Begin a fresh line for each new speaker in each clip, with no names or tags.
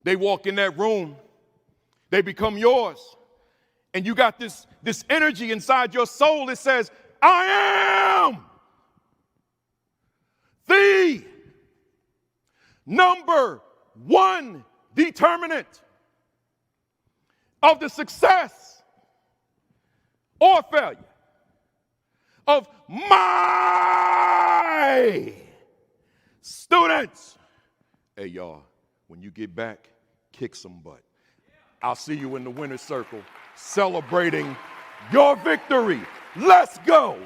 They walk in that room, they become yours. And you got this energy inside your soul that says, I am the number one determinant of the success or failure of my students. Hey, y'all, when you get back, kick some butt. I'll see you in the winner's circle celebrating your victory. Let's go.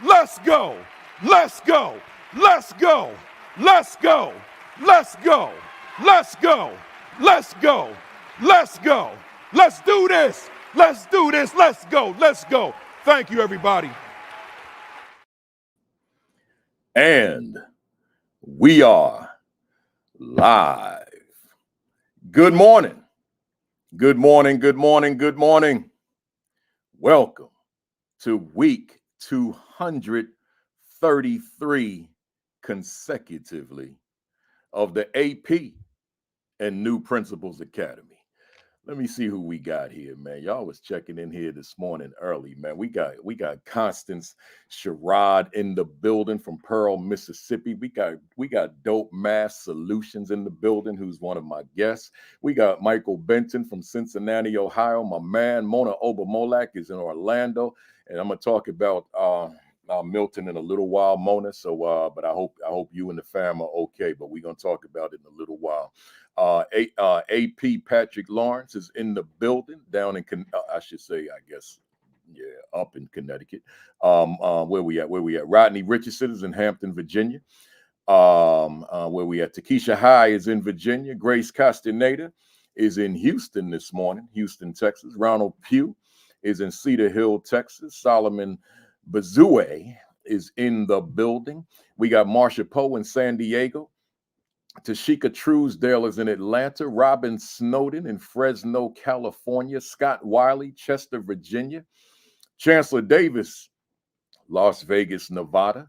Let's go. Let's go. Let's go. Let's go. Let's go. Let's go. Let's go. Let's go. Let's do this. Let's do this. Let's go. Let's go. Thank you, everybody.
And we are live. Good morning. Good morning. Good morning. Good morning. Welcome to week 233 consecutively of the AP and New Principals Academy. Let me see who we got here, man. Y'all was checking in here this morning early, man. We got Constance Sherrod in the building from Pearl, Mississippi. We got Dope Math Solutions in the building, who's one of my guests. We got Michael Benton from Cincinnati, Ohio. My man Mona Obamolak is in Orlando, and I'm gonna talk about Milton in a little while, Mona. So, but I hope you and the fam are okay. But we're gonna talk about it in a little while. AP Patrick Lawrence is in the building down in, up in Connecticut. Where we at? Rodney Richardson is in Hampton, Virginia. Where we at? Takesha High is in Virginia. Grace Castaneda is in Houston this morning, Houston, Texas. Ronald Pugh is in Cedar Hill, Texas. Solomon Bazue is in the building. We got Marsha Poe in San Diego. Tashika Truesdale is in Atlanta. Robin Snowden in Fresno, California. Scott Wiley, Chester, Virginia. Chancellor Davis, Las Vegas, Nevada.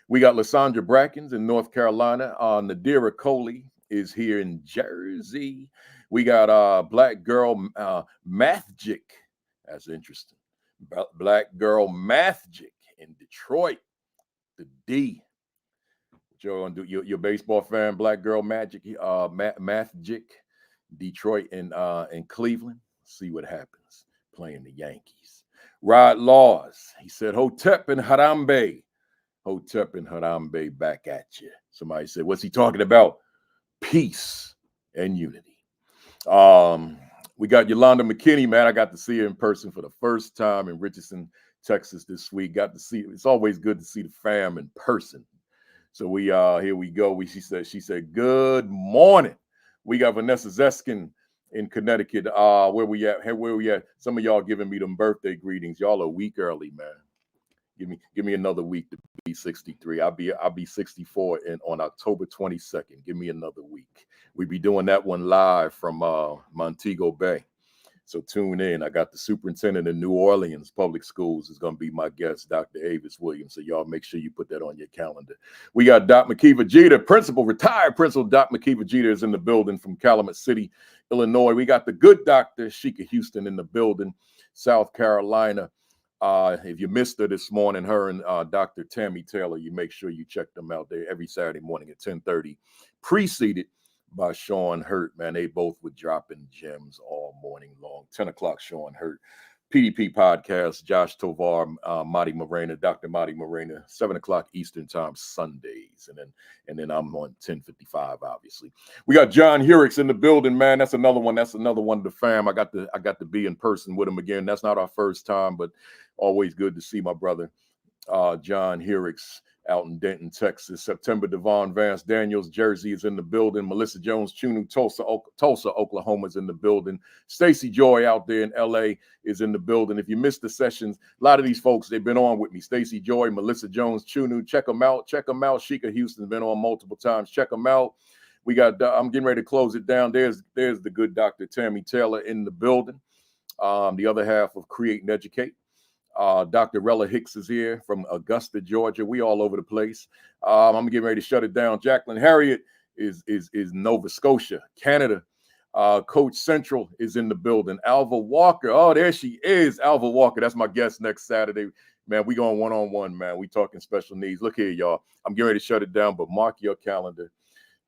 We got Lysandra Brackens in North Carolina. Nadira Coley is here in Jersey. We got Black Girl Mathgic. That's interesting. Black Girl Mathgic in Detroit. The D. Joe, your baseball fan, Black Girl Mathgic, Detroit and Cleveland. See what happens playing the Yankees. Rod Laws, he said, Hotep and Harambe. Hotep and Harambe back at you. Somebody said, what's he talking about? Peace and unity. We got Yolanda McKinney, man. I got to see her in person for the first time in Richardson, Texas this week. Got to see, it's always good to see the fam in person. So here we go. She said, good morning. We got Vanessa Zeskin in Connecticut. Where we at? Some of y'all giving me them birthday greetings. Y'all are a week early, man. Give me another week to be 63. I'll be 64 on October 22nd. Give me another week. We be doing that one live from Montego Bay. So tune in. I got the superintendent of New Orleans Public Schools is going to be my guest, Dr. Avis Williams. So y'all make sure you put that on your calendar. We got Dr. McKeeva Jeter, retired principal. Dr. McKeeva Jeter is in the building from Calumet City, Illinois. We got the good Dr. Sheikah Houston in the building, South Carolina. If you missed her this morning, her and Dr. Tammy Taylor, you make sure you check them out there every Saturday morning at 10:30, preceded by Sean Hurt, man. They both were dropping gems all morning long. 10 o'clock, Sean Hurt. PDP podcast, Josh Tovar, Marty Morena, Dr. Marty Morena, 7 o'clock Eastern time, Sundays. And then I'm on 10:55, obviously. We got John Hurix in the building, man. That's another one of the fam. I got to be in person with him again. That's not our first time, but always good to see my brother, John Hurix, out in Denton, Texas. September, Devon Vance Daniels, Jersey is in the building. Melissa Jones Chunu, Tulsa, Oklahoma is in the building. Stacy Joy out there in LA is in the building. If you missed the sessions, a lot of these folks, they've been on with me. Stacy Joy, Melissa Jones Chunu, check them out. Sheikah Houston's been on multiple times. Check them out. We got, I'm getting ready to close it down. There's the good Dr. Tammy Taylor in the building. The other half of Create and Educate. Dr. Rella Hicks is here from Augusta, Georgia. We all over the place. I'm getting ready to shut it down. Jacqueline Harriet is Nova Scotia, Canada. Coach Central is in the building. Alva Walker. Oh, there she is. Alva Walker. That's my guest next Saturday. Man, we going one-on-one, man. We talking special needs. Look here, y'all. I'm getting ready to shut it down, but mark your calendar.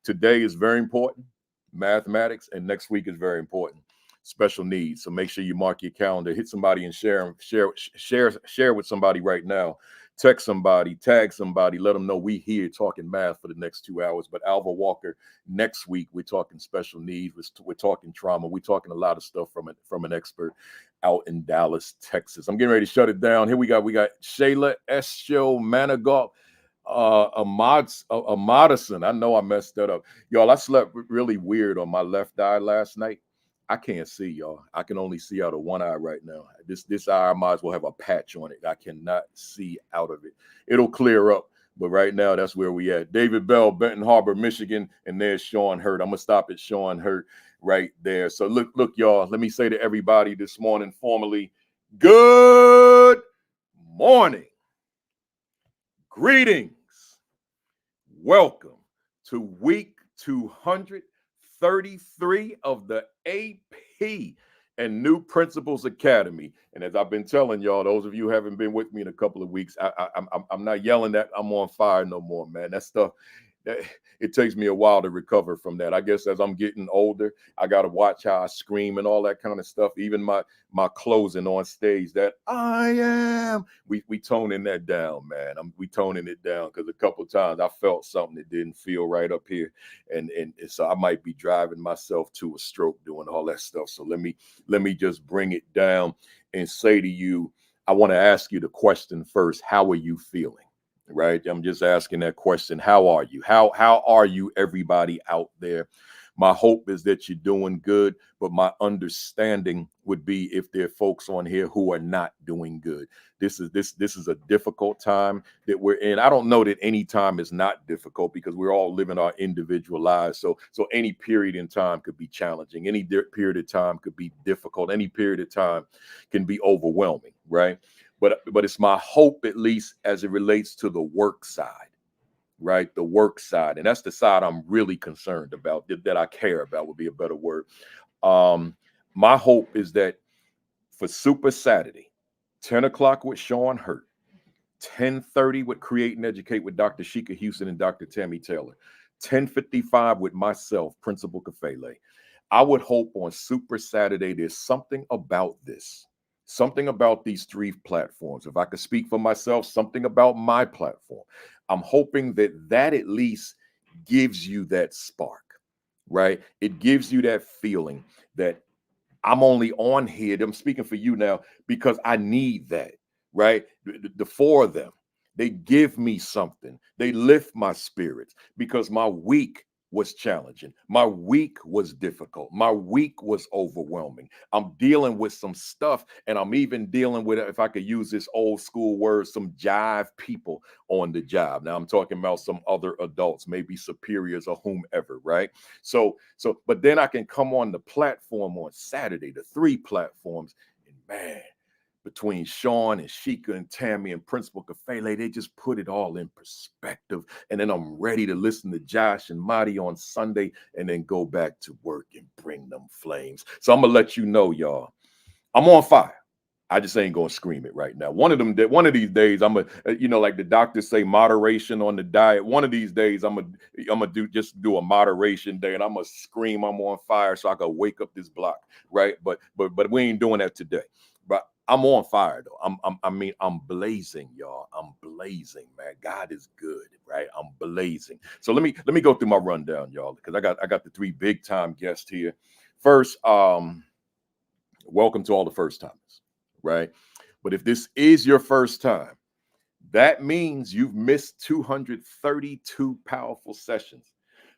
Today is very important. Mathematics, and next week is very important. Special needs. So make sure you mark your calendar. Hit somebody and share with somebody right now. Text somebody, tag somebody, let them know we here talking math for the next 2 hours. But Alva Walker, next week we're talking special needs, we're talking trauma, we're talking a lot of stuff from an expert out in Dallas, Texas. I'm getting ready to shut it down. Here we got Shayla Esho Manigault. Madison. I know I messed that up. Y'all, I slept really weird on my left eye last night. I can't see, y'all. I can only see out of one eye right now. This eye, I might as well have a patch on it. I cannot see out of it. It'll clear up, but right now, that's where we at. David Bell, Benton Harbor, Michigan, and there's Sean Hurt. I'm going to stop at Sean Hurt right there. So look, y'all, let me say to everybody this morning formally, good morning. Greetings. Welcome to week 233 of the AP and New Principals Academy. And as I've been telling y'all, those of you who haven't been with me in a couple of weeks, I'm not yelling that I'm on fire no more, man. That stuff, it takes me a while to recover from that. I guess as I'm getting older, I got to watch how I scream and all that kind of stuff. Even my closing on stage, that I am, we toning that down, man. We toning it down because a couple of times I felt something that didn't feel right up here, and so I might be driving myself to a stroke doing all that stuff. So let me just bring it down and say to you, I want to ask you the question first. How are you feeling? Right? I'm just asking that question. How are you? How are you, everybody out there? My hope is that you're doing good, but my understanding would be if there are folks on here who are not doing good. This is a difficult time that we're in. I don't know that any time is not difficult because we're all living our individual lives. So any period in time could be challenging. Any period of time could be difficult. Any period of time can be overwhelming, right? But it's my hope, at least as it relates to the work side, right? The work side. And that's the side I'm really concerned about, that I care about would be a better word. My hope is that for Super Saturday, 10 o'clock with Sean Hurt, 10:30 with Create and Educate with Dr. Sheikah Houston and Dr. Tammy Taylor, 10:55 with myself, Principal Kafele. I would hope on Super Saturday there's something about this. Something about these three platforms. If I could speak for myself, something about my platform. I'm hoping that at least gives you that spark, right? It gives you that feeling that I'm only on here. I'm speaking for you now because I need that, right? The four of them, they give me something. They lift my spirits because my week was challenging. My week was difficult. My week was overwhelming. I'm dealing with some stuff, and I'm even dealing with, if I could use this old school word, some jive people on the job. Now I'm talking about some other adults, maybe superiors or whomever, right? So, but then I can come on the platform on Saturday, the three platforms, and man, between Sean and Sheikah and Tammy and Principal Kafele, they just put it all in perspective. And then I'm ready to listen to Josh and Marty on Sunday and then go back to work and bring them flames. So I'm going to let you know, y'all, I'm on fire. I just ain't going to scream it right now. One of these days, I'm going to, like the doctors say, moderation on the diet. One of these days, I'm going to do a moderation day and I'm going to scream I'm on fire so I can wake up this block, right? But we ain't doing that today. But I'm on fire though. I'm blazing, y'all. I'm blazing, man. God is good, right? I'm blazing. So let me go through my rundown, y'all, because I got the three big time guests here. First, welcome to all the first timers, right? But if this is your first time, that means you've missed 232 powerful sessions.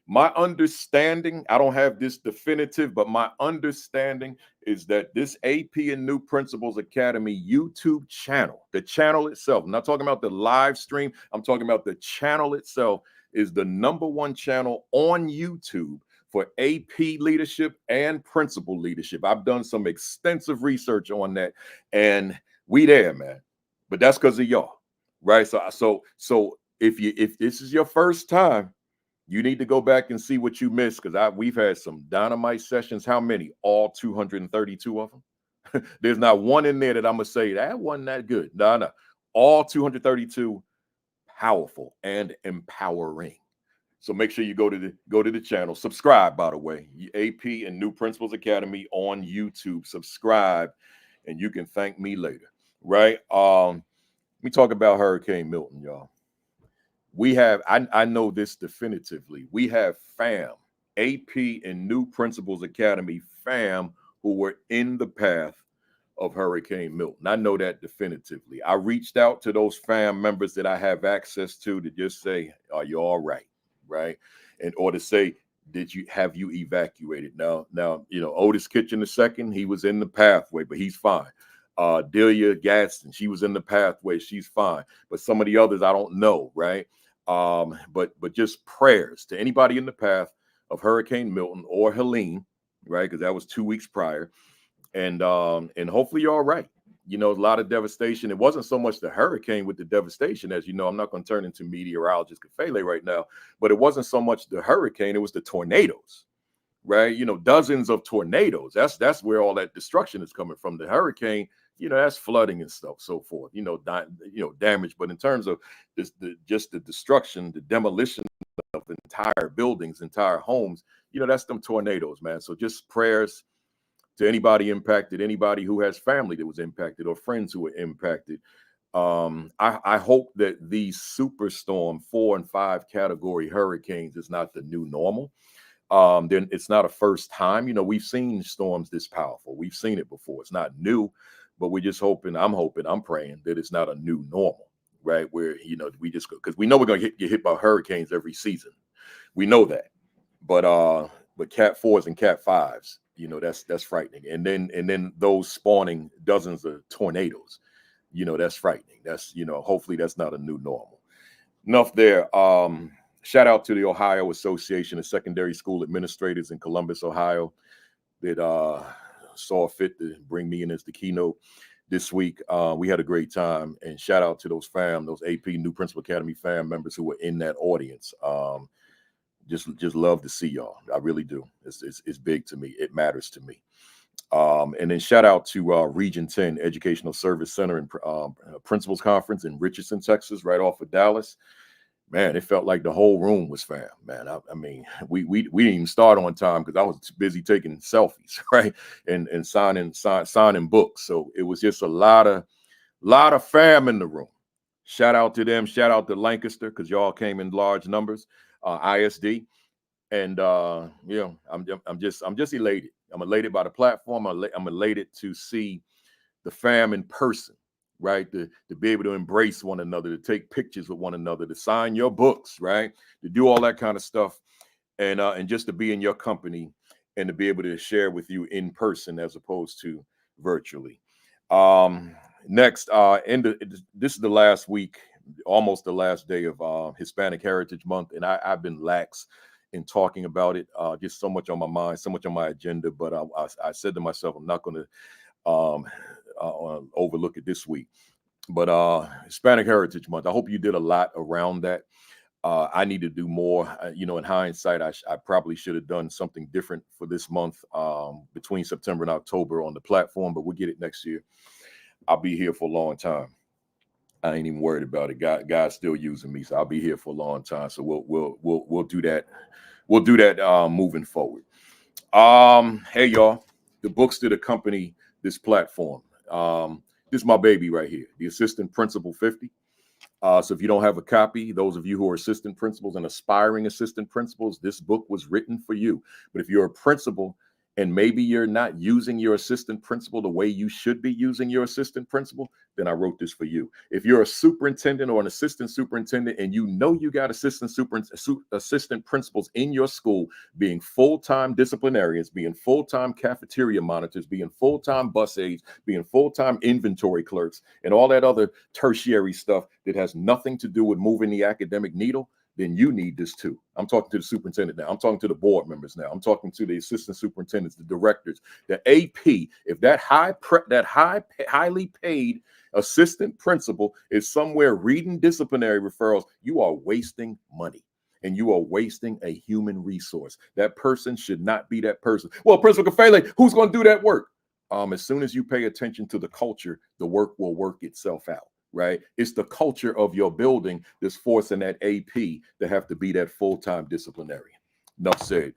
My understanding, I don't have this definitive, but my understanding is that this AP and New Principals Academy YouTube channel, the channel itself, I'm not talking about the live stream, I'm talking about the channel itself, is the #1 channel on YouTube for AP leadership and principal leadership. I've done some extensive research on that, and we there, man. But that's because of y'all, right? So if this is your first time, You need to go back and see what you missed, because we've had some dynamite sessions. How many? All 232 of them. There's not one in there that I'm gonna say that wasn't that good. No. All 232 powerful and empowering. So make sure you go to the channel. Subscribe, by the way. AP and New Principals Academy on YouTube. Subscribe, and you can thank me later. Right? We talk about Hurricane Milton, y'all. We have, I know this definitively. We have fam, AP and New Principals Academy fam, who were in the path of Hurricane Milton. I know that definitively. I reached out to those fam members that I have access to just say, are you all right? Right? And or to say, have you evacuated? Now, Otis Kitchen II, he was in the pathway, but he's fine. Delia Gadsden, she was in the pathway, she's fine. But some of the others, I don't know, right? But just prayers to anybody in the path of Hurricane Milton or Helene, right? Because that was 2 weeks prior. And hopefully you're all right. A lot of devastation. It wasn't so much the hurricane with the devastation, as you know. I'm not going to turn into meteorologist Kafele right now, but it wasn't so much the hurricane, it was the tornadoes, right? Dozens of tornadoes. That's where all that destruction is coming from. The hurricane, that's flooding and stuff, so forth, damage. But in terms of just the destruction, the demolition of entire buildings, entire homes, that's them tornadoes, man. So just prayers to anybody impacted, anybody who has family that was impacted or friends who were impacted. I hope that these superstorm 4 and 5 category hurricanes is not the new normal. Then it's not a first time. We've seen storms this powerful. We've seen it before. It's not new, but we're just hoping, I'm praying that it's not a new normal, right? Where, we just, because we know we're going to get hit by hurricanes every season. We know that. But Cat 4s and Cat 5s, that's frightening. And then those spawning dozens of tornadoes, that's frightening. That's, hopefully that's not a new normal. Enough there. Shout out to the Ohio Association of Secondary School Administrators in Columbus, Ohio, that saw fit to bring me in as the keynote this week. We had a great time, and shout out to those AP New Principal Academy fam members who were in that audience. Just love to see y'all. I really do. It's big to me. It matters to me. And then shout out to Region 10 Educational Service Center and Principals Conference in Richardson, Texas, right off of Dallas. Man, it felt like the whole room was fam, man. I mean, we didn't even start on time because I was busy taking selfies, right, and signing books. So it was just a lot of fam in the room. Shout out to them. Shout out to Lancaster, because y'all came in large numbers. ISD, and I'm just elated. I'm elated by the platform. I'm elated to see the fam in person, right? To be able to embrace one another, to take pictures with one another, to sign your books, right? To do all that kind of stuff, and just to be in your company and to be able to share with you in person as opposed to virtually. Next, this is the last week, almost the last day of Hispanic Heritage Month, and I've been lax in talking about it. Just so much on my mind, so much on my agenda. But I said to myself, I'm not going to overlook it this week. But Hispanic Heritage Month, I hope you did a lot around that. I need to do more. In hindsight, I probably should have done something different for this month between September and October on the platform, but we'll get it next year. I'll be here for a long time. I ain't even worried about it. God's still using me, so I'll be here for a long time. So we'll do that. We'll do that moving forward. Hey y'all, the books that accompany this platform. This is my baby right here, the Assistant Principal 50. So if you don't have a copy, those of you who are assistant principals and aspiring assistant principals, this book was written for you. But if you're a principal and maybe you're not using your assistant principal the way you should be using your assistant principal, then I wrote this for you. If you're a superintendent or an assistant superintendent and you know you got assistant principals in your school being full-time disciplinarians, being full-time cafeteria monitors, being full-time bus aides, being full-time inventory clerks, and all that other tertiary stuff that has nothing to do with moving the academic needle, then you need this too. I'm talking to the superintendent now. I'm talking to the board members now. I'm talking to the assistant superintendents, the directors, the AP. If that highly paid assistant principal is somewhere reading disciplinary referrals, you are wasting money. and you are wasting a human resource. That person should not be that person. Well, Principal Kafele, who's going to do that work? As soon as you pay attention to the culture, the work will work itself out, right? It's the culture of your building that's forcing that AP to have to be that full-time disciplinarian. Enough said.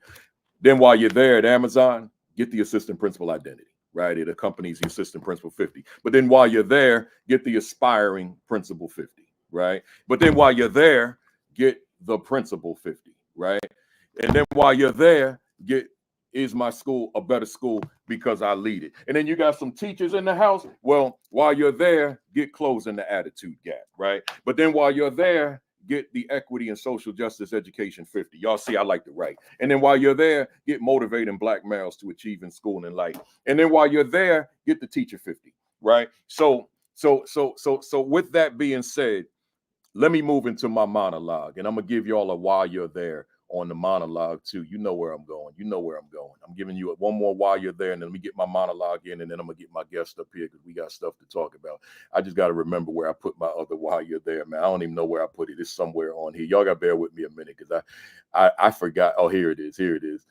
Then while you're there at Amazon, get the assistant principal identity, right? It accompanies the assistant principal 50. But then while you're there, get the aspiring principal 50, right? But then while you're there, get the principal 50, right? And then while you're there, get, is my school a better school because I lead it? And then you got some teachers in the house. Well, while you're there, get closing the attitude gap, right? But then while you're there, get the equity and social justice education 50. Y'all see, I like to write. And then while you're there, get motivating Black males to achieve in school and in life. And then while you're there, get the teacher 50, right? So with that being said, let me move into my monologue, and I'm gonna give y'all a while you're there on the monologue too. You know where I'm going. You know where I'm going. I'm giving you one more while you're there, and then let me get my monologue in, and then I'm gonna get my guest up here because we got stuff to talk about. I just got to remember where I put my other while you're there, man. I don't even know where I put it. It's somewhere on here. Y'all gotta bear with me a minute because I forgot. Oh, here it is. Here it is.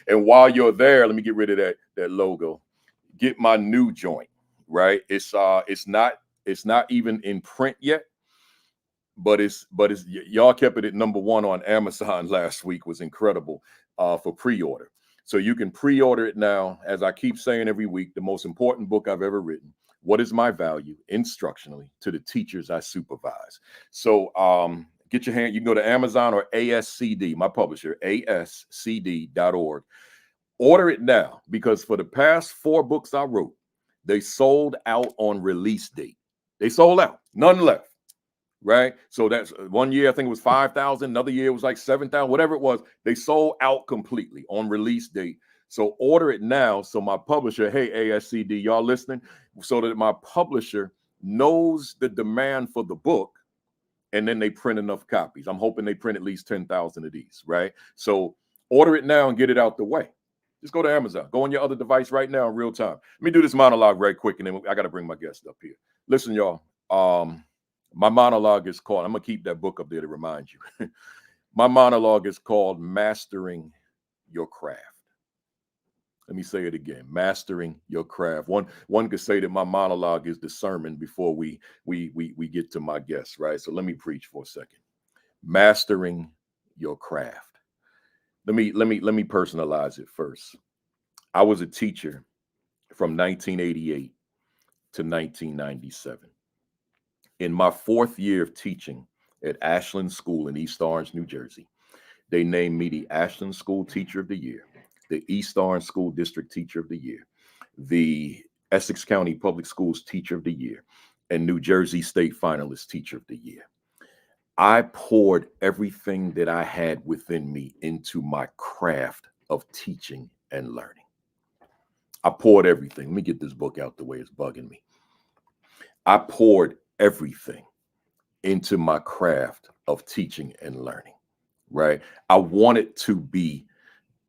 And while you're there, let me get rid of that logo. Get my new joint, right? It's not even in print yet. But it's y'all kept it at #1 on Amazon last week. Was incredible for pre-order. So you can pre-order it now. As I keep saying every week, the most important book I've ever written. What is my value instructionally to the teachers I supervise? So get your hand. You can go to Amazon or ASCD, my publisher, ascd.org. Order it now because for the past 4 books I wrote, they sold out on release date. They sold out. None left. Right. So that's one year, I think it was 5,000. Another year it was like 7,000, whatever it was. They sold out completely on release date. So order it now. So my publisher, hey, ASCD, y'all listening? So that my publisher knows the demand for the book and then they print enough copies. I'm hoping they print at least 10,000 of these. Right. So order it now and get it out the way. Just go to Amazon. Go on your other device right now in real time. Let me do this monologue right quick and then I got to bring my guest up here. Listen, y'all. My monologue is called, I'm going to keep that book up there to remind you. My monologue is called Mastering Your Craft. Let me say it again, Mastering Your Craft. One could say that my monologue is the sermon before we get to my guests, right? So let me preach for a second. Mastering Your Craft. Let me personalize it first. I was a teacher from 1988 to 1997. In my 4th year of teaching at Ashland School in East Orange, New Jersey, they named me the Ashland School Teacher of the Year, the East Orange School District Teacher of the Year, the Essex County Public Schools Teacher of the Year, and New Jersey State Finalist Teacher of the Year. I poured everything that I had within me into my craft of teaching and learning. I poured everything. Let me get this book out the way. It's bugging me. I poured everything into my craft of teaching and learning, right? I wanted to be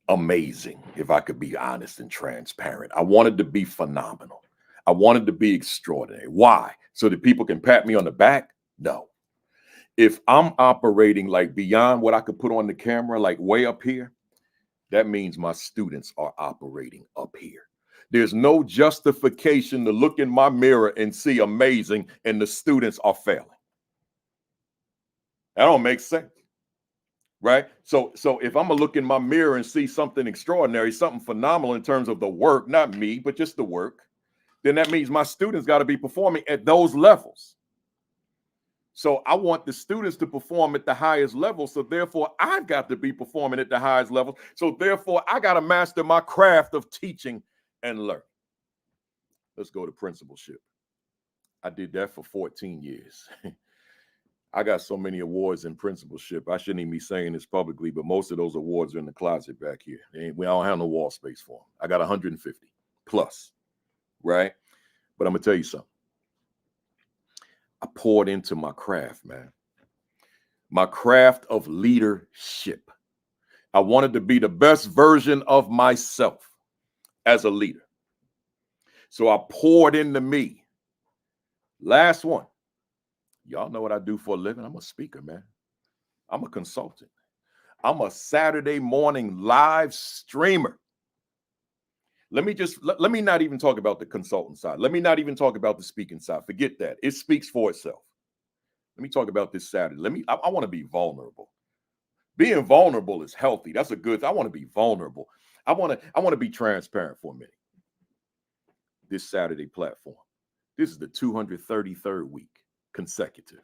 amazing, if I could be honest and transparent. I wanted to be phenomenal. I wanted to be extraordinary. Why? So that people can pat me on the back? No. If I'm operating like beyond what I could put on the camera, like way up here, that means my students are operating up here. There's no justification to look in my mirror and see amazing and the students are failing. That don't make sense, right? So if I'm gonna look in my mirror and see something extraordinary, something phenomenal in terms of the work, not me, but just the work, then that means my students got to be performing at those levels. So I want the students to perform at the highest level. So therefore, I've got to be performing at the highest level. So therefore, I got to master my craft of teaching and learning. Let's go to principalship. I did that for 14 years. I got so many awards in principalship. I shouldn't even be saying this publicly, but most of those awards are in the closet back here. We don't have no wall space for them. I got 150 plus, right? But I'm going to tell you something. I poured into my craft, man. My craft of leadership. I wanted to be the best version of myself as a leader. So I poured into me. Last one. Y'all know what I do for a living. I'm a speaker, man. I'm a consultant. I'm a Saturday morning live streamer. Let me not even talk about the consultant side. Let me not even talk about the speaking side. Forget that. It speaks for itself. Let me talk about this Saturday. I want to be vulnerable. Being vulnerable is healthy. That's a good. I want to be vulnerable. I want to be transparent for a minute. This Saturday platform. This is the 233rd week consecutive.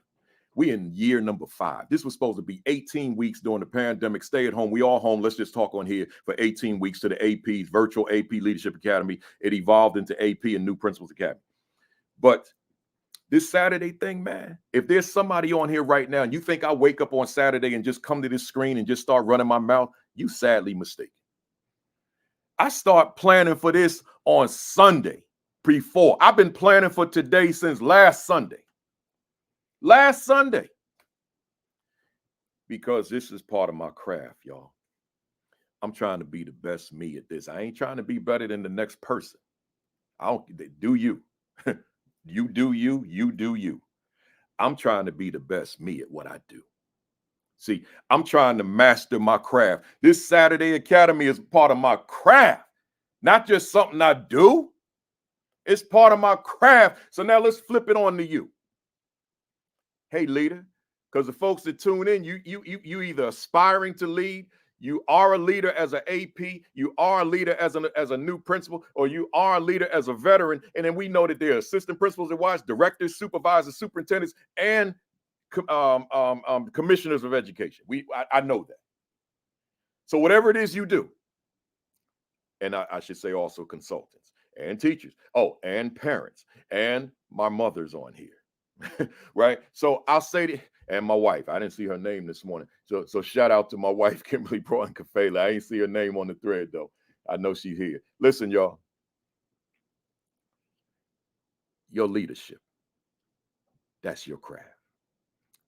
We in year number 5. This was supposed to be 18 weeks during the pandemic. Stay at home. We all home. Let's just talk on here for 18 weeks to the AP's virtual AP Leadership Academy. It evolved into AP and New Principals Academy. But this Saturday thing, man, if there's somebody on here right now and you think I wake up on Saturday and just come to this screen and just start running my mouth, you sadly mistaken. I start planning for this on Sunday before. I've been planning for today since last Sunday. Last Sunday. Because this is part of my craft, y'all. I'm trying to be the best me at this. I ain't trying to be better than the next person. I don't do you. You do you, you do you. I'm trying to be the best me at what I do. See, I'm trying to master my craft. This Saturday Academy is part of my craft, not just something I do. It's part of my craft. So now let's flip it on to you. Hey, leader, because the folks that tune in, you either aspiring to lead, you are a leader as an AP, you are a leader as a new principal, or you are a leader as a veteran. And then we know that there are assistant principals and wives, directors, supervisors, superintendents, and commissioners of education. I know that. So whatever it is you do, and I should say also consultants and teachers, and parents, and my mother's on here. Right. So I'll say that, and my wife, I didn't see her name this morning. So shout out to my wife, Kimberly Kafele. I ain't see her name on the thread though. I know she's here. Listen, y'all. Your leadership. That's your craft.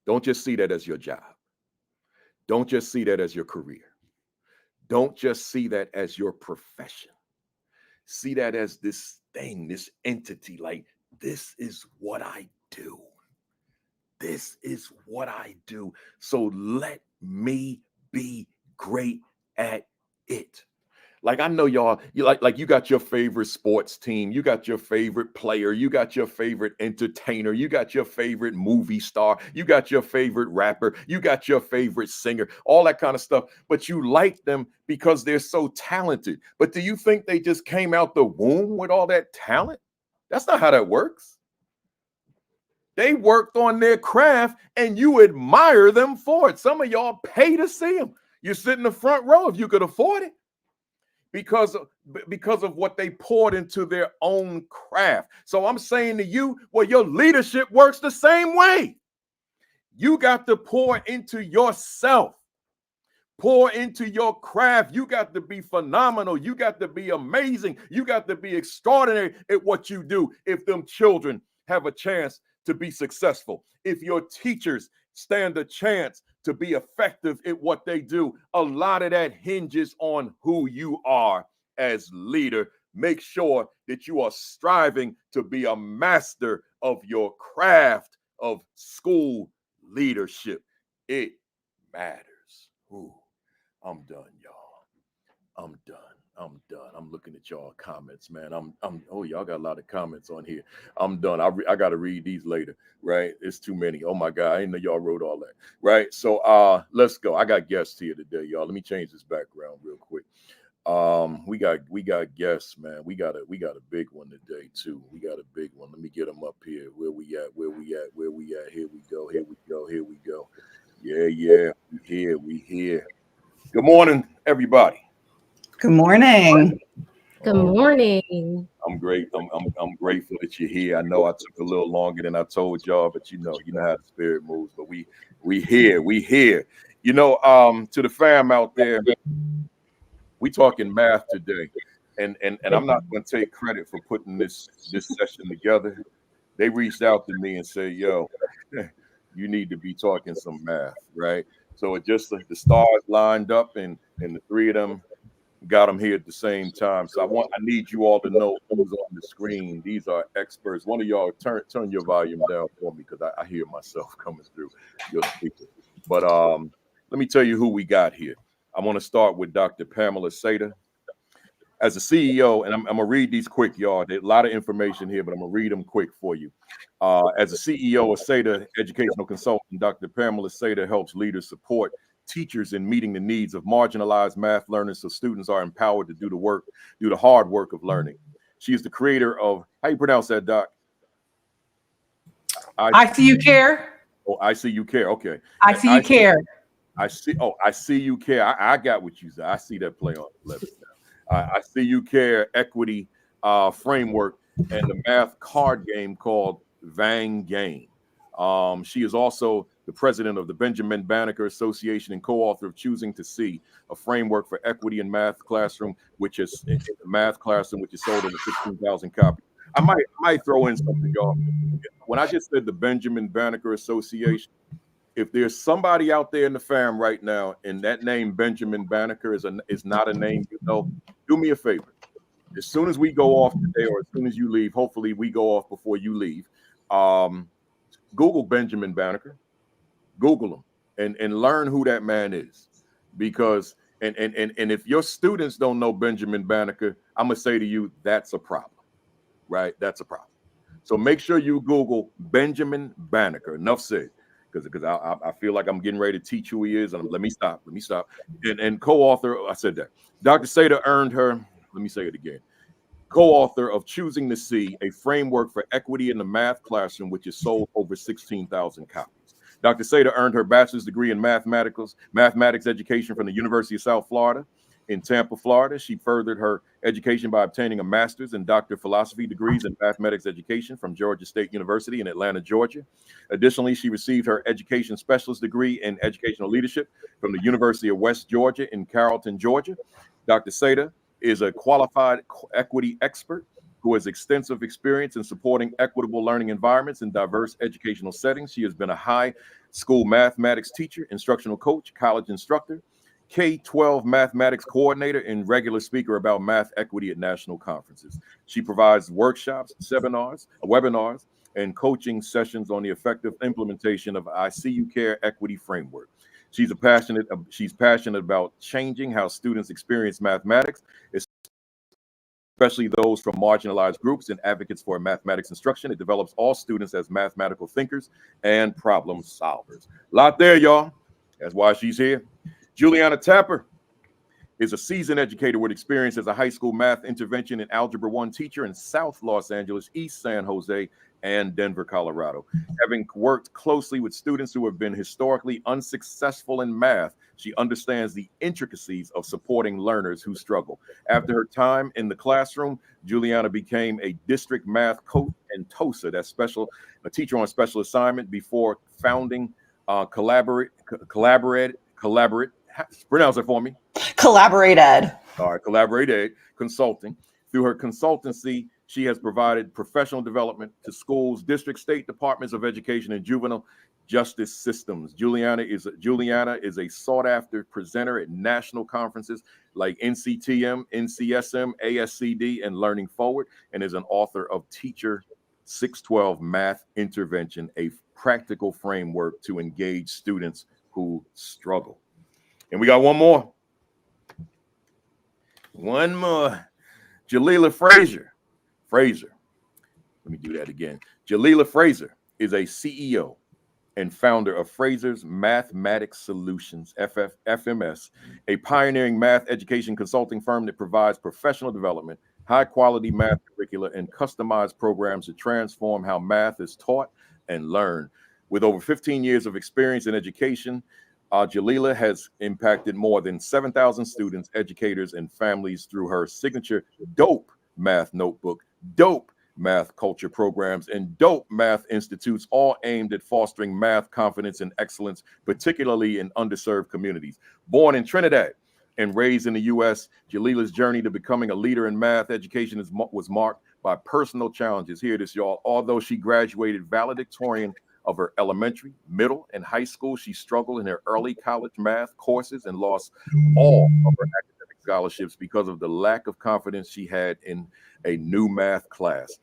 Don't just see that as your job. Don't just see that as your career. Don't just see that as your profession. See that as this thing, this entity, like this is what I do. This is what I do. So let me be great at it. Like I know y'all, you got your favorite sports team, you got your favorite player, you got your favorite entertainer, you got your favorite movie star, you got your favorite rapper, you got your favorite singer, all that kind of stuff. But you like them because they're so talented. But do you think they just came out the womb with all that talent? That's not how that works. They worked on their craft and you admire them for it. Some of y'all pay to see them. You sit in the front row if you could afford it. Because of what they poured into their own craft. So I'm saying to you, well, your leadership works the same way. You got to pour into yourself, pour into your craft. You got to be phenomenal. You got to be amazing. You got to be extraordinary at what you do if them children have a chance to be successful. If your teachers stand a chance to be effective at what they do, a lot of that hinges on who you are as leader. Make sure that you are striving to be a master of your craft of school leadership. It matters. Ooh, I'm done, y'all. I'm done. I'm looking at y'all comments, man. Y'all got a lot of comments on here. I'm done. I got to read these later, right? It's too many. Oh my God. I didn't know y'all wrote all that, right? So let's go. I got guests here today, y'all. Let me change this background real quick. We got guests, man. We got a big one today too. We got a big one. Let me get them up here. Where we at? Here we go. Yeah. We here. Good morning, everybody.
Good morning.
Good morning.
I'm great. I'm grateful that you're here. I know I took a little longer than I told y'all, but you know how the spirit moves. But we here. You know, to the fam out there, we talking math today, and I'm not going to take credit for putting this session together. They reached out to me and said, "Yo, you need to be talking some math, right?" So it just the stars lined up, and the three of them got them here at the same time. So I need you all to know who's on the screen. These are experts. One of y'all turn your volume down for me because I hear myself coming through your speaker. But let me tell you who we got here. I want to start with Dr. Pamela Seda. As a CEO, and I'm going to read these quick, y'all. There's a lot of information here, but I'm going to read them quick for you. As a CEO of Seda Educational Consultant, Dr. Pamela Seda helps leaders support teachers in meeting the needs of marginalized math learners so students are empowered to do the hard work of learning. She is the creator of, how you pronounce that, Doc?
I see you care.
Oh, I see you care. Okay.
I see you care.
I see you care. I got what you said. I see that play on the left. I see you care equity framework and the math card game called Vang Game. She is also the president of the Benjamin Banneker Association and co-author of Choosing to See, a framework for equity in math classroom, which is in the math classroom, which is sold in 16,000 copies. I might throw in something, y'all. When I just said the Benjamin Banneker Association, if there's somebody out there in the fam right now, and that name Benjamin Banneker is not a name you know, do me a favor. As soon as we go off today, or as soon as you leave, hopefully we go off before you leave. Google Benjamin Banneker, Google him, and learn who that man is. Because and if your students don't know Benjamin Banneker, I'm gonna say to you, that's a problem, right? That's a problem. So make sure you Google Benjamin Banneker. Enough said. Because I feel like I'm getting ready to teach who he is. And let me stop. And co-author, I said that. Dr. Seda earned her, let me say it again, co-author of Choosing to See, a framework for equity in the math classroom, which is sold over 16,000 copies. Dr. Seda earned her bachelor's degree in mathematics education from the University of South Florida. In Tampa, Florida, she furthered her education by obtaining a master's and doctor of philosophy degrees in mathematics education from Georgia State University in Atlanta, Georgia. Additionally, she received her education specialist degree in educational leadership from the University of West Georgia in Carrollton, Georgia. Dr. Seda is a qualified equity expert who has extensive experience in supporting equitable learning environments in diverse educational settings. She has been a high school mathematics teacher, instructional coach, college instructor, K-12 mathematics coordinator, and regular speaker about math equity at national conferences. She provides workshops, seminars, webinars, and coaching sessions on the effective implementation of I See You Care equity framework. She's passionate about changing how students experience mathematics, especially those from marginalized groups, and advocates for mathematics instruction. It develops all students as mathematical thinkers and problem solvers. A lot there, y'all. That's why she's here. Juliana Tapper is a seasoned educator with experience as a high school math intervention and Algebra 1 teacher in South Los Angeles, East San Jose, and Denver, Colorado. Having worked closely with students who have been historically unsuccessful in math, she understands the intricacies of supporting learners who struggle. After her time in the classroom, Juliana became a district math coach and TOSA, that's a teacher on special assignment, before founding Collaborate, pronounce it for me.
Collaborate Ed.
All right, Collaborate Ed Consulting. Through her consultancy, she has provided professional development to schools, district, state departments of education, and juvenile justice systems. Juliana is a sought-after presenter at national conferences like NCTM, NCSM, ASCD, and Learning Forward, and is an author of Teacher 612 Math Intervention, a practical framework to engage students who struggle. And we got one more. Jaliyla Fraser. Let me do that again. Jaliyla Fraser is a CEO and founder of Fraser's Mathematics Solutions, FMS, a pioneering math education consulting firm that provides professional development, high-quality math curricula, and customized programs to transform how math is taught and learned. With over 15 years of experience in education, Jaliyla has impacted more than 7,000 students, educators, and families through her signature Dope Math Notebook, Dope Math Culture programs, and Dope Math Institutes, all aimed at fostering math confidence and excellence, particularly in underserved communities. Born in Trinidad and raised in the U.S., Jaliyla's journey to becoming a leader in math education was marked by personal challenges. Hear this, y'all. Although she graduated valedictorian of her elementary, middle, and high school, she struggled in her early college math courses and lost all of her academic scholarships because of the lack of confidence she had in a new math class.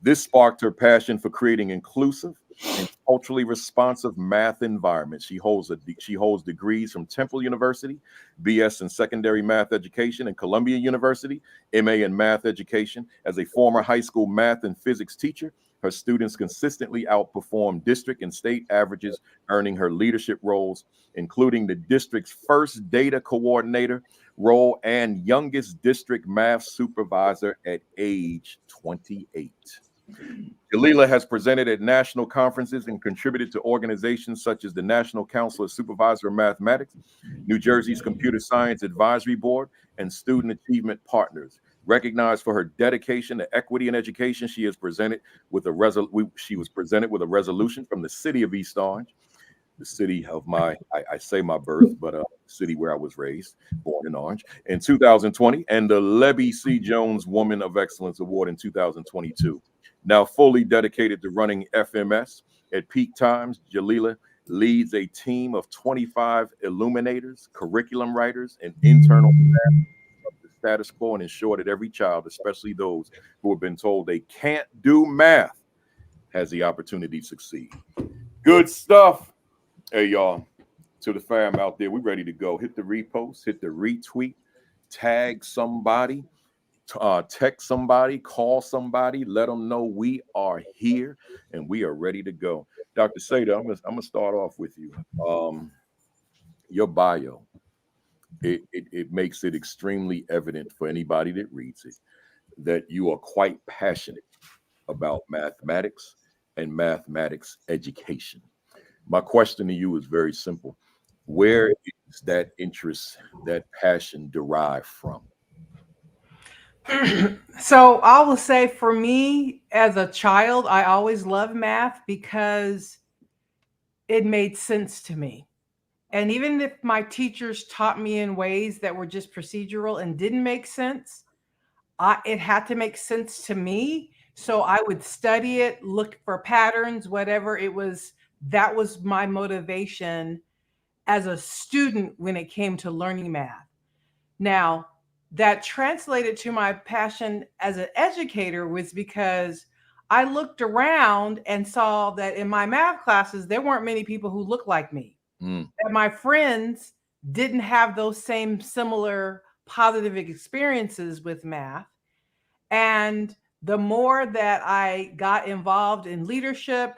This sparked her passion for creating inclusive in culturally responsive math environments. She holds degrees from Temple University, BS in secondary math education, and Columbia University, MA in math education. As a former high school math and physics teacher, her students consistently outperform district and state averages, earning her leadership roles, including the district's first data coordinator role and youngest district math supervisor at age 28. Jaliyla has presented at national conferences and contributed to organizations such as the National Council of Supervisor of Mathematics, New Jersey's Computer Science Advisory Board, and Student Achievement Partners. Recognized for her dedication to equity in education, she was presented with a resolution from the city of East Orange, the city of my birth, but city where I was raised, born in Orange, in 2020, and the Lebby C. Jones Woman of Excellence Award in 2022. Now fully dedicated to running FMS at peak times, Jaliyla leads a team of 25 illuminators, curriculum writers, and internal staff of the status quo and ensure that every child, especially those who have been told they can't do math, has the opportunity to succeed. Good stuff. Hey, y'all, to the fam out there, we ready to go. Hit the repost, hit the retweet, tag somebody, text somebody, call somebody, let them know we are here and we are ready to go. Dr. Seda, I'm gonna start off with you. Your bio, it makes it extremely evident for anybody that reads it that you are quite passionate about mathematics and mathematics education. My question to you is very simple. Where is that interest, that passion derived from?
So I will say for me as a child, I always loved math because it made sense to me. And even if my teachers taught me in ways that were just procedural and didn't make sense, it had to make sense to me. So I would study it, look for patterns, whatever it was. That was my motivation as a student when it came to learning math. Now, that translated to my passion as an educator was because I looked around and saw that in my math classes, there weren't many people who looked like me. That my friends didn't have those same similar positive experiences with math. And the more that I got involved in leadership,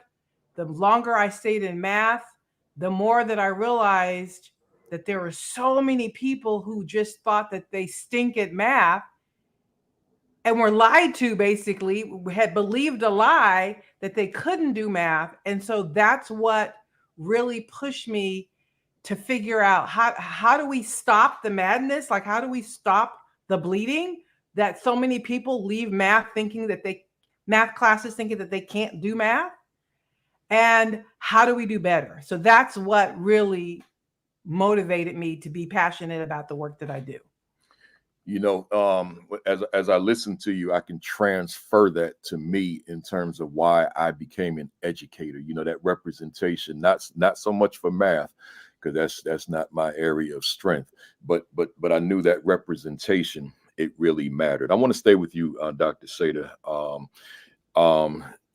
the longer I stayed in math, the more that I realized that there were so many people who just thought that they stink at math and were lied to, basically, had believed a lie that they couldn't do math. And so that's what really pushed me to figure out how do we stop the madness? Like, how do we stop the bleeding that so many people leave math classes thinking that they can't do math? And how do we do better? So that's what really motivated me to be passionate about the work that I do.
You know, as I listen to you, I can transfer that to me in terms of why I became an educator. You know, that representation, not so much for math, because that's not my area of strength, but I knew that representation, it really mattered. I want to stay with you, Dr. Seda.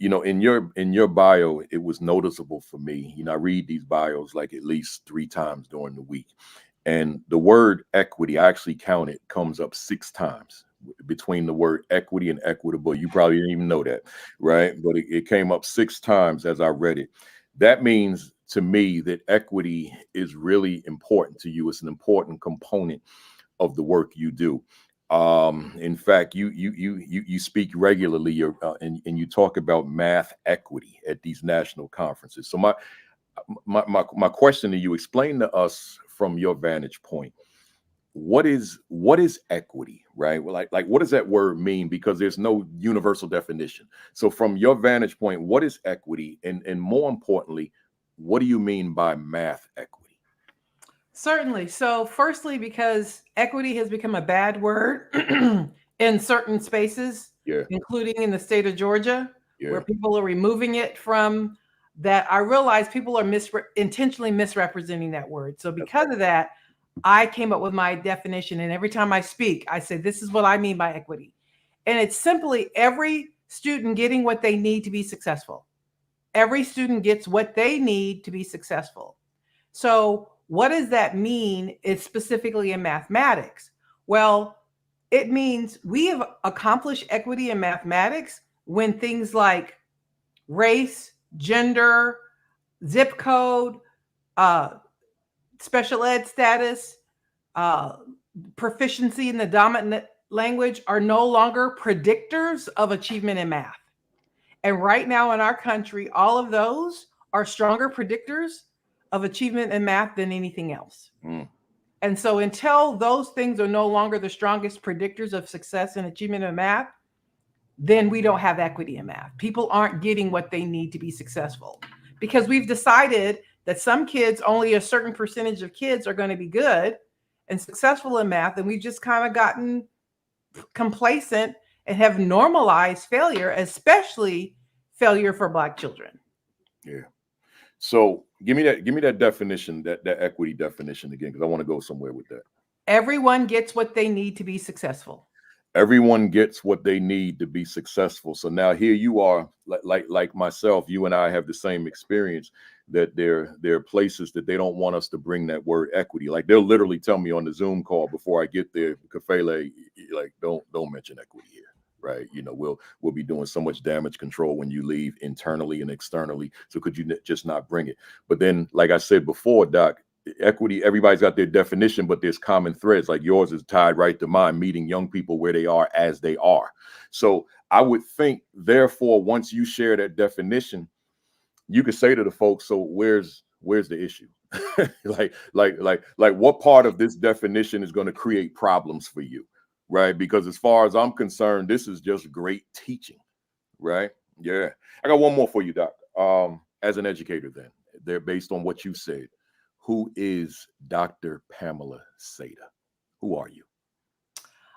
You know, in your bio, it was noticeable for me. You know, I read these bios like at least 3 times during the week. And the word equity, I actually counted, comes up 6 times between the word equity and equitable. You probably didn't even know that, right? But it came up 6 times as I read it. That means to me that equity is really important to you. It's an important component of the work you do. In fact, you speak regularly, and you talk about math equity at these national conferences. So my question to you, explain to us from your vantage point, what is equity, right? Well, like what does that word mean? Because there's no universal definition. So from your vantage point, what is equity? And more importantly, what do you mean by math equity?
Certainly. So firstly, because equity has become a bad word in certain spaces, including in the state of Georgia, where people are removing it from that. I realize people are intentionally misrepresenting that word. So because of that, I came up with my definition. And every time I speak, I say, this is what I mean by equity. And it's simply every student getting what they need to be successful. every student gets what they need to be successful. So what does that mean? It's specifically in mathematics. Well, it means we have accomplished equity in mathematics when things like race, gender, zip code, uh, special ed status, uh, proficiency in the dominant language are no longer predictors of achievement in math. And right now in our country, all of those are stronger predictors of achievement in math than anything else.
Mm.
And so until those things are no longer the strongest predictors of success and achievement in math, then we don't have equity in math. People aren't getting what they need to be successful because we've decided that some kids, only a certain percentage of kids are going to be good and successful in math. And we've just kind of gotten complacent and have normalized failure, especially failure for Black children.
Yeah. So give me that definition, that equity definition again, because I want to go somewhere with that.
Everyone gets what they need to be successful.
Everyone gets what they need to be successful. So now here you are, like myself, you and I have the same experience, that there are places that they don't want us to bring that word equity. Like they'll literally tell me on the Zoom call before I get there, Kafele, like don't mention equity here. Right. You know, we'll be doing so much damage control when you leave internally and externally. So could you just not bring it? But then, like I said before, Doc, equity, everybody's got their definition, but there's common threads. Like yours is tied right to mine, meeting young people where they are as they are. So I would think, therefore, once you share that definition, you could say to the folks, so where's the issue? like what part of this definition is going to create problems for you? Right? Because as far as I'm concerned, this is just great teaching. Right? Yeah. I got one more for you, Doc. As an educator, then, they're based on what you said. Who is Dr. Pamela Seda? Who are you?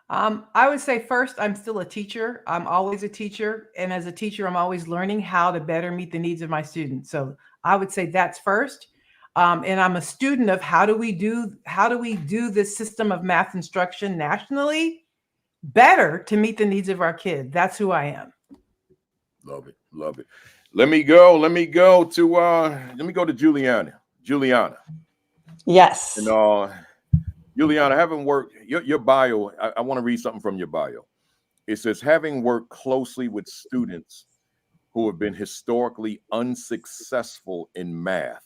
I would say first, I'm still a teacher. I'm always a teacher. And as a teacher, I'm always learning how to better meet the needs of my students. So I would say that's first. And I'm a student of how do we do this system of math instruction nationally better to meet the needs of our kids. That's who I am.
Love it. Love it. Let me go to Juliana. Juliana.
Yes.
And Juliana, having worked your bio, I want to read something from your bio. It says, having worked closely with students who have been historically unsuccessful in math,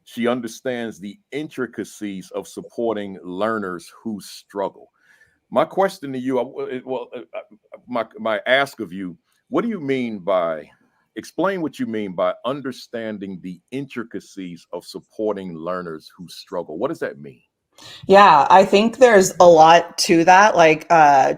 she understands the intricacies of supporting learners who struggle. My question to you, my ask of you, what do you mean by, explain what you mean by understanding the intricacies of supporting learners who struggle? What does that mean?
Yeah, I think there's a lot to that. Like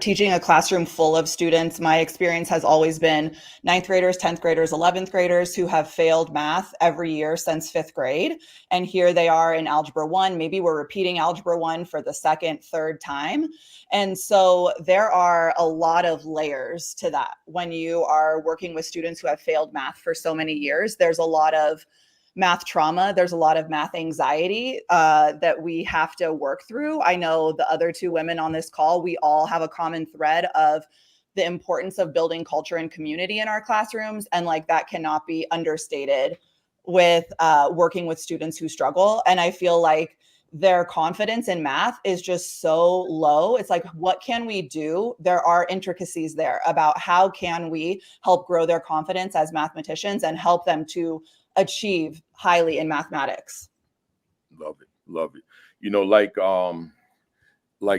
teaching a classroom full of students, my experience has always been 9th graders, 10th graders, 11th graders who have failed math every year since 5th grade. And here they are in Algebra 1. Maybe we're repeating Algebra 1 for the second, third time. And so there are a lot of layers to that. When you are working with students who have failed math for so many years, there's a lot of math trauma. There's a lot of math anxiety that we have to work through. I know the other two women on this call, we all have a common thread of the importance of building culture and community in our classrooms. And like that cannot be understated with working with students who struggle. And I feel like their confidence in math is just so low. It's like, what can we do? There are intricacies there about how can we help grow their confidence as mathematicians and help them to achieve highly in mathematics.
Love it. Love it. You know, like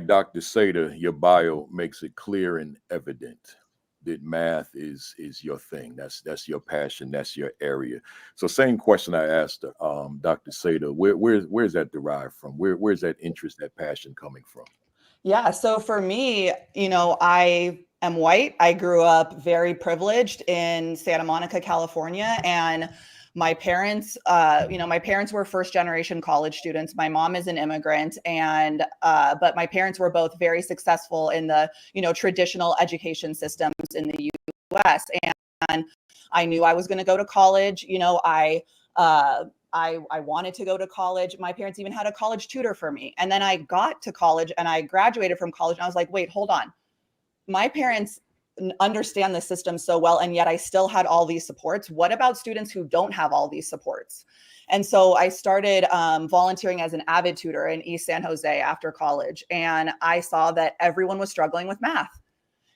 Dr. Seda, your bio makes it clear and evident that math is your thing. That's your passion. That's your area. So same question I asked Dr. Seda, where's that derived from? Where's that interest, that passion coming from?
Yeah. So for me, you know, I am white. I grew up very privileged in Santa Monica, California. And my parents, my parents were first generation college students. My mom is an immigrant, and but my parents were both very successful in the, traditional education systems in the U.S. And I knew I was going to go to college. I wanted to go to college. My parents even had a college tutor for me. And then I got to college and I graduated from college and I was like, wait, hold on. My parents understand the system so well, and yet I still had all these supports. What about students who don't have all these supports? And so I started volunteering as an avid tutor in East San Jose after college. And I saw that everyone was struggling with math.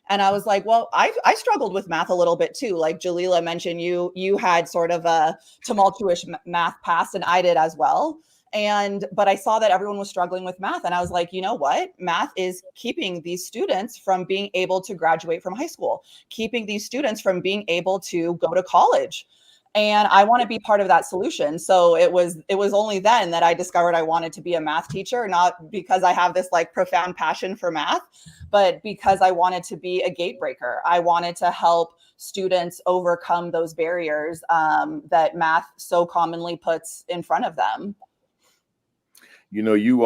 And I was like, well, I struggled with math a little bit too. Like Jaliyla mentioned, you had sort of a tumultuous math past, and I did as well. But I saw that everyone was struggling with math. And I was like, you know what? Math is keeping these students from being able to graduate from high school, keeping these students from being able to go to college. And I want to be part of that solution. So it was only then that I discovered I wanted to be a math teacher, not because I have this like profound passion for math, but because I wanted to be a gate breaker. I wanted to help students overcome those barriers that math so commonly puts in front of them.
You know, you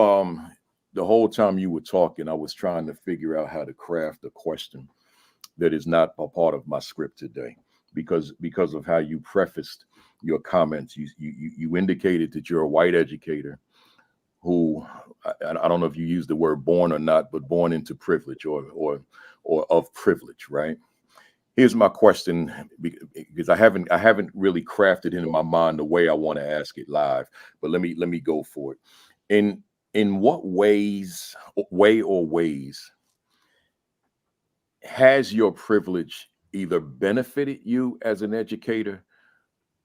the whole time you were talking, I was trying to figure out how to craft a question that is not a part of my script today. Because of how you prefaced your comments, you indicated that you're a white educator who, I don't know if you used the word born or not, but born into privilege or of privilege, right? Here's my question, because I haven't really crafted it in my mind the way I want to ask it live, but let me go for it. In what ways has your privilege either benefited you as an educator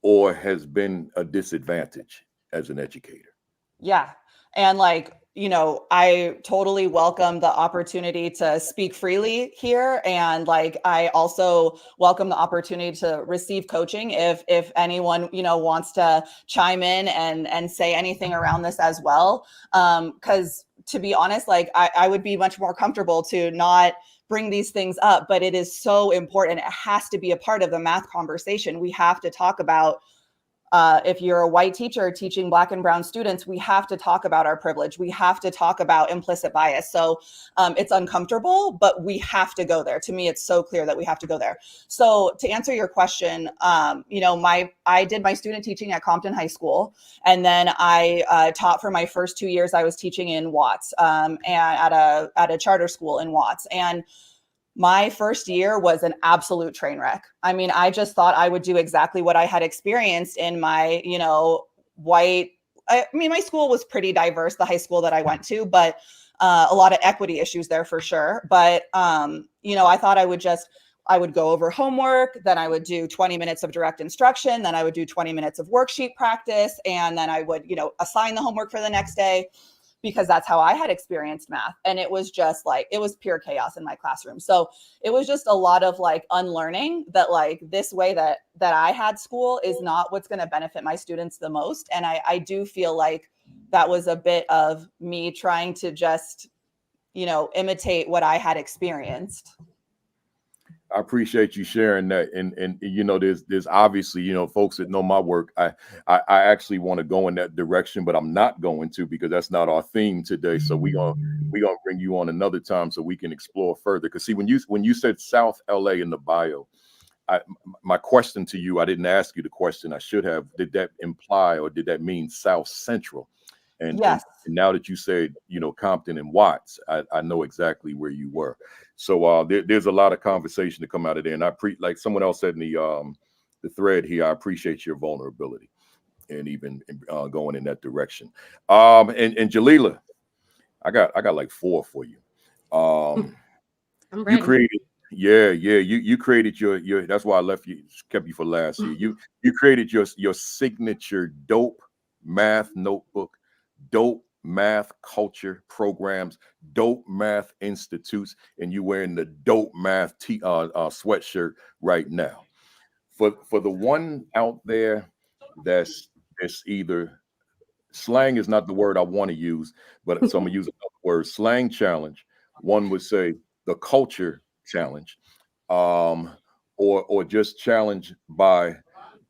or has been a disadvantage as an educator?
Yeah. And like, you know, I totally welcome the opportunity to speak freely here. And like, I also welcome the opportunity to receive coaching if anyone, you know, wants to chime in and say anything around this as well. Because to be honest, like I would be much more comfortable to not bring these things up, but it is so important. It has to be a part of the math conversation. We have to talk about, if you're a white teacher teaching Black and brown students, we have to talk about our privilege. We have to talk about implicit bias. So it's uncomfortable, but we have to go there. To me, it's so clear that we have to go there. So to answer your question, you know, I did my student teaching at Compton High School, and then I taught for my first 2 years. I was teaching in Watts and at a charter school in Watts. And my first year was an absolute train wreck. I mean, I just thought I would do exactly what I had experienced in my, you know, white. I mean, my school was pretty diverse, the high school that I went to, but a lot of equity issues there for sure. But, you know, I thought I would go over homework, then I would do 20 minutes of direct instruction, then I would do 20 minutes of worksheet practice, and then I would, you know, assign the homework for the next day, because that's how I had experienced math. And it was just like, it was pure chaos in my classroom. So it was just a lot of like unlearning that like this way that I had school is not what's going to benefit my students the most. And I do feel like that was a bit of me trying to just, you know, imitate what I had experienced.
I appreciate you sharing that. And you know, there's obviously, you know, folks that know my work. I actually want to go in that direction, but I'm not going to, because that's not our theme today. So we're gonna bring you on another time so we can explore further. Because see, when you said South LA in the bio, my question to you, I didn't ask you the question. I should have. Did that imply, or did that mean South Central? And,
yes.
and now that you said, you know, Compton and Watts, I know exactly where you were. So there's a lot of conversation to come out of there. And like someone else said in the thread here, I appreciate your vulnerability and even going in that direction. And Jaliyla, I got like 4 for you.
I'm ready.
You created, you created your. That's why I kept you for last here. You created your signature dope math notebook, dope math culture programs, dope math institutes, and you wearing the dope math sweatshirt right now. For the one out there that's either, slang is not the word I want to use, but so I'm gonna use another word, slang challenge. One would say the culture challenge, or just challenged by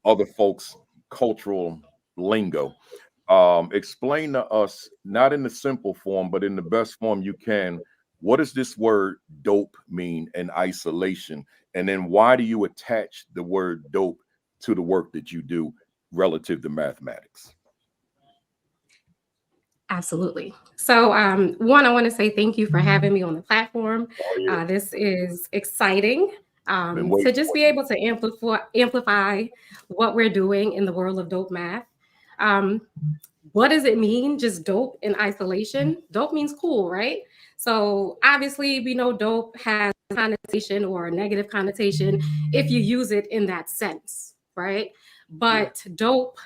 other folks' cultural lingo. Explain to us, not in the simple form, but in the best form you can, what does this word dope mean in isolation? And then why do you attach the word dope to the work that you do relative to mathematics?
Absolutely. So one, I want to say thank you for having me on the platform.
Oh, yeah.
This is exciting.
Been
To
waiting
just
for
be able to amplify what we're doing in the world of dope math. Um, what does it mean? Just dope in isolation? Dope means cool, right? So obviously, we know dope has a connotation or a negative connotation if you use it in that sense, right? But dope,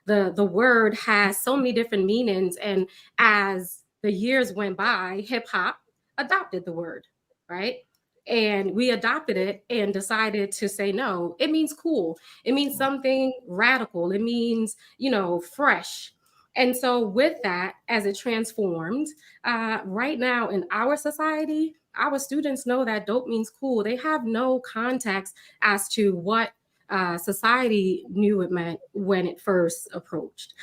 the word has so many different meanings, and as the years went by, hip hop adopted the word, right? And we adopted it and decided to say no. It means cool. It means something radical. It means, fresh. And so, with that, as it transformed, right now in our society, our students know that dope means cool. They have no context as to what society knew it meant when it first approached.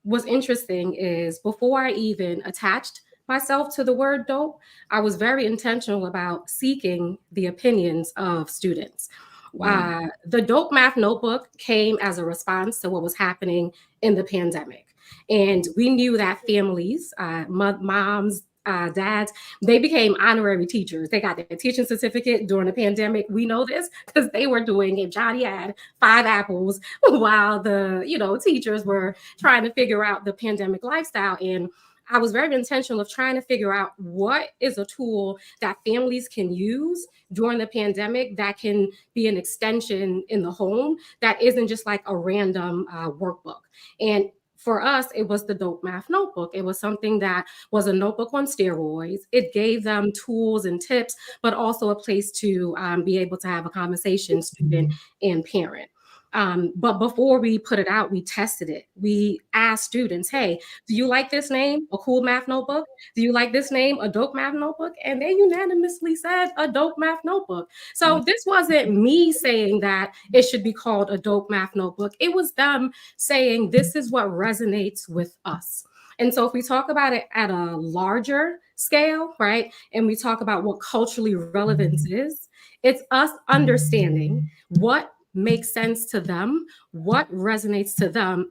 What's interesting is before I even attached myself to the word dope, I was very intentional about seeking the opinions of students. The Dope Math Notebook came as a response to what was happening in the pandemic. And we knew that families, moms, dads, they became honorary teachers. They got their teaching certificate during the pandemic. We know this because they were doing if Johnny had 5 apples while the teachers were trying to figure out the pandemic lifestyle. And I was very intentional of trying to figure out what is a tool that families can use during the pandemic that can be an extension in the home that isn't just like a random workbook. And for us, it was the Dope Math Notebook. It was something that was a notebook on steroids. It gave them tools and tips, but also a place to be able to have a conversation, student and parent. But before we put it out, we tested it. We asked students, hey, do you like this name, a cool math notebook? Do you like this name, a dope math notebook? And they unanimously said a dope math notebook. So this wasn't me saying that it should be called a dope math notebook. It was them saying this is what resonates with us. And so if we talk about it at a larger scale, right, and we talk about what culturally relevance is, it's us understanding what makes sense to them, what resonates to them,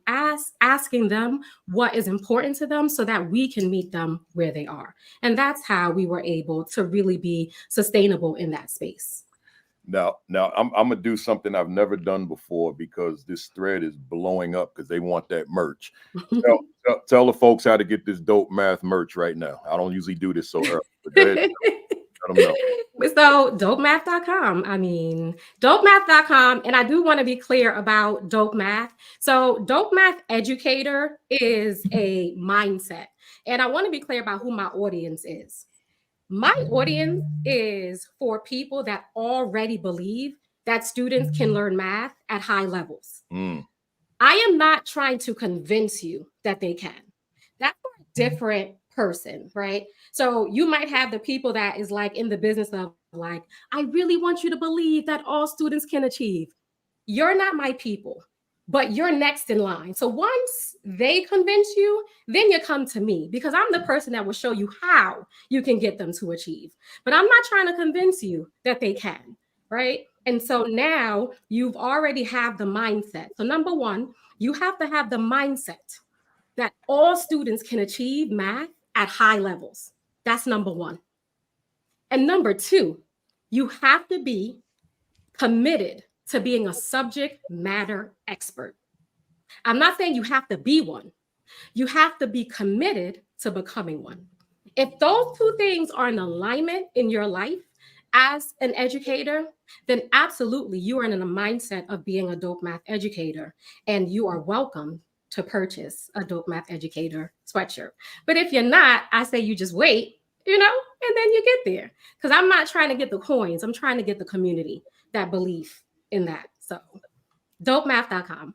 asking them what is important to them so that we can meet them where they are. And that's how we were able to really be sustainable in that space.
Now I'm gonna do something I've never done before because this thread is blowing up because they want that merch. Tell the folks how to get this dope math merch right now. I don't usually do this so early, but go ahead, let them know.
So dopemath.com. Dopemath.com. And I do want to be clear about dope math. So dope math educator is a mindset. And I want to be clear about who my audience is. My audience is for people that already believe that students can learn math at high levels. I am not trying to convince you that they can. That's for a different person, right? So you might have the people that is like in the business of like, I really want you to believe that all students can achieve. You're not my people, but you're next in line. So once they convince you, then you come to me because I'm the person that will show you how you can get them to achieve. But I'm not trying to convince you that they can, right? And so now you've already have the mindset. So number one, you have to have the mindset that all students can achieve math at high levels. That's number one. And number two, you have to be committed to being a subject matter expert. I'm not saying you have to be one. You have to be committed to becoming one. If those two things are in alignment in your life as an educator, then absolutely you are in a mindset of being a dope math educator, and you are welcome to purchase a dope math educator sweatshirt. But if you're not, I say you just wait, and then you get there. Because I'm not trying to get the coins. I'm trying to get the community, that belief in that. So dopemath.com.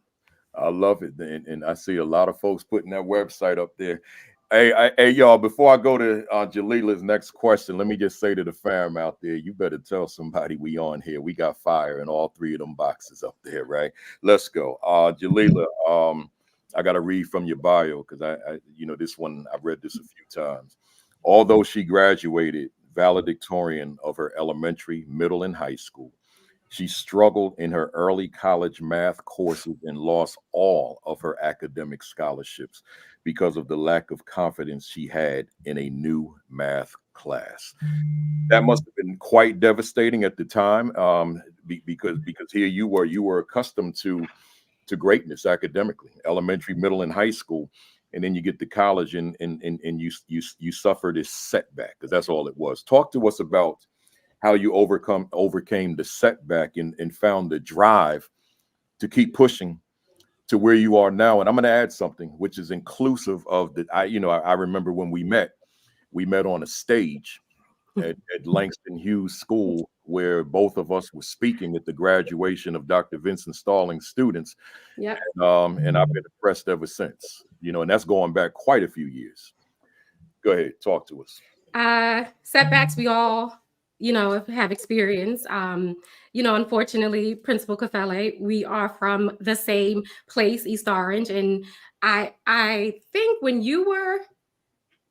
I love it. And I see a lot of folks putting that website up there. Hey, y'all, before I go to Jalila's next question, let me just say to the fam out there, you better tell somebody we on here. We got fire in all 3 of them boxes up there, right? Let's go. Jaliyla, I got to read from your bio because I this one, I've read this a few times. Although she graduated valedictorian of her elementary, middle, and high school, she struggled in her early college math courses and lost all of her academic scholarships because of the lack of confidence she had in a new math class. That must have been quite devastating at the time, because here you were accustomed to greatness academically, elementary, middle, and high school, and then you get to college and you suffer this setback, because that's all it was. Talk to us about how you overcame the setback and found the drive to keep pushing to where you are now. And I'm going to add something which is inclusive of the. I remember when we met on a stage at Langston Hughes School, where both of us were speaking at the graduation of Dr. Vincent Stallings' students.
Yeah.
And I've been impressed ever since, and that's going back quite a few years. Go ahead, talk to us.
Setbacks, we all, have experience. Unfortunately, Principal Kafele, we are from the same place, East Orange. And I think when you were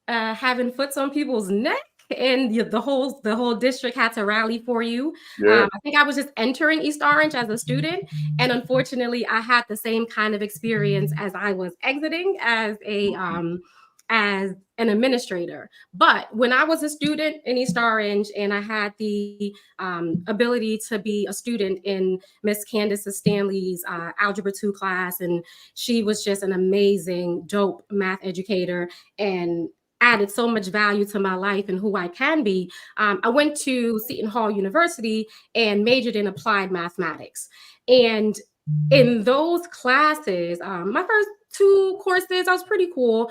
having foots on people's neck, and the whole district had to rally for you.
Yeah.
I think I was just entering East Orange as a student, and unfortunately, I had the same kind of experience as I was exiting as an administrator. But when I was a student in East Orange, and I had the ability to be a student in Miss Candace Stanley's Algebra 2 class, and she was just an amazing, dope math educator, and added so much value to my life and who I can be. I went to Seton Hall University and majored in applied mathematics. And in those classes, my first 2 courses, I was pretty cool.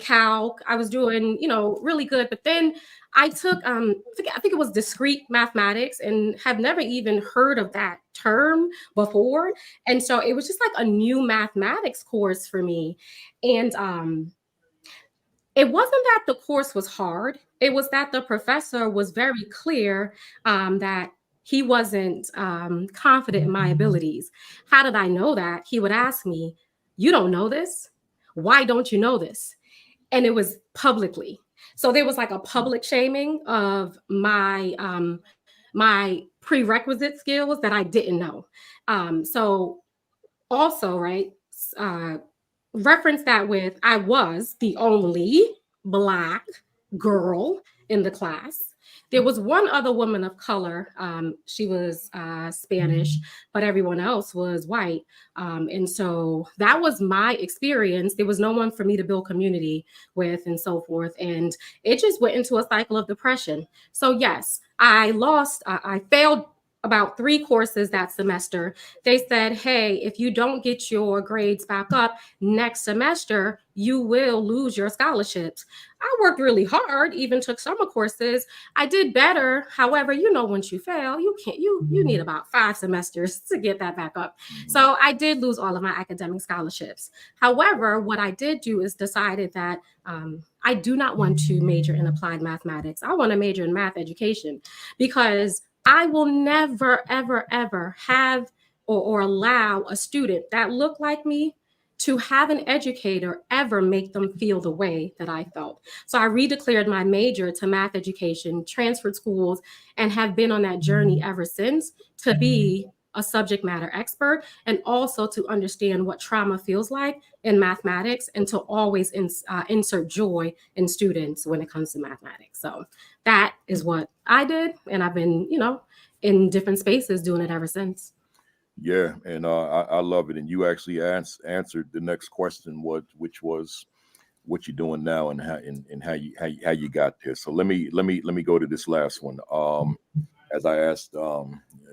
Calc, I was doing, really good. But then I took, I think it was discrete mathematics, and have never even heard of that term before. And so it was just like a new mathematics course for me. And it wasn't that the course was hard. It was that the professor was very clear that he wasn't confident in my abilities. How did I know that? He would ask me, "You don't know this? Why don't you know this?" And it was publicly. So there was like a public shaming of my my prerequisite skills that I didn't know. So also, right, reference that with, I was the only Black girl in the class. There was one other woman of color. She was Spanish, but everyone else was white. And so that was my experience. There was no one for me to build community with, and so forth. And it just went into a cycle of depression. So yes, I failed about 3 courses that semester. They said, "Hey, if you don't get your grades back up next semester, you will lose your scholarships." I worked really hard, even took summer courses. I did better. However, once you fail, you need about 5 semesters to get that back up. So I did lose all of my academic scholarships. However, what I did do is decided that I do not want to major in applied mathematics. I want to major in math education, because I will never, ever, ever have or allow a student that looked like me to have an educator ever make them feel the way that I felt. So I redeclared my major to math education, transferred schools, and have been on that journey ever since to be a subject matter expert, and also to understand what trauma feels like in mathematics, and to always insert joy in students when it comes to mathematics. So that is what I did, and I've been, in different spaces doing it ever since.
Yeah, and I love it. And you actually answered the next question, which was what you're doing now, and how you got there. So let me go to this last one. As I asked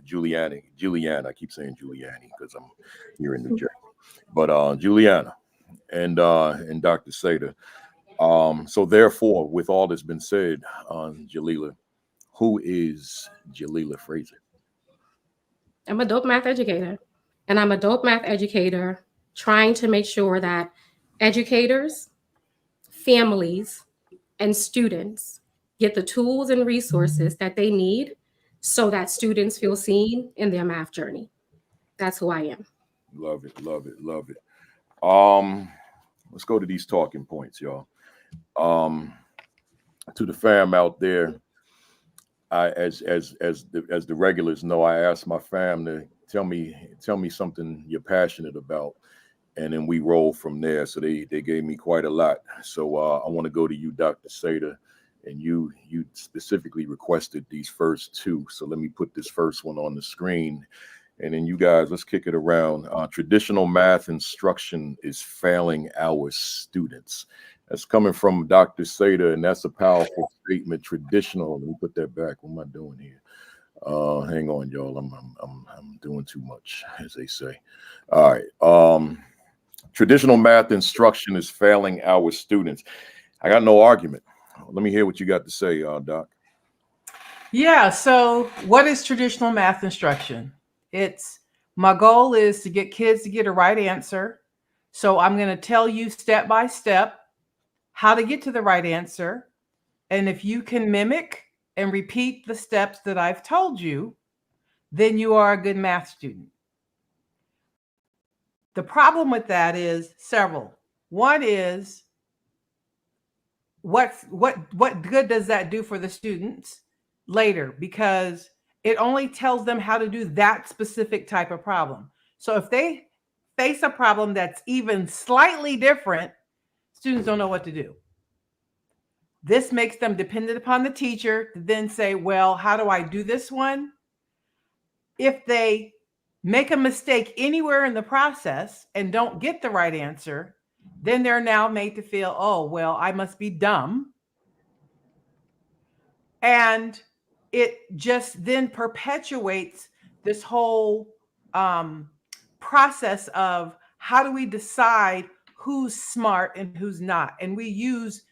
Juliana, I keep saying Juliana because I'm here in New Jersey, but Juliana and Dr. Seda. So therefore, with all that's been said on Jaliyla, who is Jaliyla Fraser?
I'm a dope math educator, and I'm a dope math educator trying to make sure that educators, families, and students get the tools and resources that they need so that students feel seen in their math journey. That's who I am.
Love it, love it, love it. Let's go to these talking points, y'all. To the fam out there, as the regulars know, I asked my fam to tell me something you're passionate about, and then we roll from there. So they gave me quite a lot. So I want to go to you, Dr. Seda. and you specifically requested these first two. So let me put this first one on the screen. And then you guys, let's kick it around. Traditional math instruction is failing our students. That's coming from Dr. Seda, and that's a powerful statement. Traditional, let me put that back. What am I doing here? Hang on, y'all. I'm doing too much, as they say. All right. Traditional math instruction is failing our students. I got no argument. Let me hear what you got to say, Doc.
Yeah. So what is traditional math instruction? My goal is to get kids to get a right answer. So I'm going to tell you step by step how to get to the right answer. And if you can mimic and repeat the steps that I've told you, then you are a good math student. The problem with that is several. One is, what good does that do for the students later? Because it only tells them how to do that specific type of problem. So if they face a problem that's even slightly different, students don't know what to do. This makes them dependent upon the teacher to then say, well, how do I do this one? If they make a mistake anywhere in the process and don't get the right answer, then they're now made to feel, oh, well, I must be dumb. And it just then perpetuates this whole process of how do we decide who's smart and who's not? And we use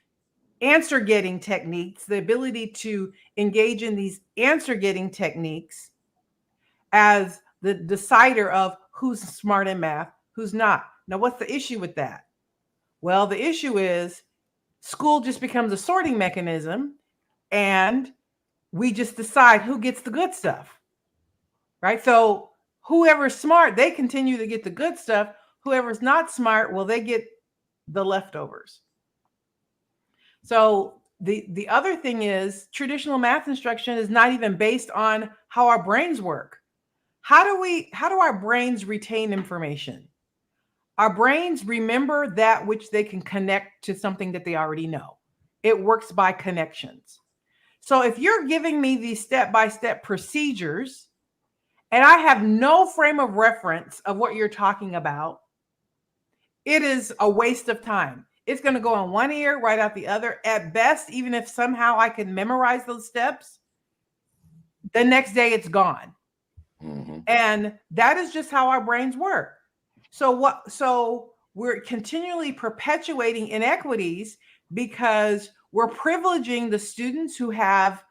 answer getting techniques, the ability to engage in these answer getting techniques as the decider of who's smart in math, who's not. Now, what's the issue with that? Well, the issue is school just becomes a sorting mechanism, and we just decide who gets the good stuff, right? So whoever's smart, they continue to get the good stuff. Whoever's not smart, well, they get the leftovers. So the other thing is traditional math instruction is not even based on how our brains work. How do our brains retain information? Our brains remember that which they can connect to something that they already know. It works by connections. So if you're giving me these step-by-step procedures and I have no frame of reference of what you're talking about, it is a waste of time. It's going to go in one ear, right out the other. At best, even if somehow I can memorize those steps, the next day it's gone. Mm-hmm. And that is just how our brains work. So we're continually perpetuating inequities because we're privileging the students who have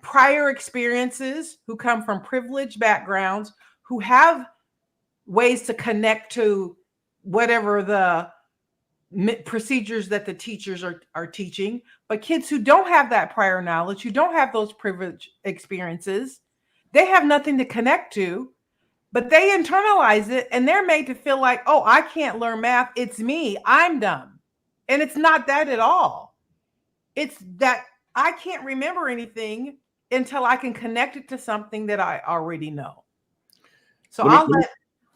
prior experiences, who come from privileged backgrounds, who have ways to connect to whatever the procedures that the teachers are teaching. But kids who don't have that prior knowledge, who don't have those privileged experiences, they have nothing to connect to, but they internalize it and they're made to feel like, oh, I can't learn math. It's me. I'm dumb. And it's not that at all. It's that I can't remember anything until I can connect it to something that I already know. So I'll let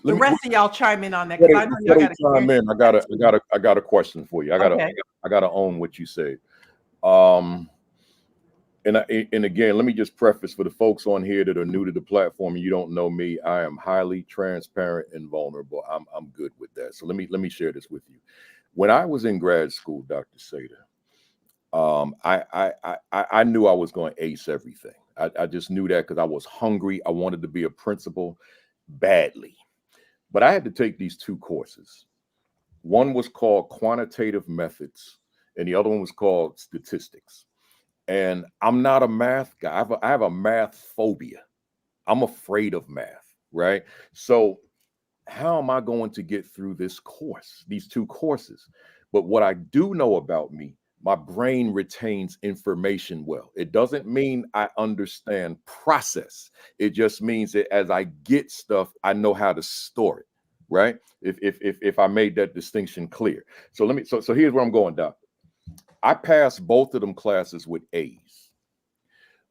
the rest of y'all chime in on that.
I know y'all got chime in. I got a question for you. I gotta own what you said. And again, let me just preface for the folks on here that are new to the platform and you don't know me. I am highly transparent and vulnerable. I'm good with that. So let me share this with you. When I was in grad school, Dr. Seda, I knew I was going to ace everything. I just knew that because I was hungry. I wanted to be a principal badly. But I had to take these two courses. One was called quantitative methods, and the other one was called statistics. And I'm not a math guy. I have a math phobia. I'm afraid of math, right? So how am I going to get through this course, these two courses? But what I do know about me, my brain retains information well. It doesn't mean I understand process. It just means that as I get stuff, I know how to store it, right? If I made that distinction clear. So here's where I'm going, Doc. I passed both of them classes with A's,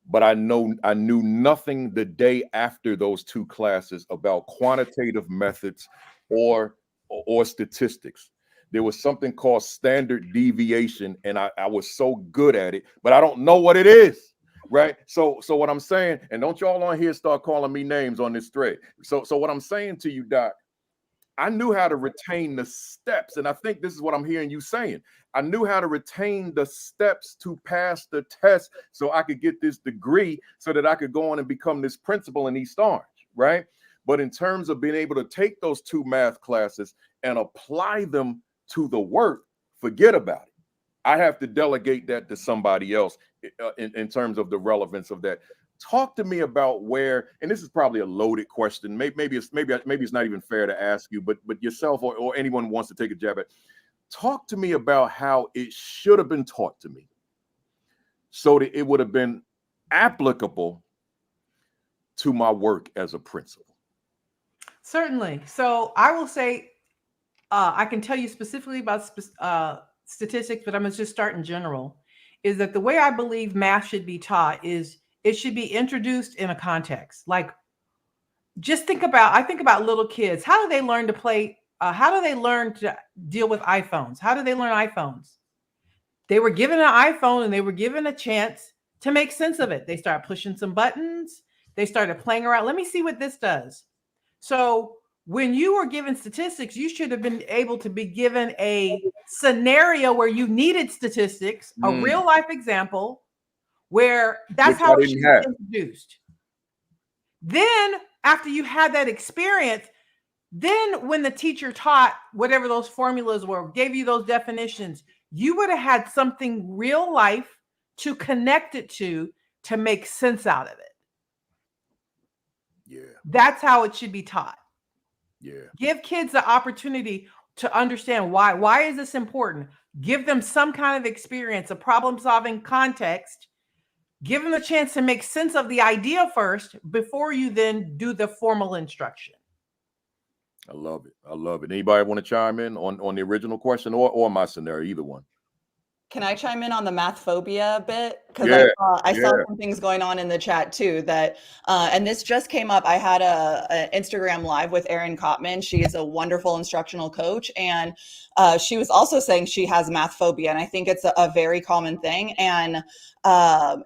but I knew nothing the day after those two classes about quantitative methods or statistics. there was something called standard deviation, and I was so good at it, but I don't know what it is. Right. So what I'm saying, and don't y'all on here start calling me names on this thread. So what I'm saying to you, Doc, I knew how to retain the steps. And I think this is what I'm hearing you saying. I knew how to retain the steps to pass the test so I could get this degree so that I could go on and become this principal in East Orange. Right. But in terms of being able to take those 2 math classes and apply them to the work, forget about it. I have to delegate that to somebody else in terms of the relevance of that. Talk to me about where, and this is probably a loaded question. Maybe it's not even fair to ask you, but yourself or anyone who wants to take a jab at. Talk to me about how it should have been taught to me, so that it would have been applicable to my work as a principal.
Certainly. So I will say, I can tell you specifically about statistics, but I'm going to just start in general, is that the way I believe math should be taught is it should be introduced in a context. Like, just I think about little kids. How do they learn to play? How do they learn to deal with iPhones? How do they learn iPhones? They were given an iPhone and they were given a chance to make sense of it. They started pushing some buttons. They started playing around. Let me see what this does. So when you were given statistics, you should have been able to be given a scenario where you needed statistics, a real life example, where that's how it should be introduced. Then after you had that experience, then when the teacher taught whatever those formulas were, gave you those definitions, you would have had something real life to connect it to make sense out of it.
Yeah.
That's how it should be taught.
Yeah.
Give kids the opportunity to understand why. Why is this important? Give them some kind of experience, a problem-solving context. Give them a chance to make sense of the idea first before you then do the formal instruction.
I love it. I love it. Anybody want to chime in on the original question or my scenario? Either one.
Can I chime in on the math phobia bit? Because
Yeah,
I saw some things going on in the chat too that, and this just came up. I had a Instagram live with Erin Kottman. She is a wonderful instructional coach. And she was also saying she has math phobia. And I think it's a very common thing. And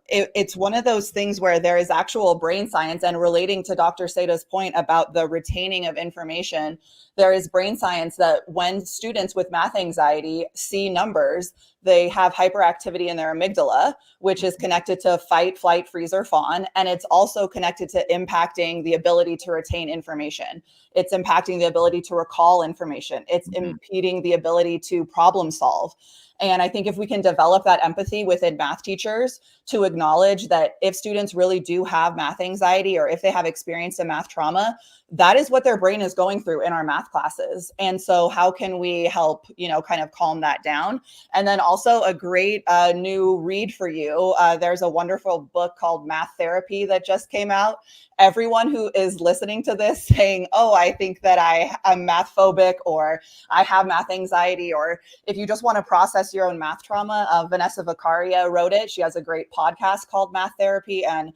it's one of those things where there is actual brain science, and relating to Dr. Seda's point about the retaining of information, there is brain science that when students with math anxiety see numbers, they have hyperactivity in their amygdala, which is connected to fight, flight, freeze, or fawn. And it's also connected to impacting the ability to retain information. It's impacting the ability to recall information. It's impeding the ability to problem solve. And I think if we can develop that empathy within math teachers to acknowledge that if students really do have math anxiety, or if they have experienced a math trauma, that is what their brain is going through in our math classes. And so how can we help, kind of calm that down? And then also a great new read for you. There's a wonderful book called Math Therapy that just came out. Everyone who is listening to this saying, oh, I think that I am math phobic, or I have math anxiety, or if you just want to process your own math trauma, Vanessa Vicaria wrote it. She has a great podcast called Math Therapy, and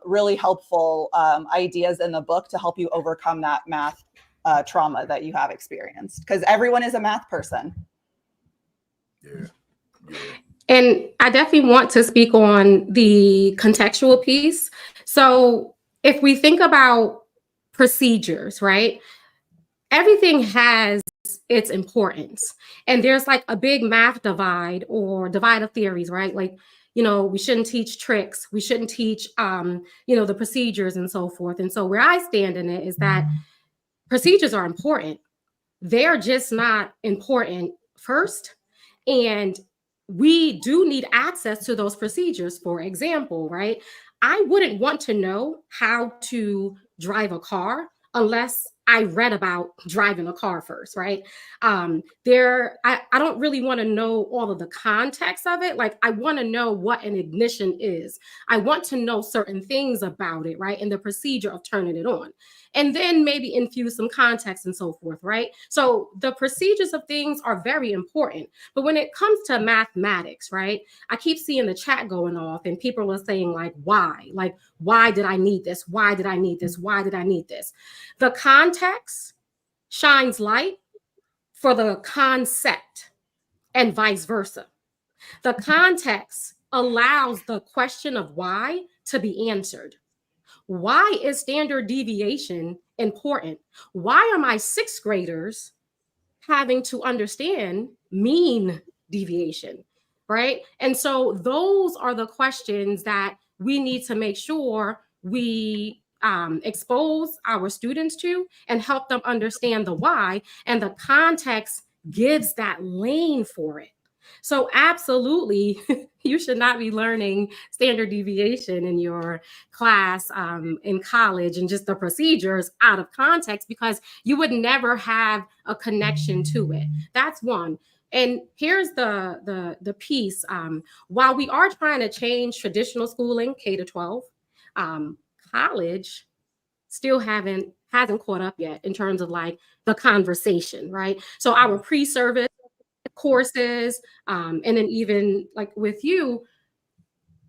really helpful ideas in the book to help you overcome that math trauma that you have experienced, because everyone is a math person.
Yeah.
And I definitely want to speak on the contextual piece. So if we think about procedures, right? Everything has its importance. And there's like a big math divide or divide of theories, right? Like, we shouldn't teach tricks. We shouldn't teach, the procedures and so forth. And so where I stand in it is that procedures are important. They're just not important first. And we do need access to those procedures. For example, right? I wouldn't want to know how to drive a car unless I read about driving a car first, right? I don't really want to know all of the context of it. Like, I want to know what an ignition is. I want to know certain things about it, right? And the procedure of turning it on. And then maybe infuse some context and so forth, right? So the procedures of things are very important. But when it comes to mathematics, right, I keep seeing the chat going off and people are saying like, why? Like, why did I need this? Why did I need this? Why did I need this? The context shines light for the concept and vice versa. The context allows the question of why to be answered. Why is standard deviation important? Why are my sixth graders having to understand mean deviation, right? And so those are the questions that we need to make sure we expose our students to and help them understand the why, and the context gives that lane for it. So absolutely, you should not be learning standard deviation in your class in college and just the procedures out of context, because you would never have a connection to it. That's one. And here's the piece. While we are trying to change traditional schooling, K to 12, college still hasn't caught up yet in terms of like the conversation, right? So our pre-service courses, and then even like with you,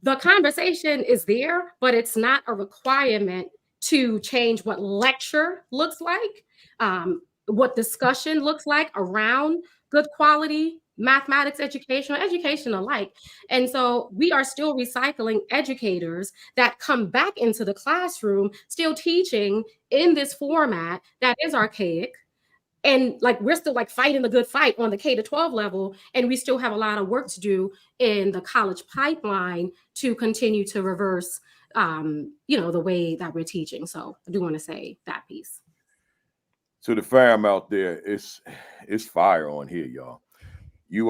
the conversation is there, but it's not a requirement to change what lecture looks like, what discussion looks like around good quality mathematics education alike. And so we are still recycling educators that come back into the classroom, still teaching in this format that is archaic. And like we're still like fighting the good fight on the K to 12 level, and we still have a lot of work to do in the college pipeline to continue to reverse the way that we're teaching. So I do want to say that piece.
To the fam out there, it's fire on here, y'all. You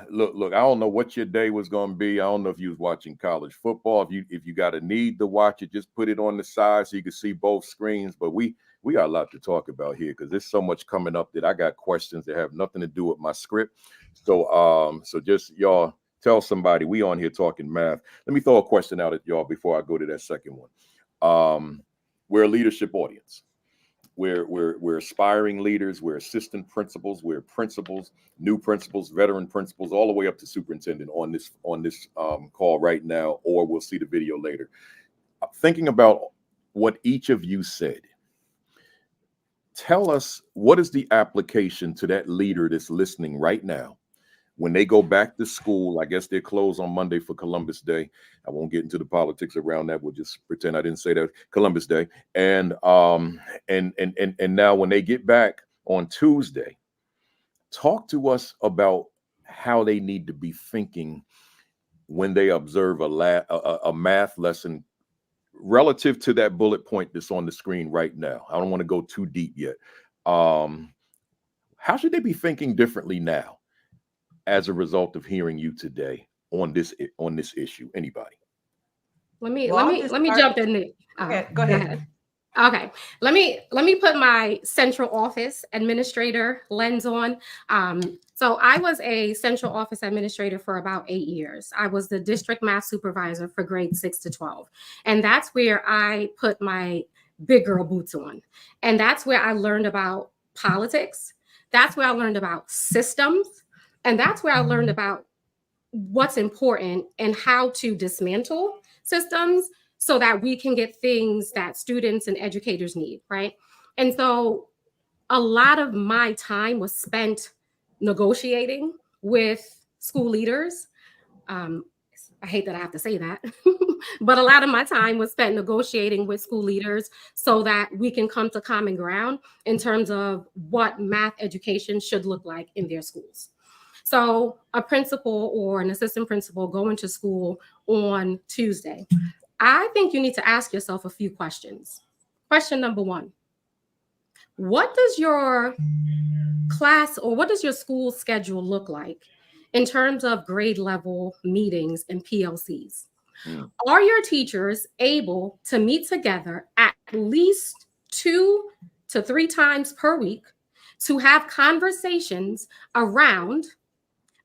look, I don't know what your day was going to be. I don't know if you was watching college football. If you got a need to watch it, just put it on the side so you can see both screens. But we got a lot to talk about here because there's so much coming up that I got questions that have nothing to do with my script. So just y'all tell somebody we on here talking math. Let me throw a question out at y'all before I go to that second one. We're a leadership audience. We're aspiring leaders, we're assistant principals, we're principals, new principals, veteran principals, all the way up to superintendent on this call right now, or we'll see the video later. Thinking about what each of you said, tell us, what is the application to that leader that's listening right now when they go back to school? I guess they're closed on Monday for Columbus Day. I won't get into the politics around that. We'll just pretend I didn't say that. Columbus Day. And now when they get back on Tuesday, talk to us about how they need to be thinking when they observe a math lesson relative to that bullet point that's on the screen right now. I don't want to go too deep yet. How should they be thinking differently now as a result of hearing you today on this issue? Anybody?
Let me jump in there.
Go ahead.
Okay, let me put my central office administrator lens on. So I was a central office administrator for about 8 years. I was the district math supervisor for grades 6 to 12. And that's where I put my big girl boots on. And that's where I learned about politics. That's where I learned about systems. And that's where I learned about what's important and how to dismantle systems so that we can get things that students and educators need, right? And so a lot of my time was spent negotiating with school leaders. I hate that I have to say that, but a lot of my time was spent negotiating with school leaders so that we can come to common ground in terms of what math education should look like in their schools. So a principal or an assistant principal going to school on Tuesday, I think you need to ask yourself a few questions. Question number one, what does your class or what does your school schedule look like in terms of grade level meetings and PLCs? Are your teachers able to meet together at least 2 to 3 times per week to have conversations around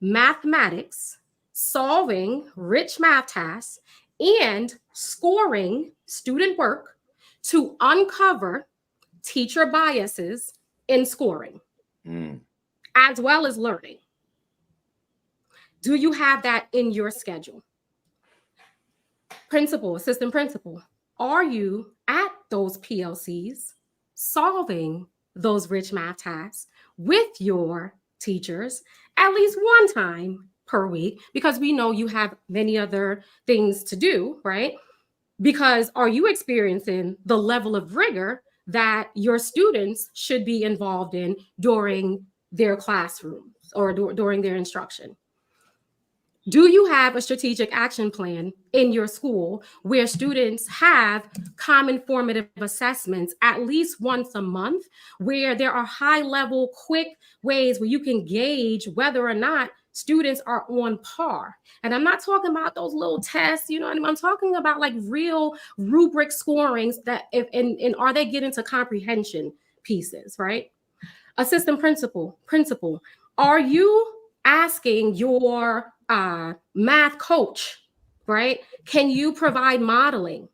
mathematics, solving rich math tasks, and scoring student work to uncover teacher biases in scoring, as well as learning? Do you have that in your schedule? Principal, assistant principal, are you at those PLCs solving those rich math tasks with your teachers at least one time per week, because we know you have many other things to do, right? Because are you experiencing the level of rigor that your students should be involved in during their classrooms or during their instruction? Do you have a strategic action plan in your school where students have common formative assessments at least once a month, where there are high-level, quick ways where you can gauge whether or not students are on par? And I'm not talking about those little tests, you know what I mean? I'm talking about like real rubric scorings that and are they getting to comprehension pieces, right? Assistant principal, are you asking your math coach, right? Can you provide modeling?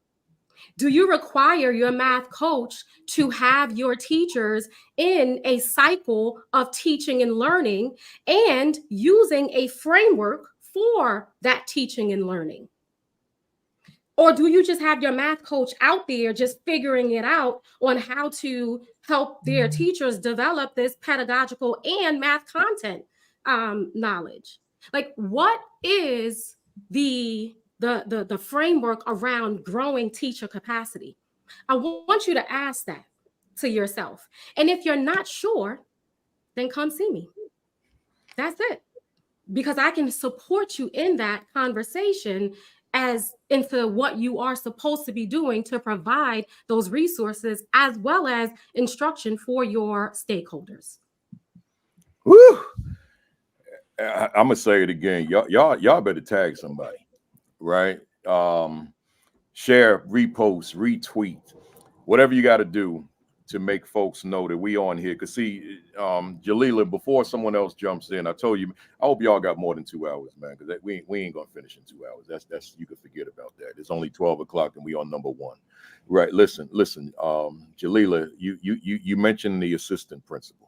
Do you require your math coach to have your teachers in a cycle of teaching and learning and using a framework for that teaching and learning? Or do you just have your math coach out there just figuring it out on how to help their teachers develop this pedagogical and math content knowledge? Like, what is the framework around growing teacher capacity? I want you to ask that to yourself. And if you're not sure, then come see me. That's it. Because I can support you in that conversation as into what you are supposed to be doing to provide those resources as well as instruction for your stakeholders.
Woo! I'm gonna say it again. Y'all better tag somebody, right? Share, repost, retweet, whatever you got to do to make folks know that we on here. Because see, Jaliyla, before someone else jumps in, I told you, I hope y'all got more than 2 hours, man, because we ain't gonna finish in 2 hours. That's you can forget about that. It's only 12 o'clock and we on number 1, right? Listen, Jaliyla, you mentioned the assistant principal.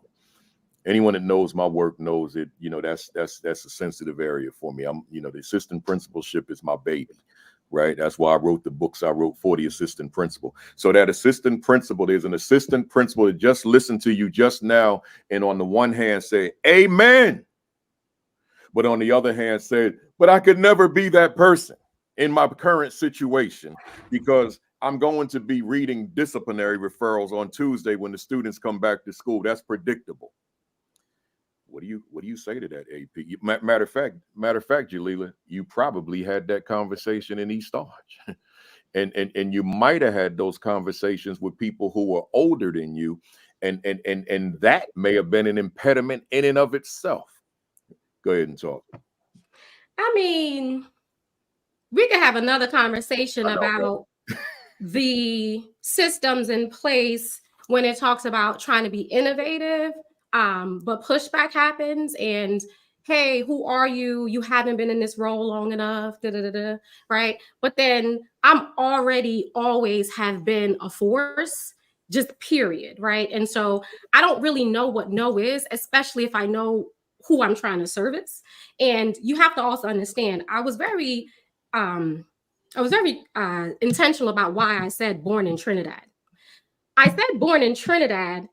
Anyone that knows my work knows it. You know, that's a sensitive area for me. The assistant principalship is my baby. Right. That's why I wrote the books I wrote for the assistant principal. So that assistant principal, there's an assistant principal that just listened to you just now. And on the one hand say, amen. But on the other hand said, but I could never be that person in my current situation because I'm going to be reading disciplinary referrals on Tuesday when the students come back to school. That's predictable. What do you say to that, AP? Matter of fact, Jaliyla, you probably had that conversation in East Orange, and you might have had those conversations with people who were older than you, and that may have been an impediment in and of itself. Go ahead and talk.
I mean, we could have another conversation about the systems in place when it talks about trying to be innovative. But pushback happens and, hey, who are you? You haven't been in this role long enough, right? But then I'm already always have been a force, just period, right? And so I don't really know what no is, especially if I know who I'm trying to service. And you have to also understand, I was very intentional about why I said born in Trinidad. I said born in Trinidad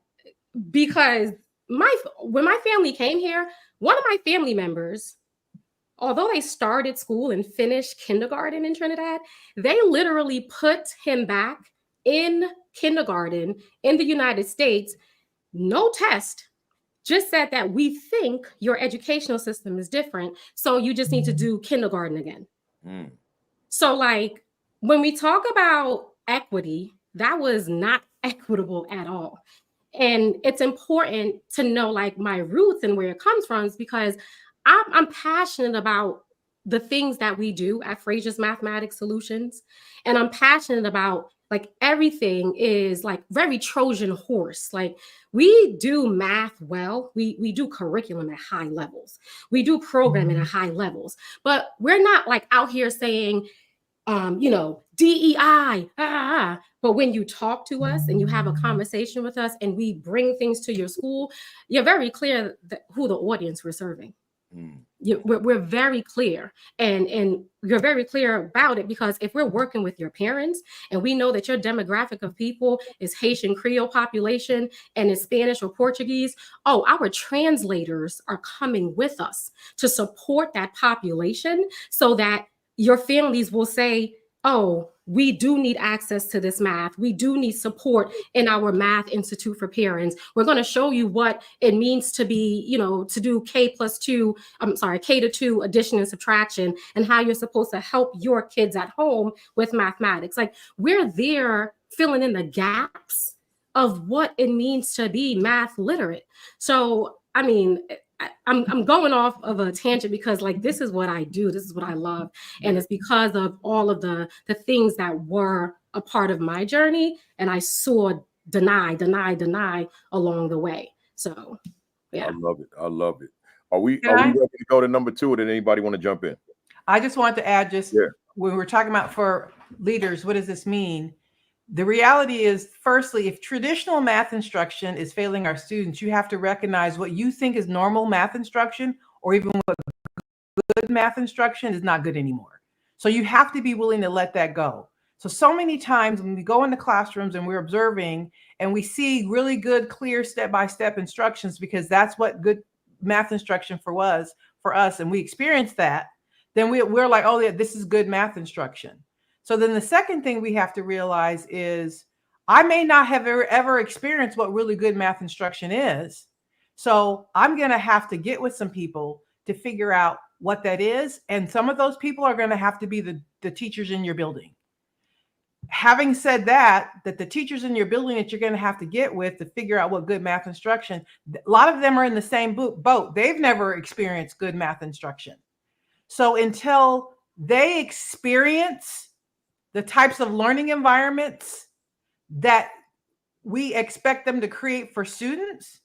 because when my family came here, one of my family members, although they started school and finished kindergarten in Trinidad, they literally put him back in kindergarten in the United States, no test, just said that we think your educational system is different, so you just need to do kindergarten again. So like when we talk about equity, that was not equitable at all. And it's important to know like my roots and where it comes from, is because I'm passionate about the things that we do at Fraser's Mathematics Solutions. And I'm passionate about like everything is like very Trojan horse. Like we do math well. We do curriculum at high levels. We do programming at high levels, but we're not like out here saying, DEI, But when you talk to us and you have a conversation with us and we bring things to your school, you're very clear who the audience we're serving. We're very clear, and you're very clear about it, because if we're working with your parents and we know that your demographic of people is Haitian Creole population and is Spanish or Portuguese, our translators are coming with us to support that population, so that your families will say, oh, we do need access to this math. We do need support in our Math Institute for Parents. We're going to show you what it means to be, to do K to 2 addition and subtraction, and how you're supposed to help your kids at home with mathematics. Like, we're there filling in the gaps of what it means to be math literate. So, I mean, I'm going off of a tangent because, like, this is what I do. This is what I love. And it's because of all of the things that were a part of my journey. And I saw deny along the way. So, yeah.
I love it. I love it. Are we ready to go to number 2, or did anybody want to jump in?
I just wanted to add, when we're talking about for leaders, what does this mean? The reality is, firstly, if traditional math instruction is failing our students, you have to recognize what you think is normal math instruction, or even what good math instruction, is not good anymore. So you have to be willing to let that go. So many times when we go into classrooms and we're observing and we see really good, clear step-by-step instructions, because that's what good math instruction for us, and we experience that, then we're like, oh yeah, this is good math instruction. So then the second thing we have to realize is, I may not have ever experienced what really good math instruction is. So I'm going to have to get with some people to figure out what that is. And some of those people are going to have to be the teachers in your building. Having said that the teachers in your building that you're going to have to get with to figure out what good math instruction, a lot of them are in the same boat. They've never experienced good math instruction. So until they experience the types of learning environments that we expect them to create for students,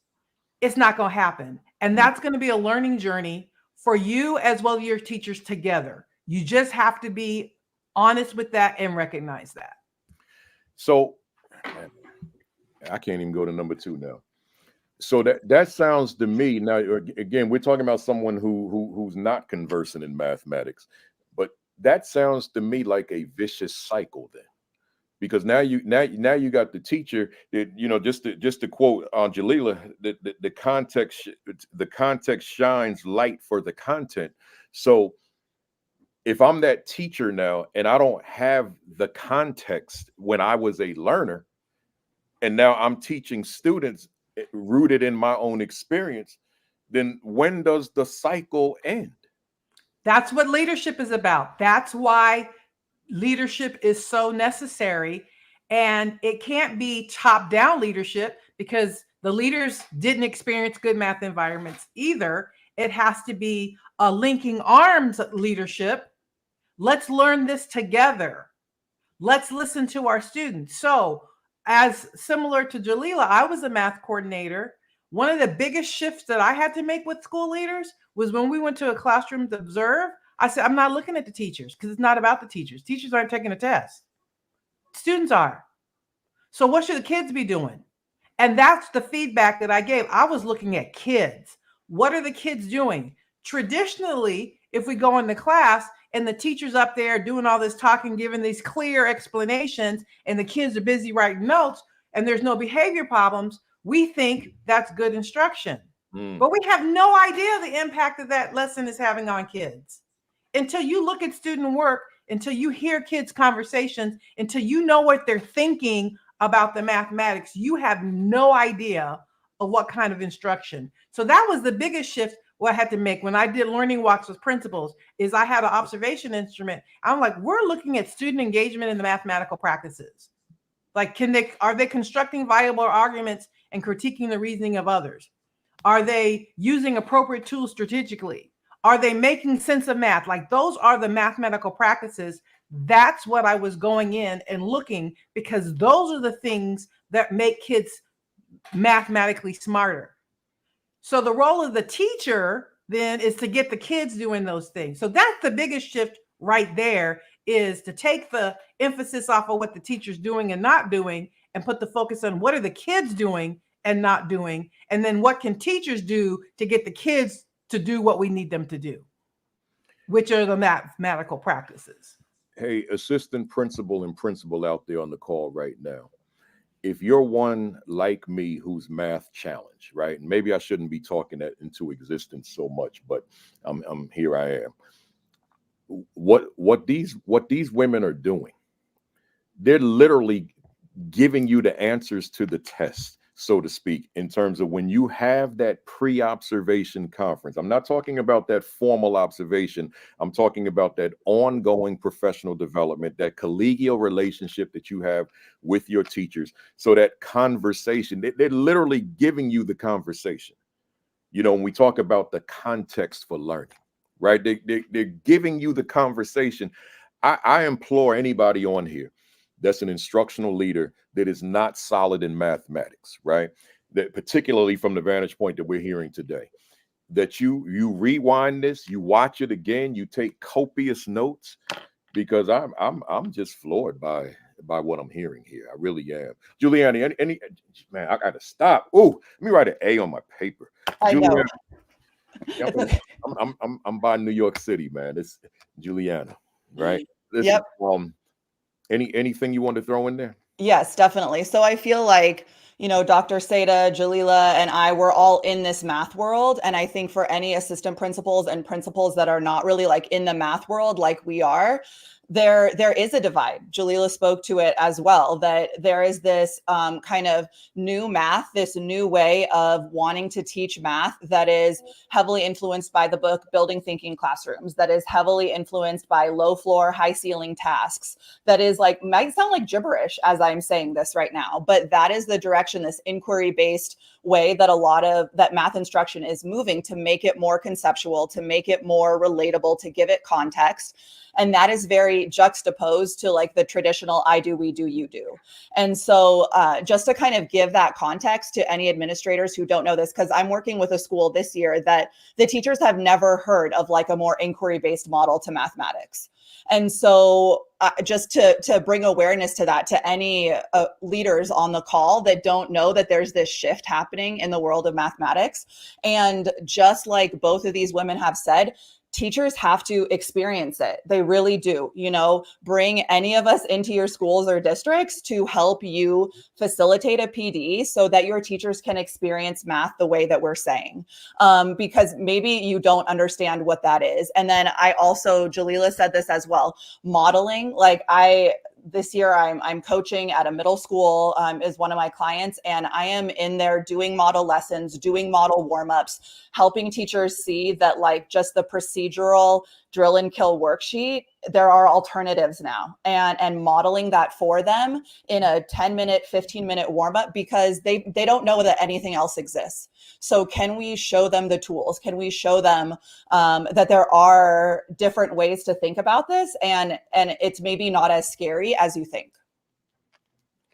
it's not going to happen. And that's going to be a learning journey for you as well as your teachers together. You just have to be honest with that and recognize that.
So I can't even go to number 2 now. So that sounds to me, now again, we're talking about someone who's not conversant in mathematics, but that sounds to me like a vicious cycle then, because now you got the teacher that, just to quote Jaliyla, the context shines light for the content. So if I'm that teacher now and I don't have the context when I was a learner, and now I'm teaching students rooted in my own experience, then when does the cycle end?
That's what leadership is about. That's why leadership is so necessary. And it can't be top-down leadership, because the leaders didn't experience good math environments either. It has to be a linking arms leadership. Let's learn this together. Let's listen to our students. So, as similar to Jaliyla, I was a math coordinator. One of the biggest shifts that I had to make with school leaders was when we went to a classroom to observe. I said, I'm not looking at the teachers, because it's not about the teachers. Teachers aren't taking a test. Students are. So what should the kids be doing? And that's the feedback that I gave. I was looking at kids. What are the kids doing? Traditionally, if we go into class and the teacher's up there doing all this talking, giving these clear explanations, and the kids are busy writing notes and there's no behavior problems, we think that's good instruction. But we have no idea the impact that that lesson is having on kids. Until you look at student work, until you hear kids' conversations, until you know what they're thinking about the mathematics, you have no idea of what kind of instruction. So that was the biggest shift what I had to make when I did learning walks with principals, is I had an observation instrument. I'm like, we're looking at student engagement in the mathematical practices. Like, are they constructing viable arguments and critiquing the reasoning of others? Are they using appropriate tools strategically? Are they making sense of math? Like, those are the mathematical practices. That's what I was going in and looking, because those are the things that make kids mathematically smarter. So the role of the teacher then is to get the kids doing those things. So that's the biggest shift right there, is to take the emphasis off of what the teacher's doing and not doing, and put the focus on what are the kids doing and not doing. And then what can teachers do to get the kids to do what we need them to do, which are the mathematical practices.
Hey, assistant principal and principal out there on the call right now. If you're one like me who's math challenged, right? And maybe I shouldn't be talking that into existence so much, but I'm here I am. What these women are doing, they're literally giving you the answers to the test, so to speak, in terms of when you have that pre-observation conference. I'm not talking about that formal observation. I'm talking about that ongoing professional development, that collegial relationship that you have with your teachers. So that conversation, they're literally giving you the conversation. You know, when we talk about the context for learning, right? They're giving you the conversation. I implore anybody on here that's an instructional leader that is not solid in mathematics, right? That particularly from the vantage point that we're hearing today, that you rewind this, you watch it again, you take copious notes, because I'm just floored by what I'm hearing here. I really am. Juliana, any man, I gotta stop. Oh, let me write an A on my paper.
I know.
Juliana, I'm by New York City, man. It's Juliana, right? Listen,
Yep.
Anything you want to throw in there?
Yes, definitely. So I feel like, Dr. Seda, Jaliyla, and I were all in this math world. And I think for any assistant principals and principals that are not really like in the math world like we are, there is a divide. Jaliyla spoke to it as well, that there is this kind of new math, this new way of wanting to teach math that is heavily influenced by the book Building Thinking Classrooms, that is heavily influenced by low floor, high ceiling tasks, that is like, might sound like gibberish as I'm saying this right now, but that is the direction, this inquiry based way that a lot of that math instruction is moving, to make it more conceptual, to make it more relatable, to give it context. And that is very juxtaposed to like the traditional I do, we do, you do. And so just to kind of give that context to any administrators who don't know this, because I'm working with a school this year that the teachers have never heard of like a more inquiry-based model to mathematics. And so just to bring awareness to that, to any leaders on the call that don't know that there's this shift happening in the world of mathematics. And just like both of these women have said, teachers have to experience it. They really do. Bring any of us into your schools or districts to help you facilitate a PD so that your teachers can experience math the way that we're saying. Because maybe you don't understand what that is. And then Jaliyla said this as well, modeling. This year I'm coaching at a middle school, is one of my clients, and I am in there doing model lessons, doing model warm-ups, helping teachers see that like just the procedural drill and kill worksheet, there are alternatives now, and modeling that for them in a 10-minute, 15-minute warm-up, because they don't know that anything else exists. So can we show them the tools? Can we show them that there are different ways to think about this, and it's maybe not as scary as you think?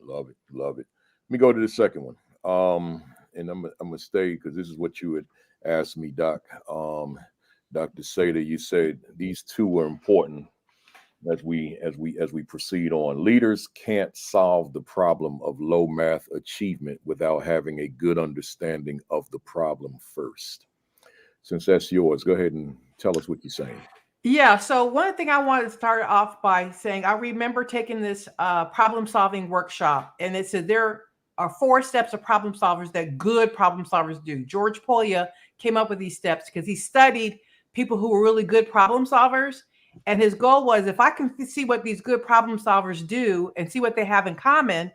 Love it. Let me go to the second one. And I'm gonna stay, because this is what you had asked me, Doc. Dr. Seda, you said these two were important as we proceed on. Leaders can't solve the problem of low math achievement without having a good understanding of the problem first. Since that's yours, go ahead and tell us what you're saying.
Yeah, so one thing I wanted to start off by saying, I remember taking this problem-solving workshop, and it said there are 4 steps of problem solvers that good problem solvers do. George Polya came up with these steps because he studied people who were really good problem solvers, and his goal was, if I can see what these good problem solvers do and see what they have in common,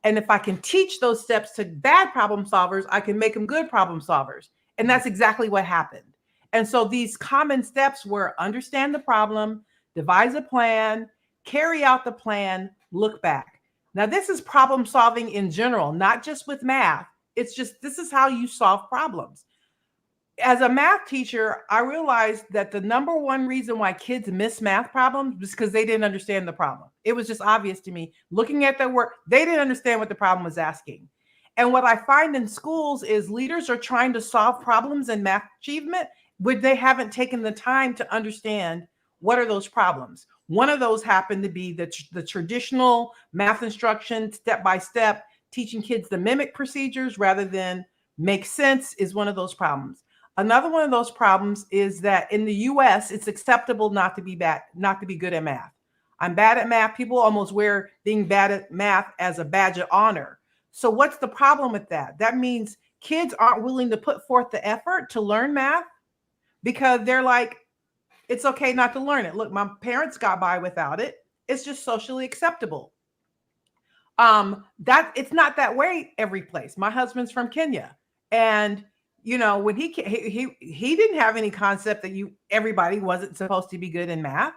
and if I can teach those steps to bad problem solvers, I can make them good problem solvers. And that's exactly what happened. And so these common steps were understand the problem, devise a plan, carry out the plan, look back. Now, this is problem solving in general, not just with math. It's just, this is how you solve problems. As a math teacher, I realized that the number one reason why kids miss math problems was because they didn't understand the problem. It was just obvious to me. Looking at their work, they didn't understand what the problem was asking. And what I find in schools is leaders are trying to solve problems in math achievement, but they haven't taken the time to understand what are those problems. One of those happened to be the traditional math instruction, step-by-step, teaching kids the mimic procedures rather than make sense, is one of those problems. Another one of those problems is that in the US, it's acceptable not to be good at math. I'm bad at math. People almost wear being bad at math as a badge of honor. So what's the problem with that? That means kids aren't willing to put forth the effort to learn math because they're like, it's okay not to learn it. Look, my parents got by without it. It's just socially acceptable. That it's not that way every place. My husband's from Kenya, and when he didn't have any concept that everybody wasn't supposed to be good in math.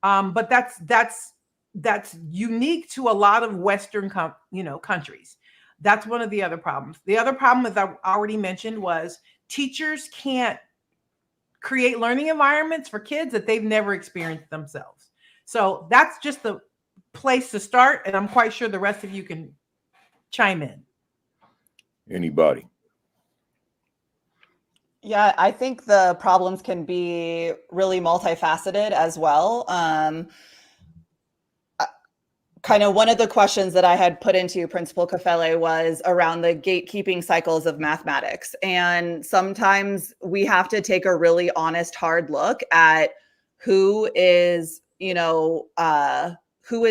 But that's unique to a lot of Western countries. That's one of the other problems. The other problem, as I already mentioned, was teachers can't create learning environments for kids that they've never experienced themselves. So that's just the place to start, and I'm quite sure the rest of you can chime in.
Anybody?
Yeah, I think the problems can be really multifaceted as well. Kind of one of the questions that I had put into Principal Kafele was around the gatekeeping cycles of mathematics. And sometimes we have to take a really honest, hard look at who is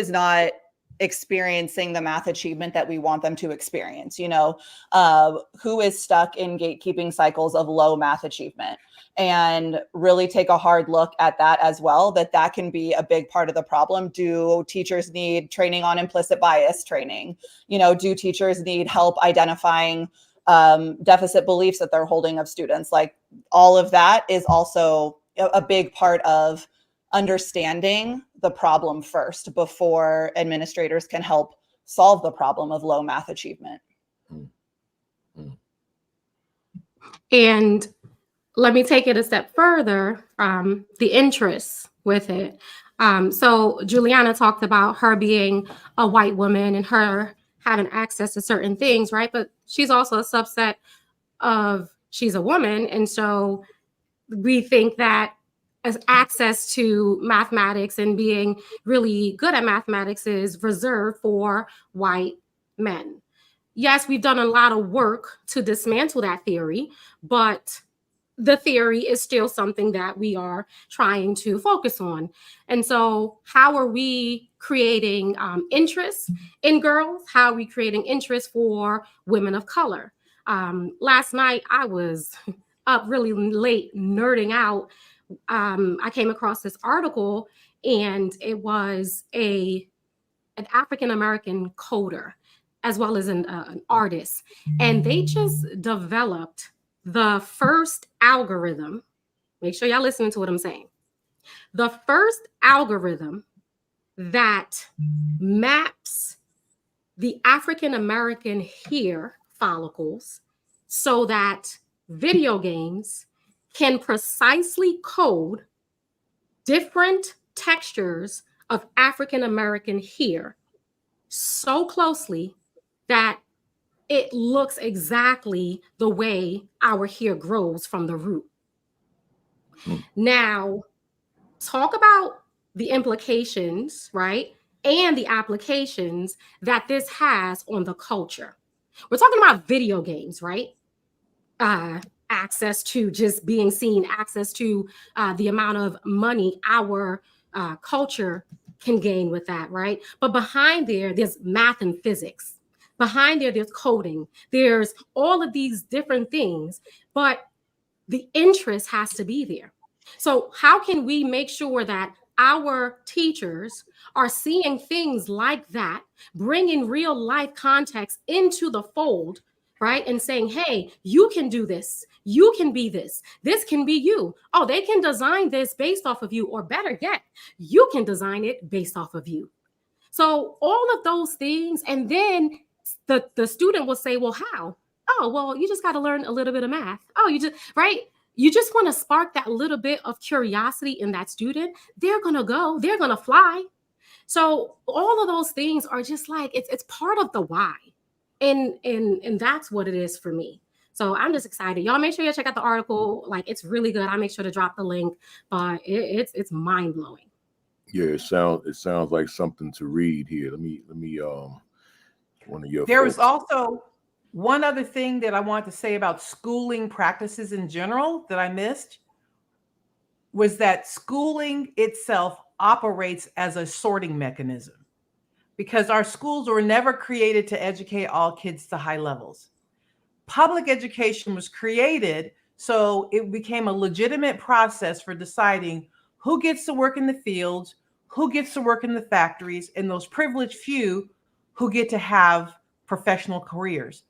not experiencing the math achievement that we want them to experience, who is stuck in gatekeeping cycles of low math achievement, and really take a hard look at that as well, that can be a big part of the problem. Do teachers need training on implicit bias training? Do teachers need help identifying deficit beliefs that they're holding of students? Like, all of that is also a big part of understanding the problem first before administrators can help solve the problem of low math achievement.
And let me take it a step further, the interest with it. So Juliana talked about her being a white woman and her having access to certain things, right? But she's also a subset of, she's a woman. And so we think that as access to mathematics and being really good at mathematics is reserved for white men. Yes, we've done a lot of work to dismantle that theory, but the theory is still something that we are trying to focus on. And so how are we creating interest in girls? How are we creating interest for women of color? Last night, I was up really late nerding out. I came across this article, and it was an African-American coder as well as an artist. And they just developed the first algorithm. Make sure y'all listening to what I'm saying. The first algorithm that maps the African-American hair follicles so that video games can precisely code different textures of African-American hair so closely that it looks exactly the way our hair grows from the root. Now, talk about the implications, right? And the applications that this has on the culture. We're talking about video games, right? Access to just being seen, access to the amount of money our culture can gain with that, right? But behind there's math and physics. Behind there's coding. There's all of these different things, but the interest has to be there. So how can we make sure that our teachers are seeing things like that, bringing real life context into the fold, right? And saying, hey, you can do this. You can be this. This can be you. Oh, they can design this based off of you, or better yet, you can design it based off of you. So all of those things, and then the student will say, well, how? Oh, well, you just got to learn a little bit of math. Oh, you just, right? You just want to spark that little bit of curiosity in that student. They're going to go, they're going to fly. So all of those things are just like, it's part of the why. And that's what it is for me. So I'm just excited. Y'all make sure you check out the article. Like, it's really good. I'll make sure to drop the link, but it's mind blowing.
Yeah, it sounds like something to read here. Let me one of your
There was
folks.
also one other thing that I want to say about schooling practices in general that I missed was that schooling itself operates as a sorting mechanism, because our schools were never created to educate all kids to high levels. Public education was created so it became a legitimate process for deciding who gets to work in the fields, who gets to work in the factories, and those privileged few who get to have professional careers.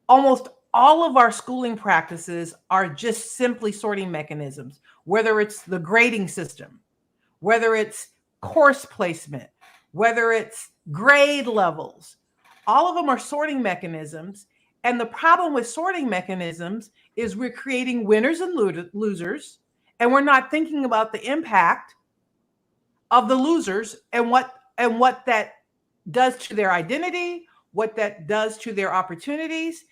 Almost all of our schooling practices are just simply sorting mechanisms, whether it's the grading system, whether it's course placement, whether it's grade levels. All of them are sorting mechanisms. And the problem with sorting mechanisms is we're creating winners and losers, and we're not thinking about the impact of the losers and what that does to their identity, what that does to their opportunities.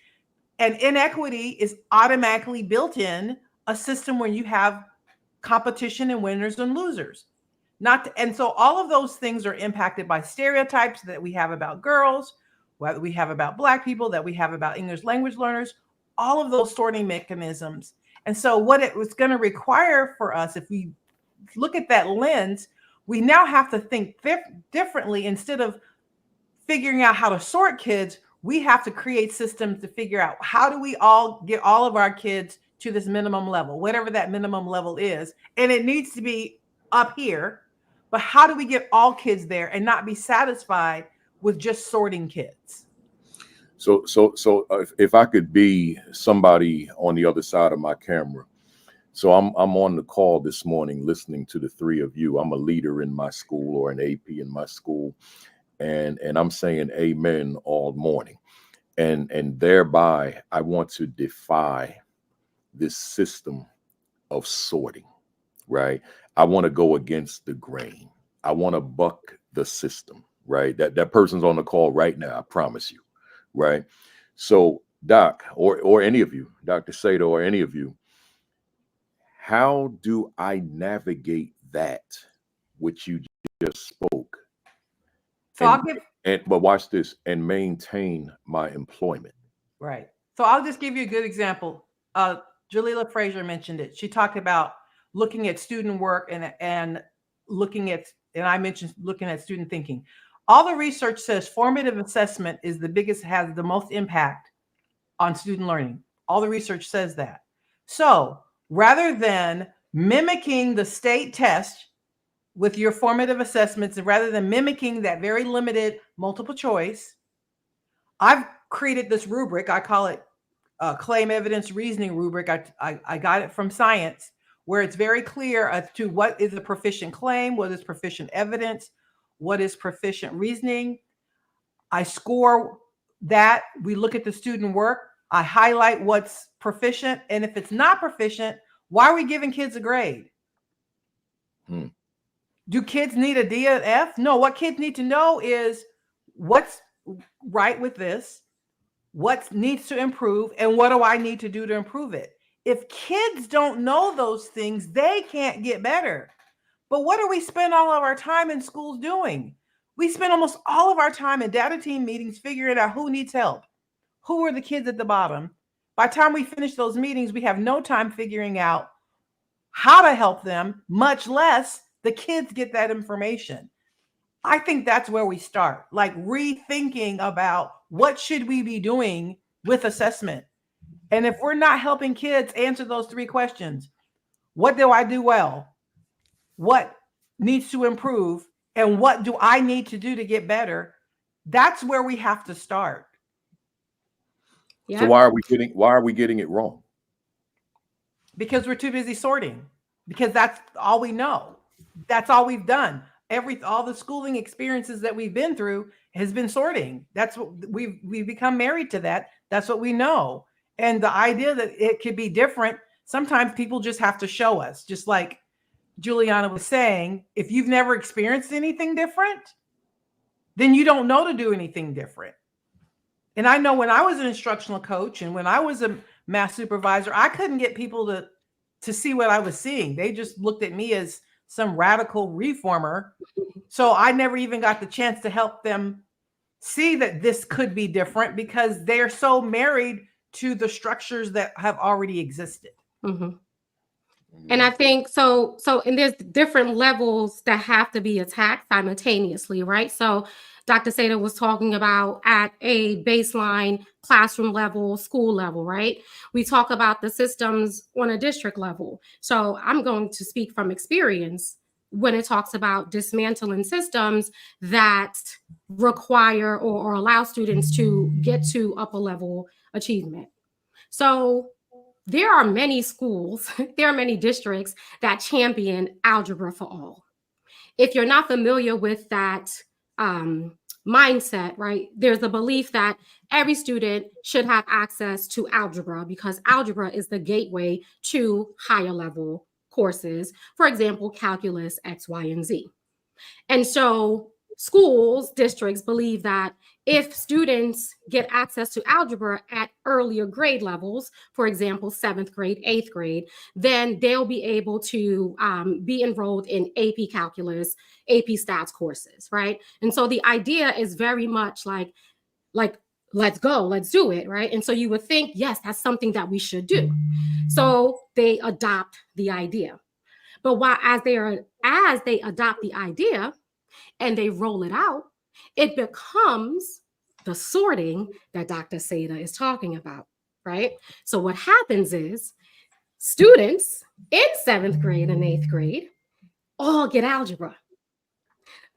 And inequity is automatically built in a system where you have competition and winners and losers. And so all of those things are impacted by stereotypes that we have about girls, what we have about Black people, that we have about English language learners, all of those sorting mechanisms. And so what it was going to require for us, if we look at that lens, we now have to think differently. Instead of figuring out how to sort kids, we have to create systems to figure out how do we all get all of our kids to this minimum level, whatever that minimum level is. And it needs to be up here, but how do we get all kids there and not be satisfied with just sorting kids?
So if I could be somebody on the other side of my camera. So I'm on the call this morning listening to the three of you. I'm a leader in my school or an AP in my school. And I'm saying amen all morning. And thereby I want to defy this system of sorting, right? I want to go against the grain. I want to buck the system, right? That person's on the call right now, I promise you, right? So Doc, or any of you, Dr. Seda, or any of you, how do I navigate that which you just spoke?
So
But watch this, and maintain my employment.
Right. So I'll just give you a good example. Jaliyla Fraser mentioned it. She talked about looking at student work and looking at, and I mentioned looking at student thinking. All the research says formative assessment is has the most impact on student learning. All the research says that. So rather than mimicking the state test with your formative assessments, and rather than mimicking that very limited multiple choice, I've created this rubric. I call it claim evidence reasoning rubric. I got it from science, where it's very clear as to what is a proficient claim, what is proficient evidence, what is proficient reasoning. I score that. We look at the student work. I highlight what's proficient. And if it's not proficient, why are we giving kids a grade? Do kids need a D or F? No, what kids need to know is what's right with this, what needs to improve, and what do I need to do to improve it? If kids don't know those things, they can't get better. But what do we spend all of our time in schools doing? We spend almost all of our time in data team meetings figuring out who needs help, who are the kids at the bottom. By the time we finish those meetings, we have no time figuring out how to help them, much less the kids get that information. I think that's where we start, like rethinking about what should we be doing with assessment. And if we're not helping kids answer those three questions, what do I do well? What needs to improve? And what do I need to do to get better? That's where we have to start.
Yeah. So why are we getting it wrong?
Because we're too busy sorting. Because that's all we know. That's all we've done. All the schooling experiences that we've been through has been sorting. That's what we've become married to that. That's what we know. And the idea that it could be different, sometimes people just have to show us. Just like Juliana was saying, if you've never experienced anything different, then you don't know to do anything different. And I know when I was an instructional coach and when I was a math supervisor, I couldn't get people to see what I was seeing. They just looked at me as some radical reformer. So I never even got the chance to help them see that this could be different because they're so married to the structures that have already existed.
Mm-hmm. And I think so, and there's different levels that have to be attacked simultaneously, right? So Dr. Seda was talking about at a baseline classroom level, school level, right? We talk about the systems on a district level. So I'm going to speak from experience when it talks about dismantling systems that require or allow students to get to upper level achievement. So there are many schools, there are many districts that champion algebra for all. If you're not familiar with that mindset, right, there's a belief that every student should have access to algebra because algebra is the gateway to higher level courses. For example, calculus, X, Y, and Z. And so schools, districts believe that if students get access to algebra at earlier grade levels, for example, 7th grade, 8th grade, then they'll be able to be enrolled in AP Calculus, AP Stats courses, right? And so the idea is very much like, let's go, let's do it, right? And so you would think, yes, that's something that we should do. So they adopt the idea. But as they adopt the idea, and they roll it out, it becomes the sorting that Dr. Seda is talking about, right? So what happens is students in 7th grade and 8th grade all get algebra.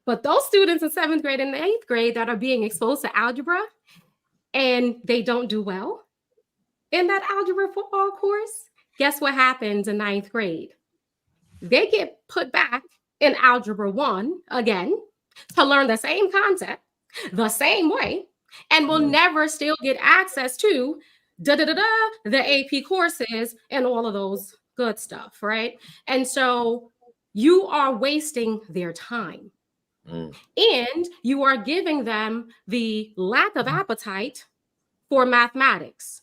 But those students in 7th grade and 8th grade that are being exposed to algebra and they don't do well in that algebra for all course, guess what happens in 9th grade? They get put back in algebra 1 again, to learn the same concept the same way and will never still get access to the AP courses and all of those good stuff, right? And so you are wasting their time. And you are giving them the lack of appetite for mathematics.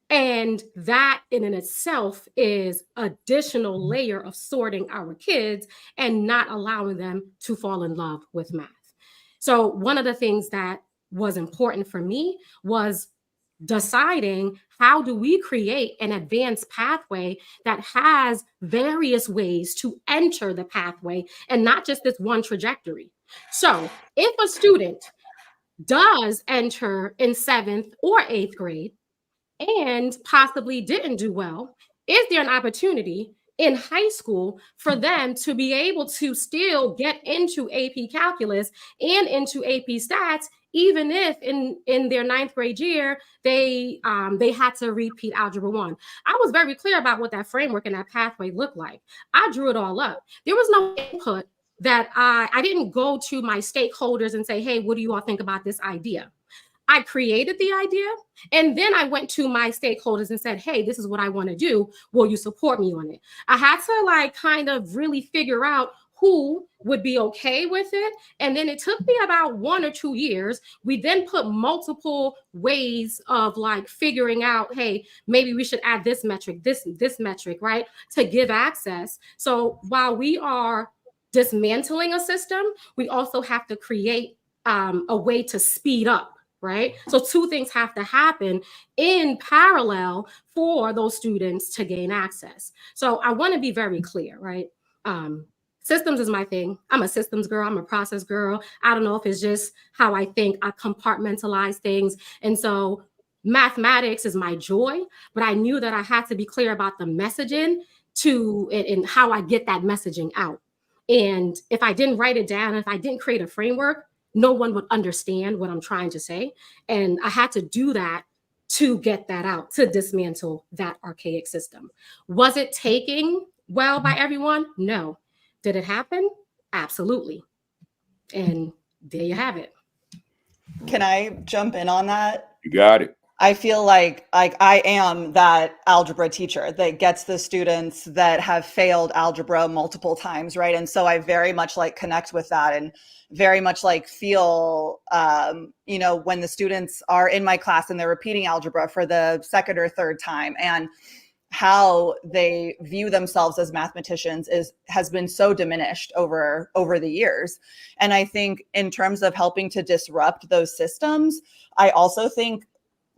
And that in and itself is additional layer of sorting our kids and not allowing them to fall in love with math. So one of the things that was important for me was deciding how do we create an advanced pathway that has various ways to enter the pathway and not just this one trajectory. So if a student does enter in 7th or 8th grade, and possibly didn't do well, is there an opportunity in high school for them to be able to still get into AP Calculus and into AP Stats, even if in their 9th grade year, they had to repeat Algebra 1? I was very clear about what that framework and that pathway looked like. I drew it all up. There was no input that I didn't go to my stakeholders and say, hey, what do you all think about this idea? I created the idea, and then I went to my stakeholders and said, hey, this is what I want to do. Will you support me on it? I had to kind of really figure out who would be okay with it. And then it took me about 1 or 2 years. We then put multiple ways of figuring out, hey, maybe we should add this metric, this metric, right? To give access. So while we are dismantling a system, we also have to create a way to speed up. Right? So 2 things have to happen in parallel for those students to gain access. So I want to be very clear, right? Systems is my thing. I'm a systems girl. I'm a process girl. I don't know if it's just how I think. I compartmentalize things. And so mathematics is my joy, but I knew that I had to be clear about the messaging and how I get that messaging out. And if I didn't write it down, if I didn't create a framework, no one would understand what I'm trying to say. And I had to do that to get that out, to dismantle that archaic system. Was it taken well by everyone? No. Did it happen? Absolutely. And there you have it.
Can I jump in on that?
You got it.
I feel like I am that algebra teacher that gets the students that have failed algebra multiple times, right? And so I very much connect with that and very much feel, when the students are in my class and they're repeating algebra for the 2nd or 3rd time. And how they view themselves as mathematicians has been so diminished over the years. And I think in terms of helping to disrupt those systems, I also think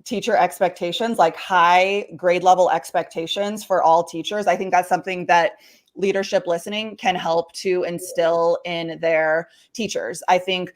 teacher expectations, like high grade level expectations for all teachers, I think that's something that leadership listening can help to instill in their teachers. I think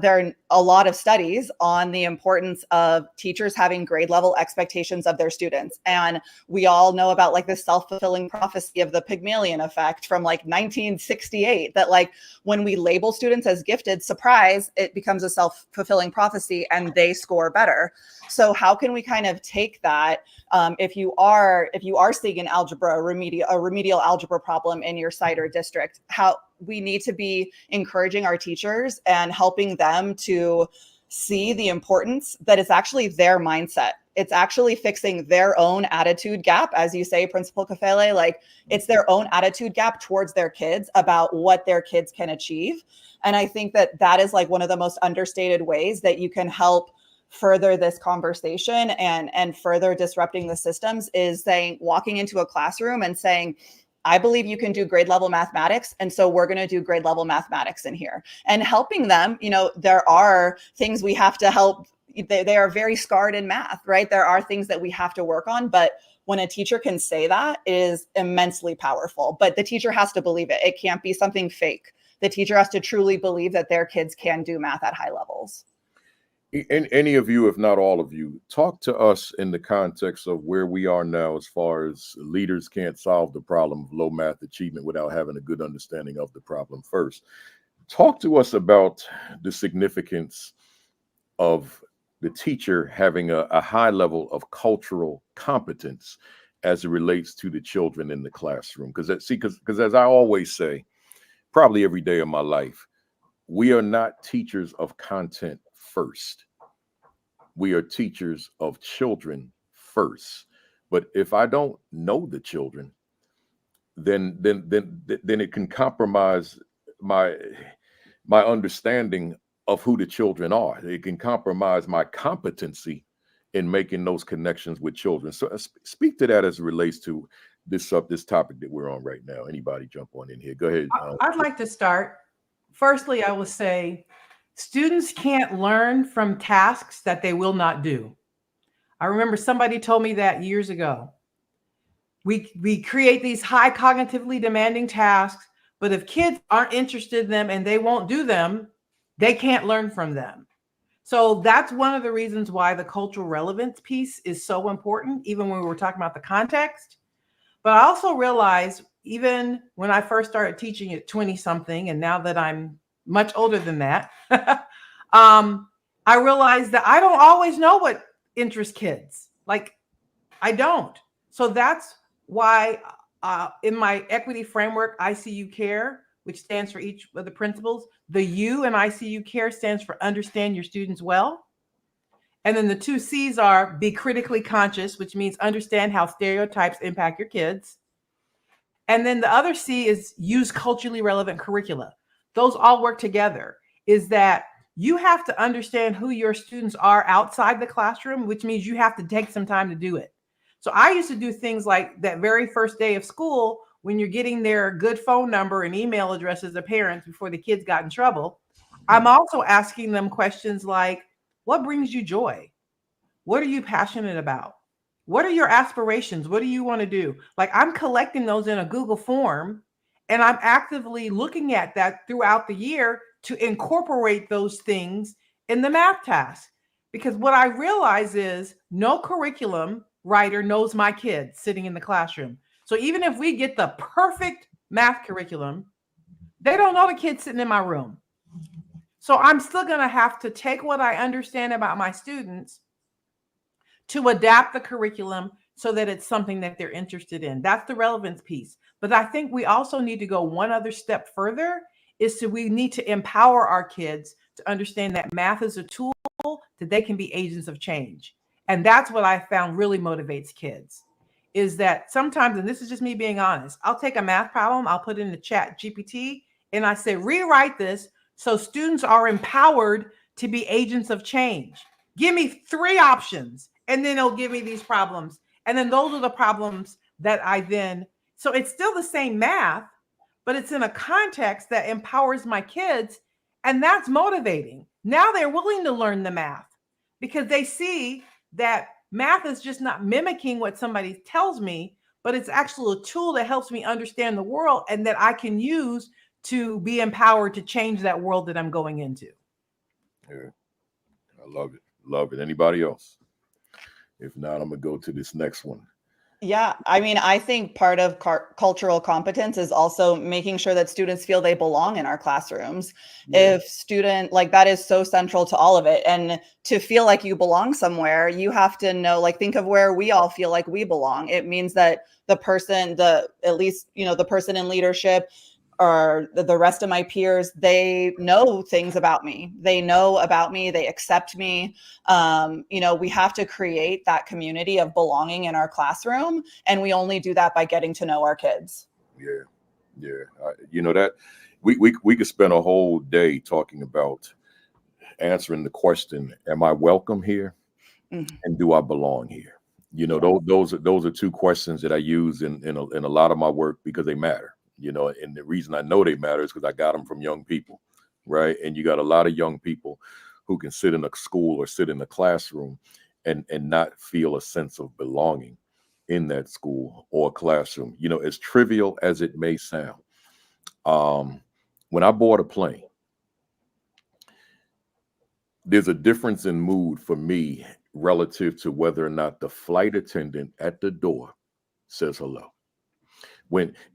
there are a lot of studies on the importance of teachers having grade level expectations of their students. And we all know about like the self-fulfilling prophecy of the Pygmalion effect from like 1968, that like when we label students as gifted, surprise, it becomes a self-fulfilling prophecy and they score better. So how can we kind of take that if you are seeing an algebra, a remedial algebra problem in your site or district, how we need to be encouraging our teachers and helping them to see the importance that it's actually their mindset. It's actually fixing their own attitude gap, as you say, Principal Kafele, like it's their own attitude gap towards their kids about what their kids can achieve. And I think that that is like one of the most understated ways that you can help further this conversation and further disrupting the systems is saying, walking into a classroom and saying, I believe you can do grade level mathematics. And so we're going to do grade level mathematics in here, and helping them. You know, there are things we have to help. They are very scarred in math, right? There are things that we have to work on, but when a teacher can say that, it is immensely powerful. But the teacher has to believe it. It can't be something fake. The teacher has to truly believe that their kids can do math at high levels.
And any of you, if not all of you, talk to us in the context of where we are now as far as leaders can't solve the problem of low math achievement without having a good understanding of the problem first. Talk to us about the significance of the teacher having a high level of cultural competence as it relates to the children in the classroom. Because as I always say, probably every day of my life, we are not teachers of content first. We are teachers of children first. But if I don't know the children, then it can compromise my understanding of who the children are. It can compromise my competency in making those connections with children. So speak to that as it relates to this topic that we're on right now. Anybody jump on in here? Go ahead.
I'd like to start. Firstly, I will say students can't learn from tasks that they will not do. I remember somebody told me that years ago. We create these high cognitively demanding tasks, but if kids aren't interested in them and they won't do them, they can't learn from them. So that's one of the reasons why the cultural relevance piece is so important, even when we were talking about the context. But I also realized, even when I first started teaching at 20 something, and now that I'm much older than that, I realized that I don't always know what interests kids. Like, I don't. So that's why in my equity framework, ICU Care, which stands for each of the principles, the U in ICU Care stands for understand your students well. And then the 2 C's are be critically conscious, which means understand how stereotypes impact your kids. And then the other C is use culturally relevant curricula. Those all work together. Is that you have to understand who your students are outside the classroom, which means you have to take some time to do it. So I used to do things like that very first day of school, when you're getting their good phone number and email addresses of parents before the kids got in trouble. I'm also asking them questions like, what brings you joy? What are you passionate about? What are your aspirations? What do you want to do? Like, I'm collecting those in a Google form, and I'm actively looking at that throughout the year to incorporate those things in the math task. Because what I realize is no curriculum writer knows my kids sitting in the classroom. So even if we get the perfect math curriculum, they don't know the kids sitting in my room. So I'm still going to have to take what I understand about my students to adapt the curriculum so that it's something that they're interested in. That's the relevance piece. But I think we also need to go one other step further, we need to empower our kids to understand that math is a tool that they can be agents of change. And that's what I found really motivates kids, is that sometimes, and this is just me being honest, I'll take a math problem, I'll put it in the chat GPT, and I say, rewrite this so students are empowered to be agents of change. Give me 3 options, and then it'll give me these problems. And then those are the problems that I then, so it's still the same math, but it's in a context that empowers my kids. And that's motivating. Now they're willing to learn the math because they see that math is just not mimicking what somebody tells me, but it's actually a tool that helps me understand the world and that I can use to be empowered to change that world that I'm going into.
Yeah, I love it. Love it. Anybody else? If not, I'm gonna go to this next one.
Yeah, I mean, I think part of cultural competence is also making sure that students feel they belong in our classrooms.
Yeah.
If student, like, that is so central to all of it. And to feel like you belong somewhere, you have to know, like, think of where we all feel like we belong. It means that the person, at least, the person in leadership, or the rest of my peers, they know things about me. They know about me. They accept me. We have to create that community of belonging in our classroom. And we only do that by getting to know our kids.
Yeah. Yeah. That we could spend a whole day talking about answering the question, am I welcome here?
Mm-hmm.
And do I belong here? Those are two questions that I use in a lot of my work because they matter. And the reason I know they matter is because I got them from young people, right? And you got a lot of young people who can sit in a school or sit in a classroom and not feel a sense of belonging in that school or classroom. As trivial as it may sound, when I board a plane, there's a difference in mood for me relative to whether or not the flight attendant at the door says hello.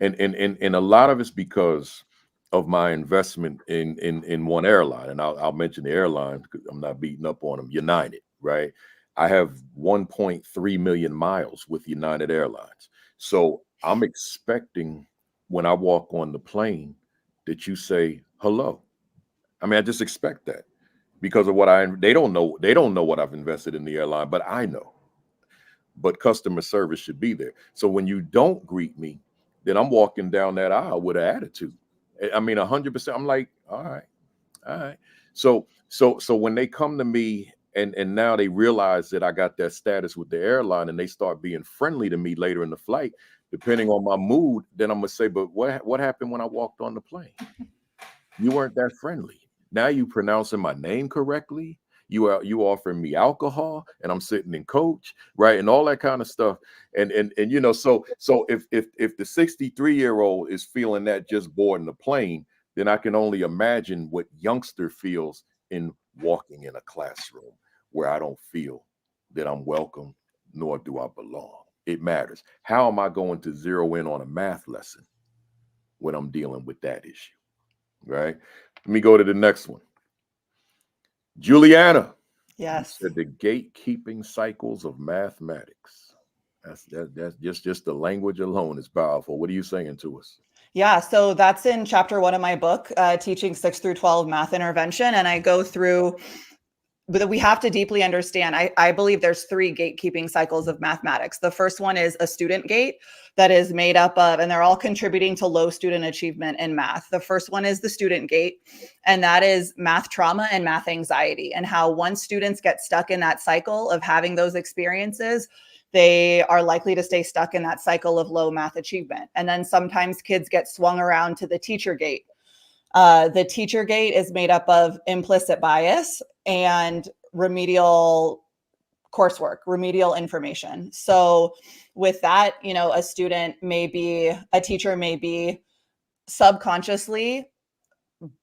And a lot of it's because of my investment in one airline, and I'll mention the airline because I'm not beating up on them. United, right? I have 1.3 million miles with United Airlines, so I'm expecting when I walk on the plane that you say hello. I mean, I just expect that because of they don't know what I've invested in the airline, but I know. But customer service should be there. So when you don't greet me, then I'm walking down that aisle with an attitude. I mean, 100%. I'm like, all right. So when they come to me and now they realize that I got that status with the airline and they start being friendly to me later in the flight, depending on my mood, then I'm gonna say, but what happened when I walked on the plane? You weren't that friendly. Now you pronouncing my name correctly. You offering me alcohol, and I'm sitting in coach, right, and all that kind of stuff. And so if the 63-year-old is feeling that just boarding the plane, then I can only imagine what youngster feels in walking in a classroom where I don't feel that I'm welcome, nor do I belong. It matters. How am I going to zero in on a math lesson when I'm dealing with that issue? Right. Let me go to the next one. Juliana.
Yes.
Said the gatekeeping cycles of mathematics. That's just the language alone is powerful. What are you saying to us?
Yeah, so that's in chapter 1 of my book, Teaching 6 through 12 Math Intervention. And I go through, but we have to deeply understand, I believe there's 3 gatekeeping cycles of mathematics. The first one is a student gate that is made up of, and they're all contributing to low student achievement in math. The first one is the student gate, and that is math trauma and math anxiety, and how once students get stuck in that cycle of having those experiences, they are likely to stay stuck in that cycle of low math achievement. And then sometimes kids get swung around to the teacher gate. The teacher gate is made up of implicit bias and remedial coursework, remedial information. So with that, a teacher may be subconsciously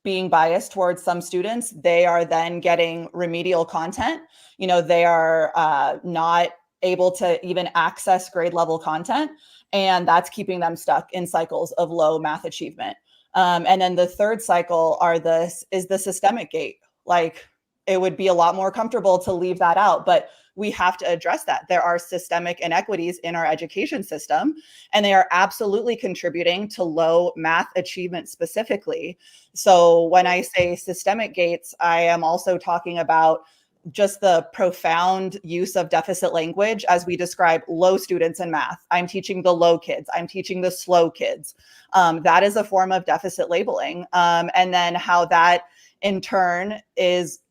being biased towards some students. They are then getting remedial content. They are not able to even access grade level content, and that's keeping them stuck in cycles of low math achievement. And then the third cycle is the systemic gate. Like, it would be a lot more comfortable to leave that out, but we have to address that. There are systemic inequities in our education system, and they are absolutely contributing to low math achievement specifically. So when I say systemic gates, I am also talking about just the profound use of deficit language as we describe low students in math. I'm teaching the low kids. I'm teaching the slow kids. That is a form of deficit labeling. And then how that in turn is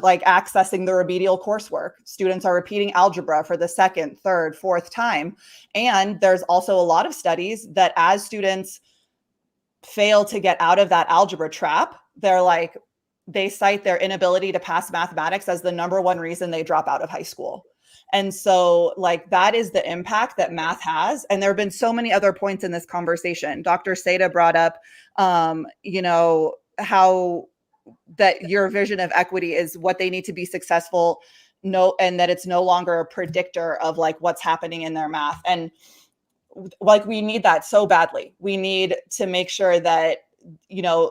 like accessing the remedial coursework. Students are repeating algebra for the second, third, fourth time. And there's also a lot of studies that as students fail to get out of that algebra trap, they cite their inability to pass mathematics as the number one reason they drop out of high school. And so like that is the impact that math has. And there have been so many other points in this conversation. Dr. Seda brought up, how that your vision of equity is what they need to be successful, and that it's no longer a predictor of like what's happening in their math. And like we need that so badly. We need to make sure that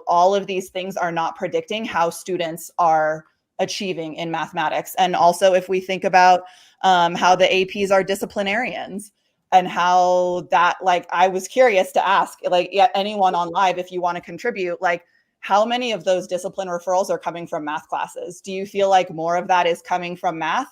all of these things are not predicting how students are achieving in mathematics. And also if we think about how the APs are disciplinarians, and how that, like, I was curious to ask, like, anyone on live, if you want to contribute, like, how many of those discipline referrals are coming from math classes? Do you feel like more of that is coming from math?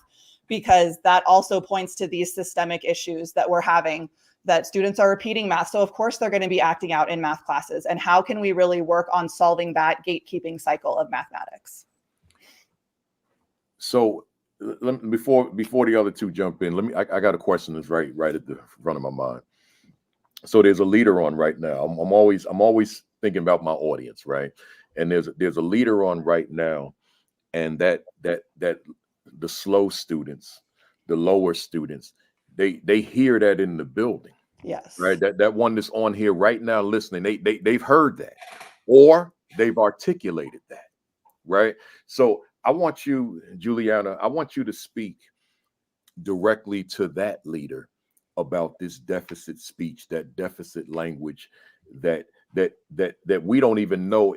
Because that also points to these systemic issues that we're having, that students are repeating math. So of course they're going to be acting out in math classes. And how can we really work on solving that gatekeeping cycle of mathematics?
So before the other two jump in, I got a question that's right at the front of my mind. So there's a leader on right now. I'm always thinking about my audience, right? And there's a leader on right now, and that the slow students, the lower students, they hear that in the building.
Yes.
Right. That one that's on here right now listening, they've heard that, or they've articulated that. Right. So I want you, Juliana, I want you to speak directly to that leader about this deficit speech, that deficit language, that we don't even know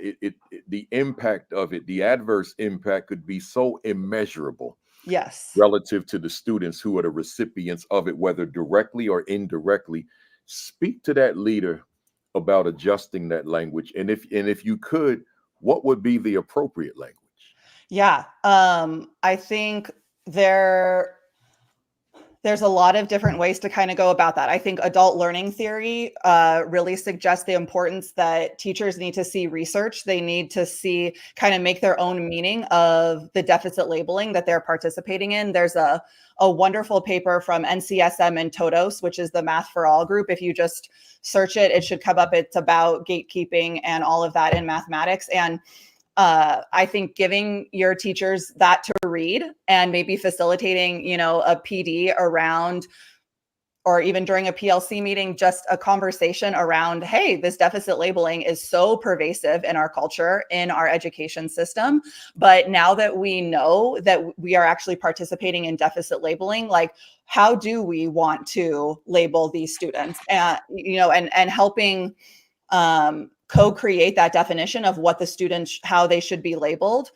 the impact of it. The adverse impact could be so immeasurable.
Yes.
Relative to the students who are the recipients of it, whether directly or indirectly. Speak to that leader about adjusting that language. And if you could, what would be the appropriate language?
Yeah. I think there's a lot of different ways to kind of go about that. I think adult learning theory really suggests the importance that teachers need to see research. They need to see, kind of make their own meaning of the deficit labeling that they're participating in. There's a wonderful paper from NCSM and TOTOS, which is the Math for All group. If you just search it, it should come up. It's about gatekeeping and all of that in mathematics. And I think giving your teachers that to read, and maybe facilitating, a PD around, or even during a PLC meeting, just a conversation around, hey, this deficit labeling is so pervasive in our culture, in our education system. But now that we know that we are actually participating in deficit labeling, like, how do we want to label these students? And, and helping co-create that definition of what the students, how they should be labeled,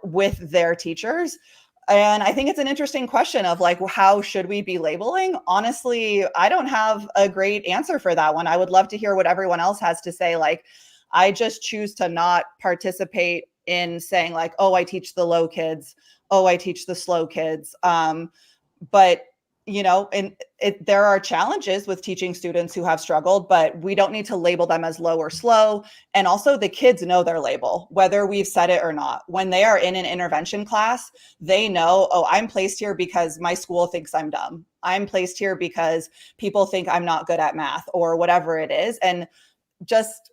with their teachers. And I think it's an interesting question of like, how should we be labeling? Honestly, I don't have a great answer for that one. I would love to hear what everyone else has to say. Like, I just choose to not participate in saying like, oh, I teach the low kids. Oh, I teach the slow kids. But there are challenges with teaching students who have struggled, but we don't need to label them as low or slow. And also the kids know their label, whether we've said it or not. When they are in an intervention class, they know, oh, I'm placed here because my school thinks I'm dumb. I'm placed here because people think I'm not good at math, or whatever it is. And just,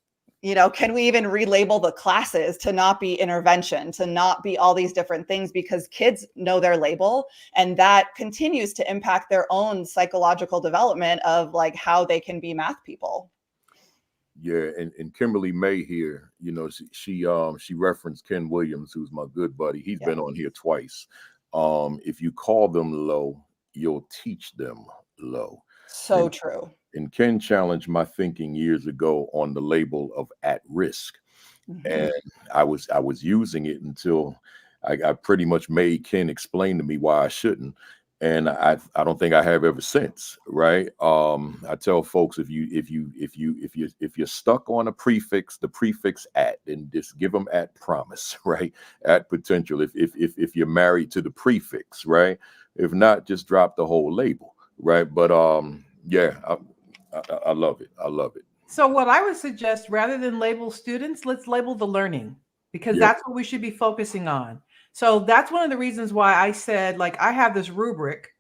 can we even relabel the classes to not be intervention, to not be all these different things, because kids know their label, and that continues to impact their own psychological development of like how they can be math people.
Yeah, and Kimberly May here, she referenced Ken Williams, who's my good buddy. He's been on here twice. If you call them low, you'll teach them low.
So true.
And Ken challenged my thinking years ago on the label of at risk. Mm-hmm. And I was using it until I pretty much made Ken explain to me why I shouldn't. And I don't think I have ever since. Right. I tell folks, if you're stuck on a prefix, the prefix at, then just give them at promise, right? At potential. If you're married to the prefix, right? If not, just drop the whole label. Right. But I love it. I love it.
So what I would suggest, rather than label students, let's label the learning. because
Yeah.
that's what we should be focusing on. So that's one of the reasons why I said, like, I have this rubric.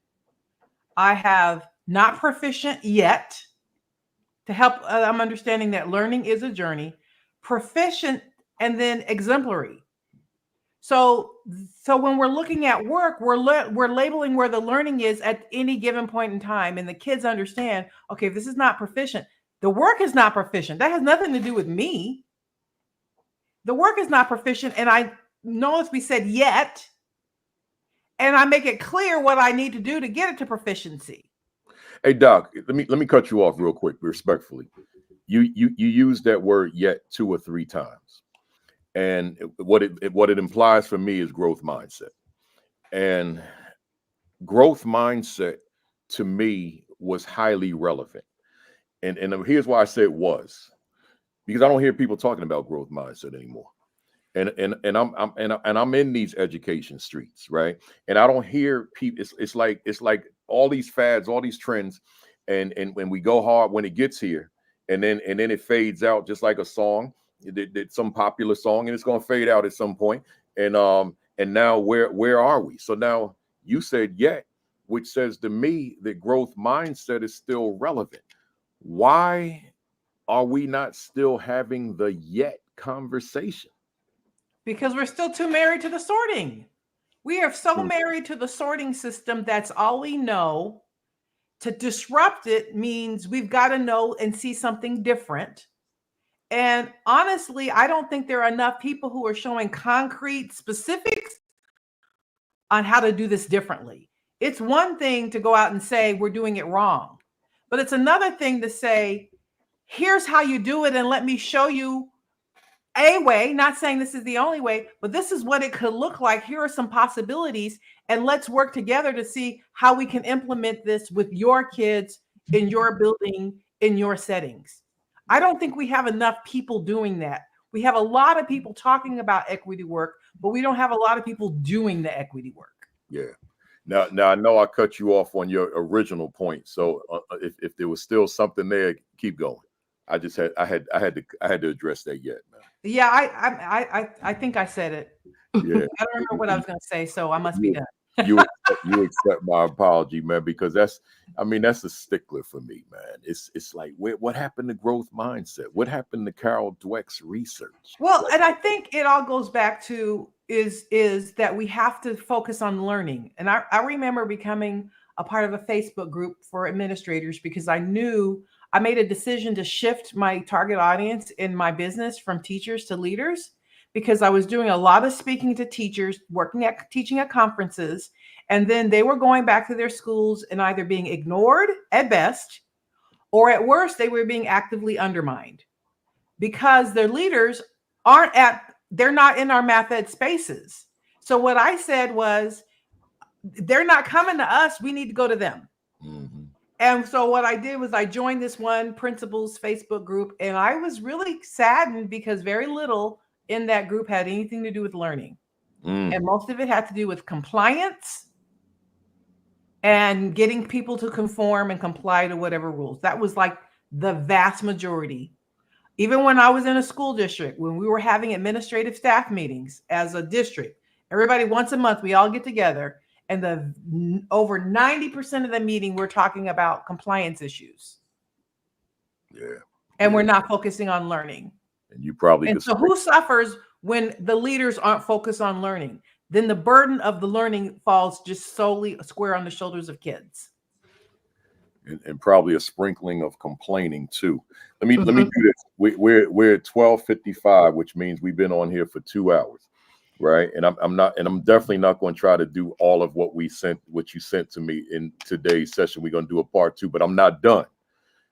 I have not proficient yet to help. I'm understanding that learning is a journey, proficient, and then exemplary. So when we're looking at work, we're labeling where the learning is at any given point in time, and the kids understand, okay, if this is not proficient, the work is not proficient. That has nothing to do with me. The work is not proficient, and I notice we said yet, and I make it clear what I need to do to get it to proficiency.
Hey Doc, let me cut you off real quick, respectfully. You used that word yet 2 or 3 times, and what it implies for me is growth mindset. And growth mindset to me was highly relevant. And here's why I say it was, because I don't hear people talking about growth mindset anymore. And I'm in these education streets, right? And I don't hear people. It's like all these fads, all these trends, and when we go hard when it gets here, and then it fades out just like a song, some popular song, and it's going to fade out at some point. And now where are we? So now you said yet, which says to me that growth mindset is still relevant. Why are we not still having the yet conversation?
Because we're still too married to the sorting. We are so married to the sorting system. That's all we know. To disrupt it means we've got to know and see something different. And honestly, I don't think there are enough people who are showing concrete specifics on how to do this differently. It's one thing to go out and say we're doing it wrong, but it's another thing to say, here's how you do it, and let me show you a way, not saying this is the only way, but this is what it could look like. Here are some possibilities, and let's work together to see how we can implement this with your kids in your building, in your settings. I don't think we have enough people doing that. We have a lot of people talking about equity work, but we don't have a lot of people doing the equity work.
Yeah. Now I know I cut you off on your original point. So if there was still something there, keep going. I had to address that yet, man.
Yeah, I think I said it.
Yeah.
I don't remember what I was going to say, so I must be done.
you accept my apology, man, because that's a stickler for me, man. It's like, what happened to growth mindset? What happened to Carol Dweck's research?
Well, and I think it all goes back to is that we have to focus on learning. And I remember becoming a part of a Facebook group for administrators because I knew I made a decision to shift my target audience in my business from teachers to leaders, because I was doing a lot of speaking to teachers, teaching at conferences, and then they were going back to their schools and either being ignored at best, or at worst, they were being actively undermined because their leaders they're not in our math ed spaces. So what I said was, they're not coming to us, we need to go to them. Mm-hmm. And so what I did was I joined this one principals Facebook group, and I was really saddened because very little in that group had anything to do with learning. And most of it had to do with compliance and getting people to conform and comply to whatever rules. That was like the vast majority. Even when I was in a school district, when we were having administrative staff meetings as a district, everybody once a month, we all get together, and over 90% of the meeting, we're talking about compliance issues.
Yeah.
And we're not focusing on learning.
And you probably
so who suffers when the leaders aren't focused on learning? Then the burden of the learning falls just solely square on the shoulders of kids.
And probably a sprinkling of complaining too. Let me do this. We're at 12:55, which means we've been on here for 2 hours, right? And I'm definitely not going to try to do all of what you sent to me in today's session. We're going to do a part 2, but I'm not done.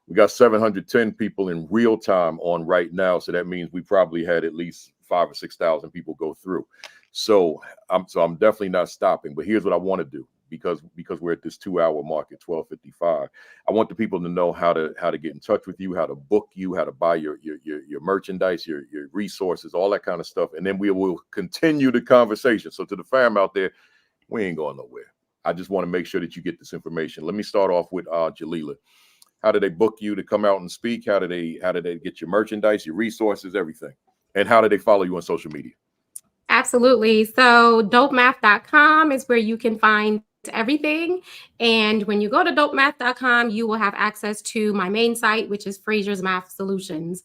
We got 710 people in real time on right now, so that means we probably had at least 5,000 or 6,000 people go through. So I'm definitely not stopping. But here's what I want to do, because we're at this 2 hour mark at 12:55. I want the people to know how to get in touch with you, how to book you, how to buy your merchandise, your resources, all that kind of stuff, and then we will continue the conversation. So to the fam out there, we ain't going nowhere. I just want to make sure that you get this information. Let me start off with Jaliyla. How do they book you to come out and speak? How do they get your merchandise, your resources, everything? And how do they follow you on social media?
Absolutely. So dopemath.com is where you can find everything. And when you go to dopemath.com, you will have access to my main site, which is Fraser's Math Solutions.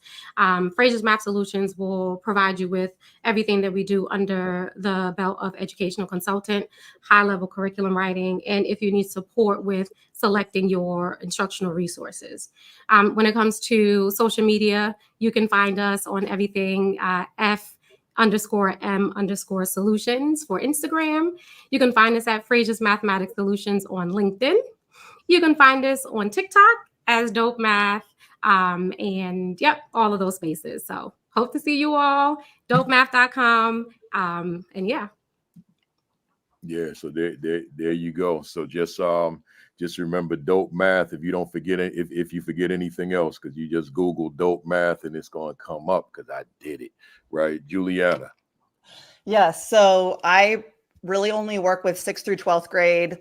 Fraser's Math Solutions will provide you with everything that we do under the belt of educational consultant, high-level curriculum writing, and if you need support with selecting your instructional resources. When it comes to social media, you can find us on everything F_M_solutions for Instagram. You can find us at Fraser's Mathematics Solutions on LinkedIn. You can find us on TikTok as Dope Math. And yep, all of those spaces. So hope to see you all, dopemath.com. And yeah.
Yeah, so there you go. So just remember Dope Math. If you don't forget it, if you forget anything else, because you just Google Dope Math and it's going to come up, because I did it, right? Juliana.
Yes. So I really only work with 6th through 12th grade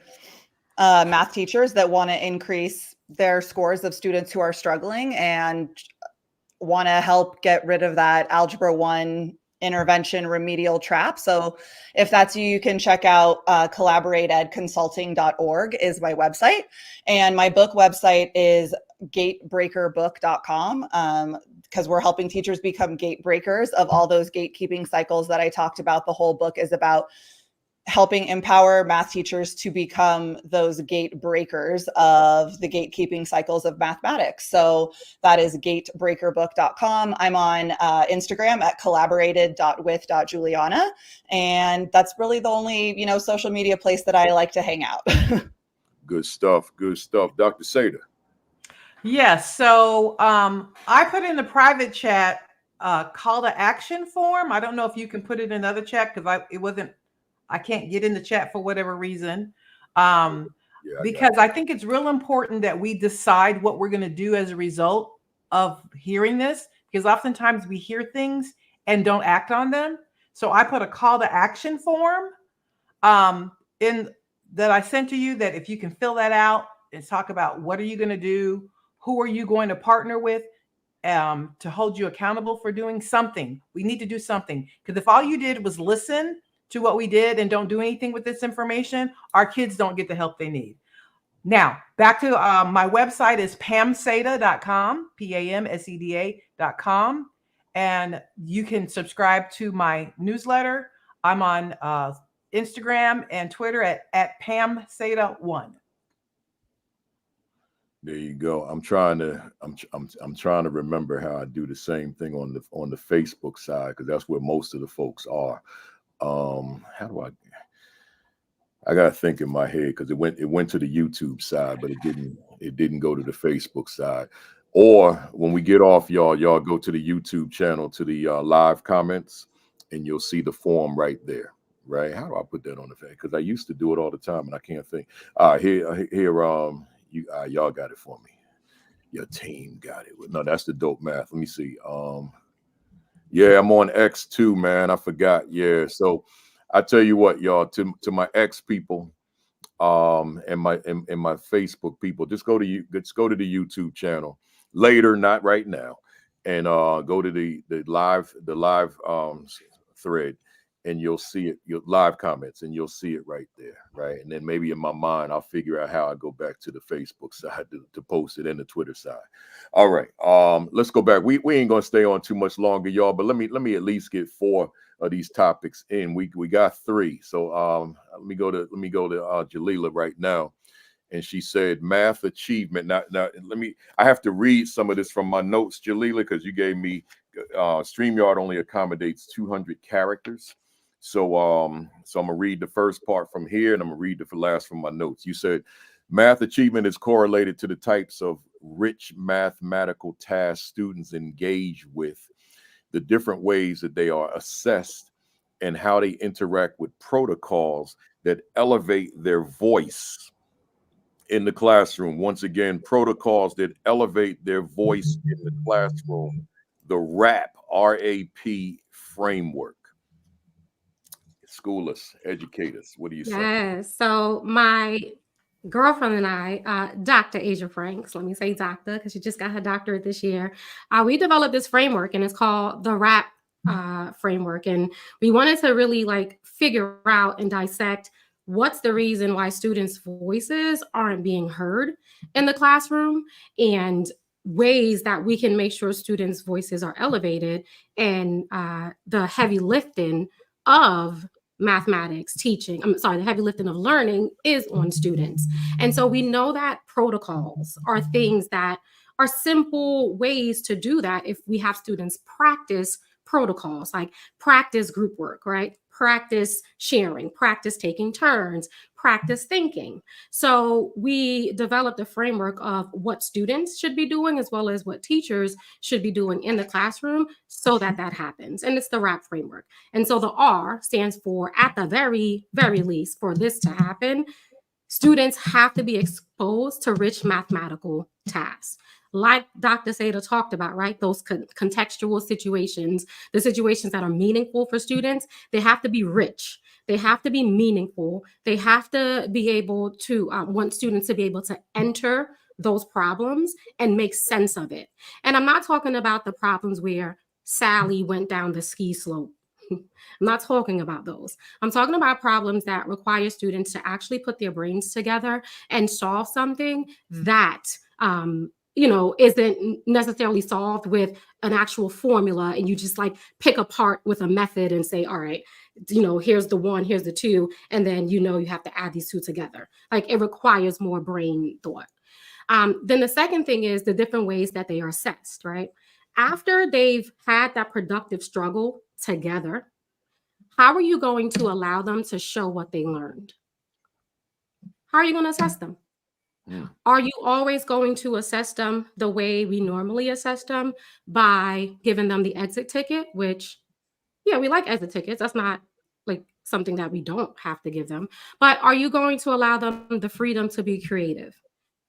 math teachers that want to increase their scores of students who are struggling and want to help get rid of that Algebra 1 intervention remedial trap. So if that's you, you can check out collaborateedconsulting.org is my website. And my book website is gatebreakerbook.com, because we're helping teachers become gate breakers of all those gatekeeping cycles that I talked about. The whole book is about helping empower math teachers to become those gate breakers of the gatekeeping cycles of mathematics. So that is gatebreakerbook.com. I'm on Instagram at collaborated.with.juliana. And that's really the only, social media place that I like to hang out.
Good stuff. Good stuff. Dr. Seda.
Yes. So I put in the private chat call to action form. I don't know if you can put it in another chat because I can't get in the chat for whatever reason. Because I think it's real important that we decide what we're going to do as a result of hearing this, because oftentimes we hear things and don't act on them. So I put a call to action form in that I sent to you, that if you can fill that out and talk about what are you going to do, who are you going to partner with to hold you accountable for doing something. We need to do something, because if all you did was listen to what we did and don't do anything with this information, our kids don't get the help they need. Now, back to my website is pamseda.com, PAMSEDA.com. And you can subscribe to my newsletter. I'm on Instagram and Twitter at PamSeda1.
There you go. I'm trying to remember how I do the same thing on the Facebook side, because that's where most of the folks are. How do I gotta think in my head, because it went to the YouTube side, but it didn't go to the Facebook side. Or when we get off, y'all go to the YouTube channel, to the live comments, and you'll see the form right there. Right? How do I put that on the face? Because I used to do it all the time and I can't think. Here, y'all got it for me. Your team got it. No, that's the Dope Math. Let me see. Yeah, I'm on X too, man. I forgot. Yeah, so I tell you what, y'all, to my X people, and my Facebook people, just go to the YouTube channel later, not right now, and go to the live thread, and you'll see it, your live comments, and you'll see it right there, right? And then maybe in my mind, I'll figure out how I go back to the Facebook side to post it, and the Twitter side. All right, let's go back. We ain't gonna stay on too much longer, y'all, but let me at least get 4 of these topics in. We got 3, so let me go to Jaliyla right now, and she said math achievement. Now I have to read some of this from my notes, Jaliyla, because you gave me StreamYard only accommodates 200 characters. So I'm gonna read the first part from here, and I'm gonna read the last from my notes. You said math achievement is correlated to the types of rich mathematical tasks students engage with, the different ways that they are assessed, and how they interact with protocols that elevate their voice in the classroom. Once again, protocols that elevate their voice in the classroom. The RAP, R-A-P framework. School us, educate us. What do you say?
Yes. So my girlfriend and I, Dr. Asia Franks, let me say doctor, because she just got her doctorate this year. We developed this framework, and it's called the RAP framework, and we wanted to really like figure out and dissect what's the reason why students' voices aren't being heard in the classroom, and ways that we can make sure students' voices are elevated, and the heavy lifting of mathematics teaching, the heavy lifting of learning is on students. And so we know that protocols are things that are simple ways to do that if we have students practice protocols, like practice group work, right? Practice sharing, practice taking turns, practice thinking. So we developed a framework of what students should be doing as well as what teachers should be doing in the classroom so that that happens. And it's the WRAP framework. And so the R stands for, at the very, very least, for this to happen, students have to be exposed to rich mathematical tasks. Like Dr. Seda talked about, right? Those contextual situations, the situations that are meaningful for students, they have to be rich. They have to be meaningful. They have to be able to want students to be able to enter those problems and make sense of it. And I'm not talking about the problems where Sally went down the ski slope. I'm not talking about those. I'm talking about problems that require students to actually put their brains together and solve something that isn't necessarily solved with an actual formula, and you just like pick apart with a method and say, all right, here's the one, here's the two, and then you have to add these two together. Like, it requires more brain thought. Then the second thing is the different ways that they are assessed, right? After they've had that productive struggle together, how are you going to allow them to show what they learned? How are you going to assess them? Are you always going to assess them the way we normally assess them, by giving them the exit ticket, which, yeah, we like exit tickets. That's not like something that we don't have to give them. But are you going to allow them the freedom to be creative?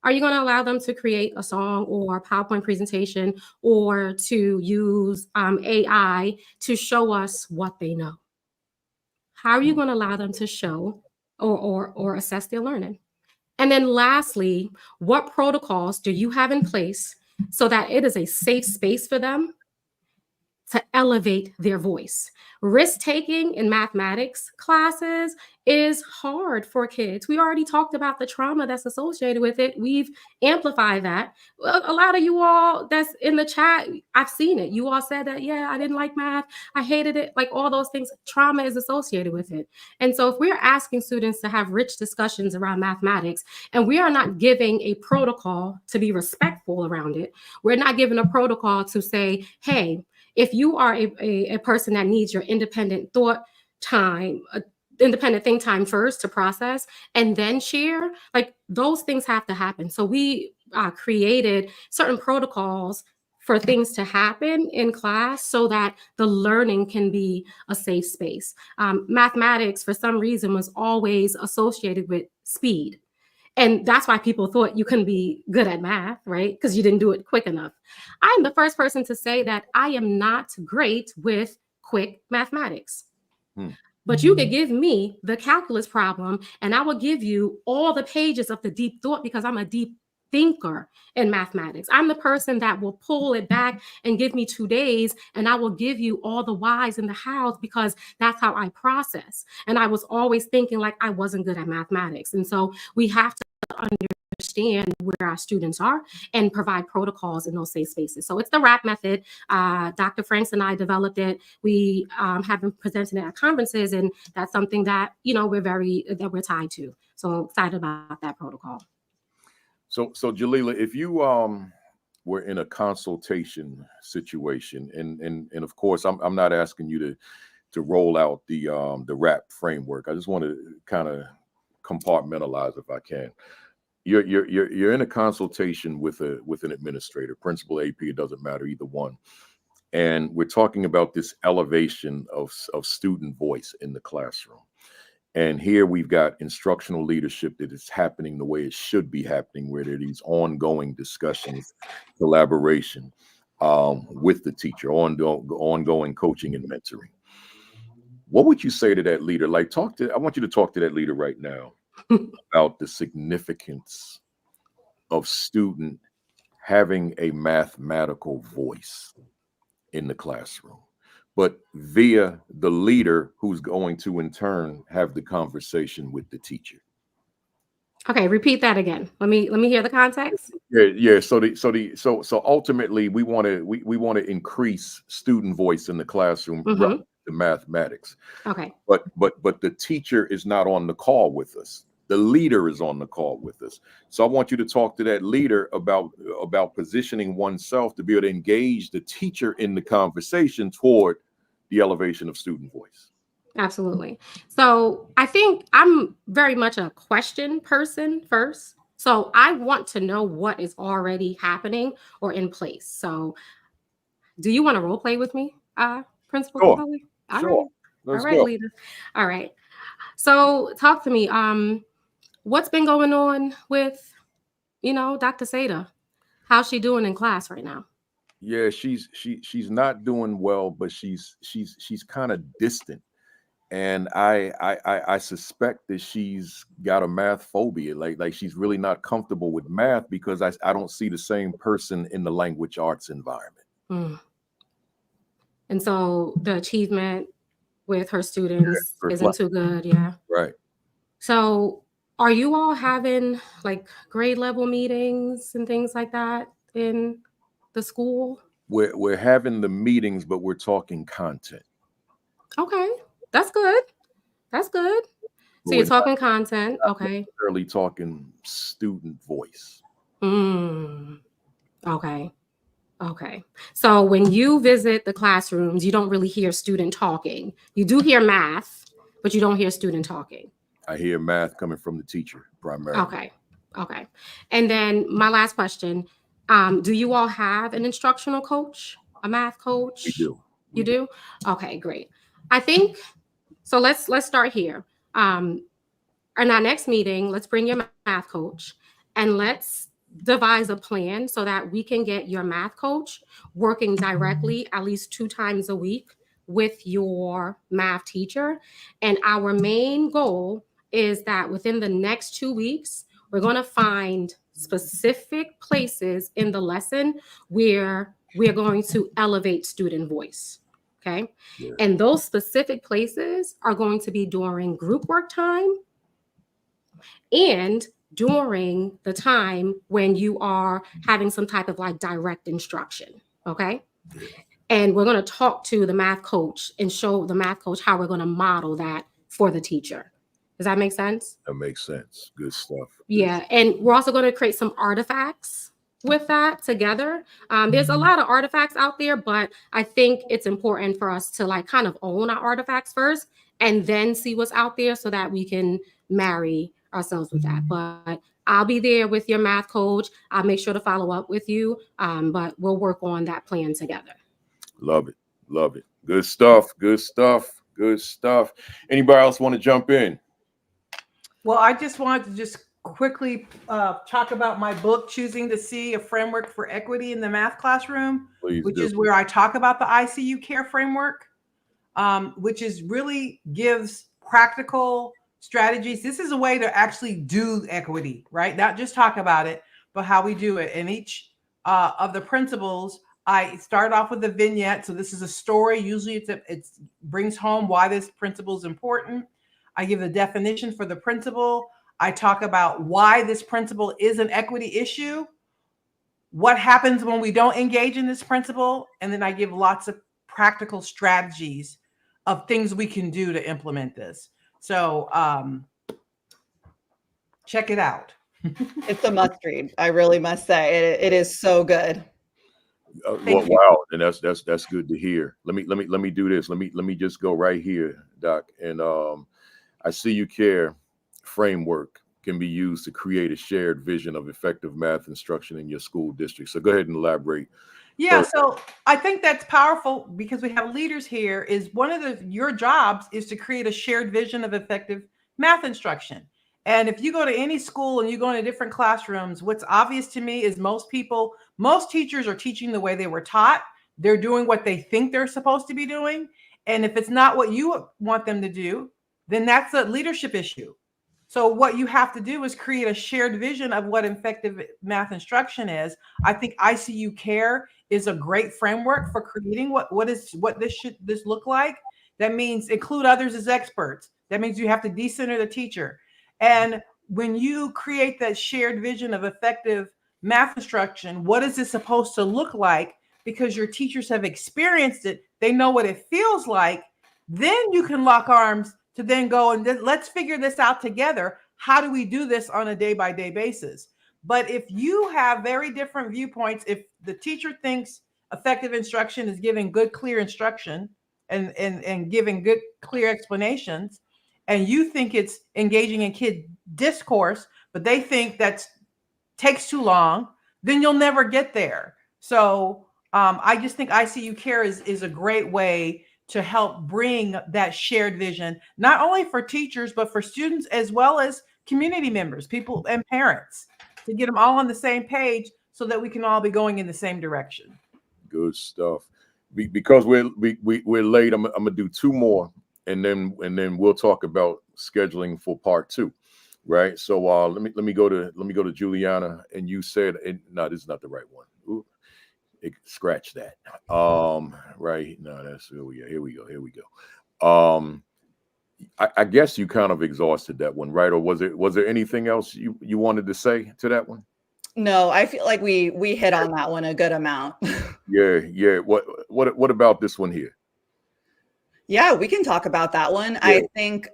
Are you going to allow them to create a song or a PowerPoint presentation, or to use AI to show us what they know? How are you going to allow them to show or assess their learning? And then lastly, what protocols do you have in place so that it is a safe space for them to elevate their voice? Risk-taking in mathematics classes is hard for kids. We already talked about the trauma that's associated with it. We've amplified that. A lot of you all that's in the chat, I've seen it. You all said that, yeah, I didn't like math. I hated it. Like, all those things, trauma is associated with it. And so if we're asking students to have rich discussions around mathematics, and we are not giving a protocol to be respectful around it, we're not giving a protocol to say, hey, if you are a person that needs your independent thought time, independent think time first to process and then share, like, those things have to happen. So we created certain protocols for things to happen in class so that the learning can be a safe space. Mathematics, for some reason, was always associated with speed. And that's why people thought you couldn't be good at math, right? Because you didn't do it quick enough. I'm the first person to say that I am not great with quick mathematics. But you could give me the calculus problem, and I will give you all the pages of the deep thought, because I'm a deep thinker in mathematics. I'm the person that will pull it back and give me 2 days, and I will give you all the whys and the hows, because that's how I process. And I was always thinking like I wasn't good at mathematics. And so we have to understand where our students are and provide protocols in those safe spaces. So it's the WRAP method. Dr. Franks and I developed it. We have been presenting it at conferences, and that's something that we're tied to. So excited about that protocol.
So Jaliyla, if you were in a consultation situation, and of course I'm not asking you to roll out the WRAP framework. I just want to kind of compartmentalize, if I can. You're in a consultation with an administrator, principal, AP, it doesn't matter, either one. And we're talking about this elevation of student voice in the classroom. And here we've got instructional leadership that is happening the way it should be happening, where there are these ongoing discussions, collaboration with the teacher, ongoing coaching and mentoring. What would you say to that leader? Like, I want you to talk to that leader right now about the significance of student having a mathematical voice in the classroom. but via the leader who's going to in turn have the conversation with the teacher.
Okay, repeat that again. Let me hear the context.
Yeah. So ultimately, we want to increase student voice in the classroom relative to mathematics.
Okay.
But the teacher is not on the call with us. The leader is on the call with us. So I want you to talk to that leader about positioning oneself to be able to engage the teacher in the conversation toward the elevation of student voice.
Absolutely. So I think I'm very much a question person first. So I want to know what is already happening or in place. So do you want to role play with me, Principal
Sure,
Kafele? All
sure.
right.
Let's
All right,
go.
leader. All right. So talk to me. What's been going on with, Dr. Seda? How's she doing in class right now?
Yeah, she's not doing well, but she's kind of distant. And I suspect that she's got a math phobia, like she's really not comfortable with math because I don't see the same person in the language arts environment.
Mm. And so the achievement with her students isn't too good. Yeah.
Right.
So are you all having like grade level meetings and things like that in the school?
We're having the meetings, but we're talking content.
Okay. That's good. That's good. So you're
We're
talking content.
not
Okay.
necessarily talking student voice.
Mm. Okay. Okay. So when you visit the classrooms, you don't really hear student talking. You do hear math, but you don't hear student talking.
I hear math coming from the teacher primarily.
Okay. Okay. And then my last question, do you all have an instructional coach, a math coach?
We do.
You do? Okay, great. I think so. Let's start here. In our next meeting, let's bring your math coach and let's devise a plan so that we can get your math coach working directly at least 2 times a week with your math teacher. And our main goal is that within the next 2 weeks, we're going to find specific places in the lesson where we're going to elevate student voice. Okay.
Yeah.
And those specific places are going to be during group work time and during the time when you are having some type of like direct instruction. Okay. And we're going to talk to the math coach and show the math coach how we're going to model that for the teacher. Does that make sense?
That makes sense. Good stuff.
Yeah. And we're also going to create some artifacts with that together. There's a lot of artifacts out there, but I think it's important for us to like kind of own our artifacts first and then see what's out there so that we can marry ourselves with that. But I'll be there with your math coach. I'll make sure to follow up with you, but we'll work on that plan together.
Love it. Love it. Good stuff. Good stuff. Good stuff. Anybody else want to jump in?
Well, I just wanted to just quickly talk about my book, Choosing to See, a Framework for Equity in the Math Classroom,
Please
which
do.
is where I talk about the ICU care framework, which is really gives practical strategies. This is a way to actually do equity, right? Not just talk about it, but how we do it. And each of the principles, I start off with a vignette. So this is a story. Usually it brings home why this principle is important. I give the definition for the principle. I talk about why this principle is an equity issue, what happens when we don't engage in this principle, and then I give lots of practical strategies of things we can do to implement this. So check it out.
It's a must read. I really must say it is so good.
Well, wow, and that's good to hear. Let me do this. Let me just go right here, Doc. And I see you care framework can be used to create a shared vision of effective math instruction in your school district. So go ahead and elaborate.
Yeah, so I think that's powerful because we have leaders here. Is one of your jobs is to create a shared vision of effective math instruction. And if you go to any school and you go into different classrooms, what's obvious to me is most teachers are teaching the way they were taught. They're doing what they think they're supposed to be doing. And if it's not what you want them to do, then that's a leadership issue. So what you have to do is create a shared vision of what effective math instruction is. I think ICU Care is a great framework for creating what this look like. That means include others as experts. That means you have to decenter the teacher. And when you create that shared vision of effective math instruction, what is it supposed to look like? Because your teachers have experienced it, they know what it feels like. Then you can lock arms to then go and let's figure this out together. How do we do this on a day-by-day basis? But if you have very different viewpoints, if the teacher thinks effective instruction is giving good, clear instruction and giving good, clear explanations, and you think it's engaging in kid discourse, but they think that takes too long, then you'll never get there. So I just think ICU Care is a great way to help bring that shared vision, not only for teachers, but for students as well as community members, people and parents, to get them all on the same page so that we can all be going in the same direction.
Good stuff. Because we're late, I'm gonna do two more, and then we'll talk about scheduling for part two, right? So let me go to Juliana, and you said, no, this is not the right one. Ooh, scratch that. Right? No, that's here we go. I guess you kind of exhausted that one, right? Or was there anything else you wanted to say to that one?
No, I feel like we hit on that one a good amount.
Yeah. What about this one here?
Yeah, we can talk about that one. Yeah. I think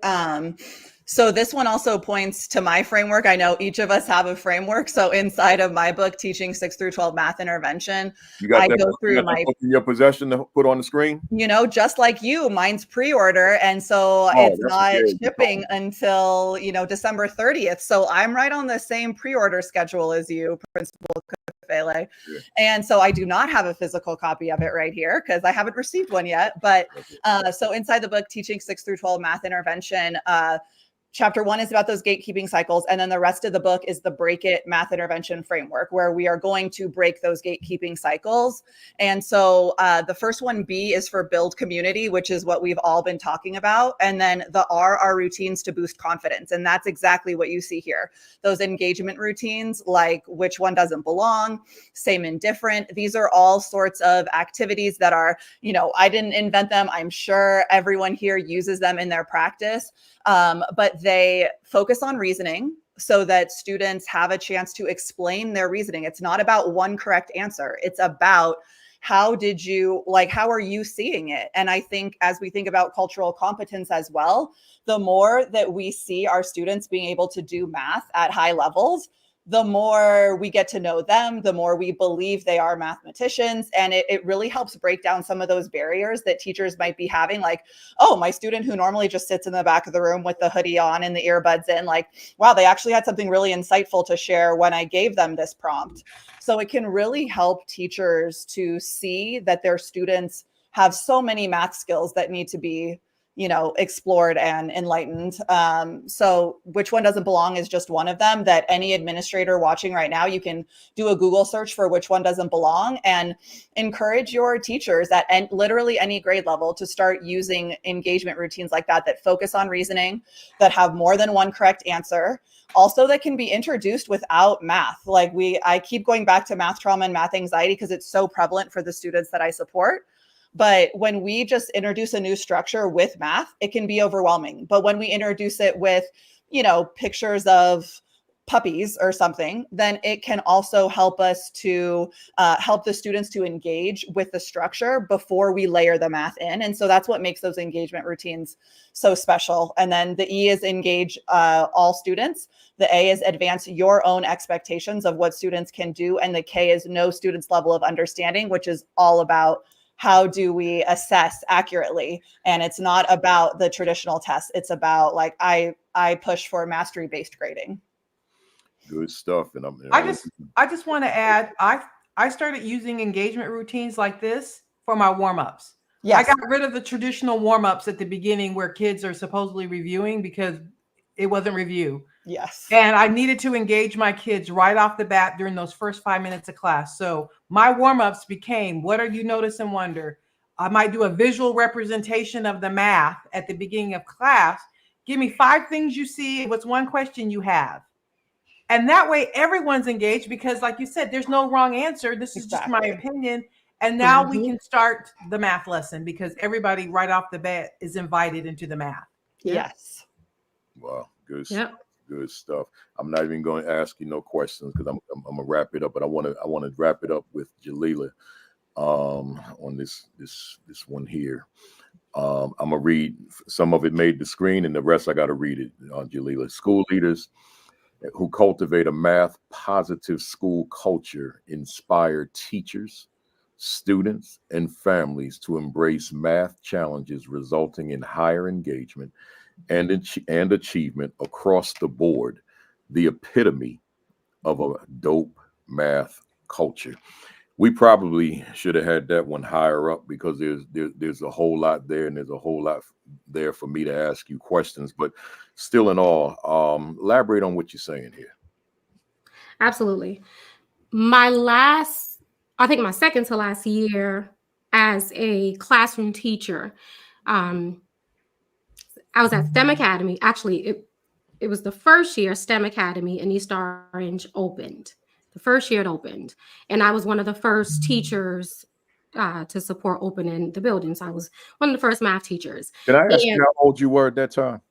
so this one also points to my framework. I know each of us have a framework. So inside of my book, Teaching 6 through 12 Math Intervention, I go through my book
in your possession to put on the screen.
Just like you, mine's pre-order, and so it's not shipping until December 30th. So I'm right on the same pre-order schedule as you, Principal Kafele. Yeah. And so I do not have a physical copy of it right here because I haven't received one yet. But so inside the book, Teaching 6 through 12 Math Intervention, Chapter 1 is about those gatekeeping cycles. And then the rest of the book is the Break It Math Intervention Framework, where we are going to break those gatekeeping cycles. And so the first one, B, is for build community, which is what we've all been talking about. And then the R are routines to boost confidence. And that's exactly what you see here. Those engagement routines, like which one doesn't belong, same and different. These are all sorts of activities that are, I didn't invent them. I'm sure everyone here uses them in their practice. But they focus on reasoning so that students have a chance to explain their reasoning. It's not about one correct answer. It's about how are you seeing it? And I think as we think about cultural competence as well, the more that we see our students being able to do math at high levels, the more we get to know them, the more we believe they are mathematicians. And it really helps break down some of those barriers that teachers might be having. Like, oh, my student who normally just sits in the back of the room with the hoodie on and the earbuds in, like, wow, they actually had something really insightful to share when I gave them this prompt. So it can really help teachers to see that their students have so many math skills that need to be explored and enlightened. So which one doesn't belong is just one of them that any administrator watching right now, you can do a Google search for which one doesn't belong and encourage your teachers at literally any grade level to start using engagement routines like that focus on reasoning, that have more than one correct answer. Also, that can be introduced without math. I keep going back to math trauma and math anxiety because it's so prevalent for the students that I support. But when we just introduce a new structure with math, it can be overwhelming. But when we introduce it with, pictures of puppies or something, then it can also help us to help the students to engage with the structure before we layer the math in. And so that's what makes those engagement routines so special. And then the E is engage all students. The A is advance your own expectations of what students can do. And the K is know students' level of understanding, which is all about how do we assess accurately? And it's not about the traditional tests. It's about I push for mastery-based grading.
Good stuff. And
I just want to add, I started using engagement routines like this for my warm-ups. Yes. I got rid of the traditional warm-ups at the beginning where kids are supposedly reviewing because it wasn't review.
Yes.
And I needed to engage my kids right off the bat during those first 5 minutes of class. So my warm-ups became, what are you notice and wonder? I might do a visual representation of the math at the beginning of class. Give me 5 things you see. What's one question you have? And that way everyone's engaged because, like you said, there's no wrong answer. This is just my opinion. And now we can start the math lesson because everybody right off the bat is invited into the math.
Yes.
Wow, good,
Yep.
good stuff. I'm not even going to ask you no questions because I'm gonna wrap it up. But I want to wrap it up with Jaliyla on this one here. I'm gonna read some of it made the screen, and the rest I got to read it. Jaliyla, school leaders who cultivate a math positive school culture inspire teachers, students, and families to embrace math challenges, resulting in higher engagement and achievement across the board. The epitome of a dope math culture. We probably should have had that one higher up because there's a whole lot there, and there's a whole lot there for me to ask you questions. But still, in all, elaborate on what you're saying here.
Absolutely. I think my second to last year as a classroom teacher, I was at STEM Academy. Actually, it was the first year STEM Academy in East Orange opened. The first year it opened. And I was one of the first teachers to support opening the building. So I was one of the first math teachers.
Can I ask you how old you were at that time?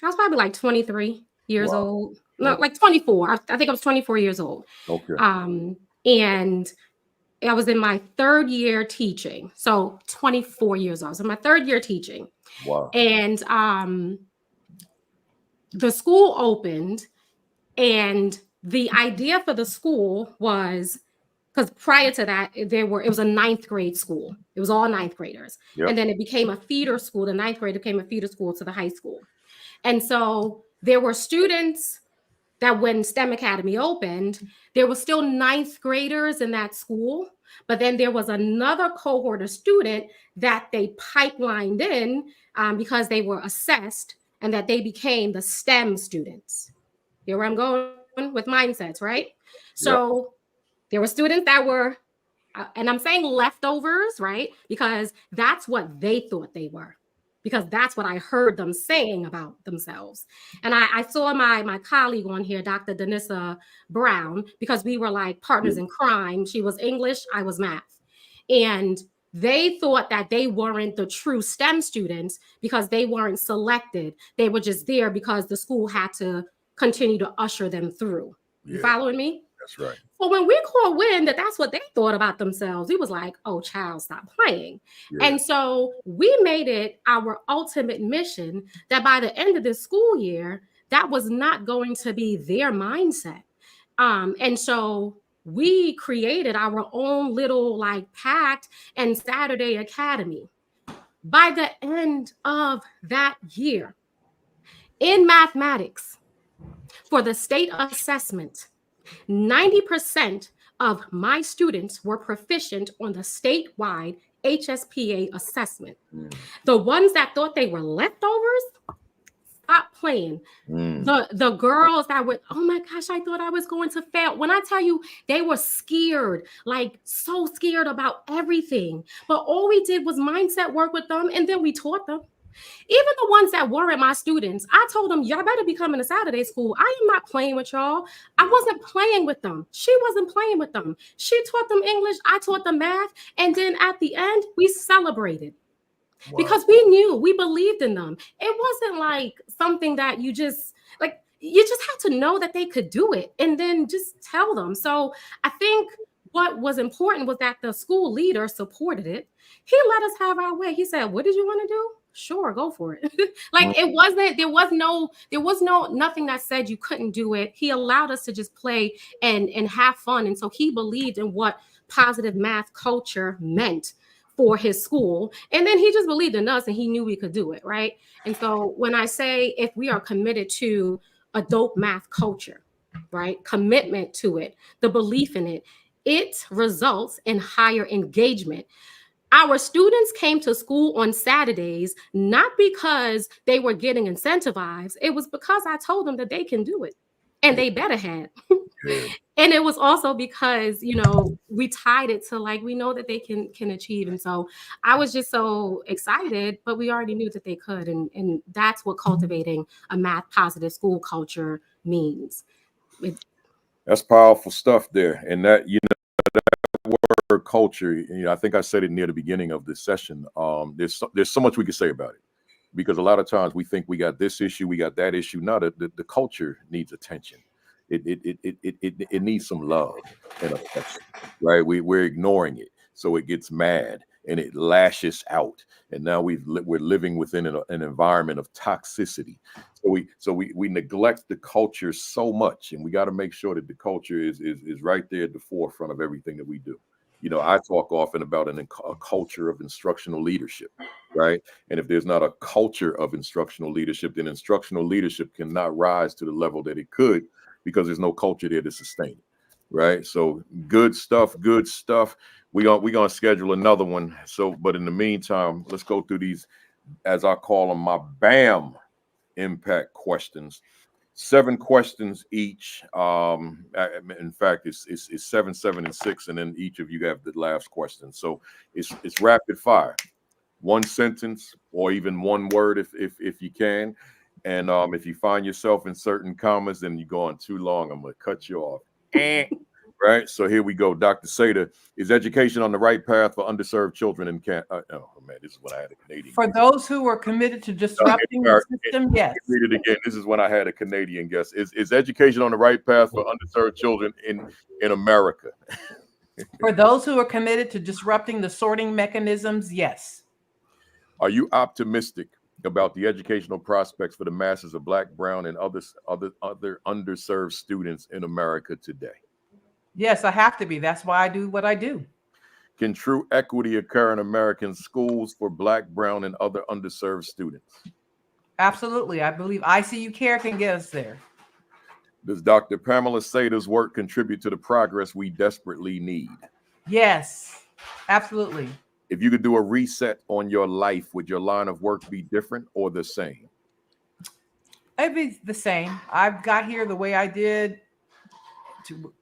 I was probably like 23 years old. No, like 24. I think I was 24 years old.
Okay.
And I was in my third year teaching. So 24 years old. So my third year teaching.
Wow.
And the school opened, and the idea for the school was, because prior to that, it was a 9th grade school. It was all 9th graders. Yep. And then it became a feeder school. The 9th grade became a feeder school to the high school. And so there were students that when STEM Academy opened, there were still 9th graders in that school. But then there was another cohort of student that they pipelined in because they were assessed, and that they became the STEM students. You know where I'm going with mindsets, right? So there were students that were, and I'm saying leftovers, right? Because that's what they thought they were, because that's what I heard them saying about themselves. And I saw my colleague on here, Dr. Denissa Brown, because we were like partners in crime. She was English, I was math. And they thought that they weren't the true STEM students because they weren't selected. They were just there because the school had to continue to usher them through. You following me?
That's right.
Well, when we caught wind that that's what they thought about themselves, it was like, oh, child, stop playing. And so we made it our ultimate mission that by the end of this school year, that was not going to be their mindset. And so we created our own little like pact and Saturday Academy. By the end of that year, in mathematics, for the state assessment, 90% of my students were proficient on the statewide HSPA assessment. The ones that thought they were leftovers, stop playing. The girls that were, oh my gosh, I thought I was going to fail. When I tell you, they were scared, like so scared about everything. But all we did was mindset work with them, and then we taught them. Even the ones that weren't my students, I told them, y'all better be coming to Saturday school. I am not playing with y'all. I wasn't playing with them. She wasn't playing with them. She taught them English. I taught them math. And then at the end, we celebrated. Because we knew, we believed in them. It wasn't like something that you just had to know that they could do it and then just tell them. So I think what was important was that the school leader supported it. He let us have our way. He said, what did you want to do? Sure, go for it. There was nothing that said you couldn't do it. He allowed us to just play and have fun. And so he believed in what positive math culture meant for his school. And then he just believed in us and he knew we could do it, right? And so when I say if we are committed to a dope math culture, right, commitment to it, the belief in it, it results in higher engagement. Our students came to school on Saturdays, not because they were getting incentivized. It was because I told them that they can do it. and they better had.
Yeah.
And it was also because, you know, we tied it to like, we know that they can achieve. And so I was just so excited, but we already knew that they could. And that's what cultivating a math positive school culture means.
That's powerful stuff there. And that, you know, word culture, you know, I think I said it near the beginning of this session. There's so much we could say about it, because a lot of times we think we got this issue, we got that issue. No, the culture needs attention. It needs some love and affection, right? We're ignoring it, so it gets mad and it lashes out, and now we're living within an environment of toxicity. So we neglect the culture so much, and we got to make sure that the culture is right there at the forefront of everything that we do. You know, I talk often about a culture of instructional leadership, right? And if there's not a culture of instructional leadership, then instructional leadership cannot rise to the level that it could, because there's no culture there to sustain it, right? So good stuff, good stuff. We're gonna schedule another one. So, but in the meantime, let's go through these, as I call them, my BAM impact questions. 7 questions each. In fact, it's 7, 7, and 6, and then each of you have the last question. So it's rapid fire, 1 sentence or even 1 word if you can. And if you find yourself in certain commas and you're going too long, I'm going to cut you off. Right? So here we go. Dr. Seda, is education on the right path for underserved children in Canada? Oh, man, this is when I had a Canadian.
For those who are committed to disrupting the system, yes.
Read it again. This is when I had a Canadian guest. Is education on the right path for underserved children in America?
For those who are committed to disrupting the sorting mechanisms, yes.
Are you optimistic about the educational prospects for the masses of Black, brown, and other underserved students in America today?
Yes, I have to be. That's why I do what I do.
Can true equity occur in American schools for Black, brown, and other underserved students?
Absolutely. I believe ICU care can get us there.
Does Dr. Pamela Seda's work contribute to the progress we desperately need?
Yes, absolutely.
If you could do a reset on your life, would your line of work be different or the same?
It'd be the same. I've got here the way I did,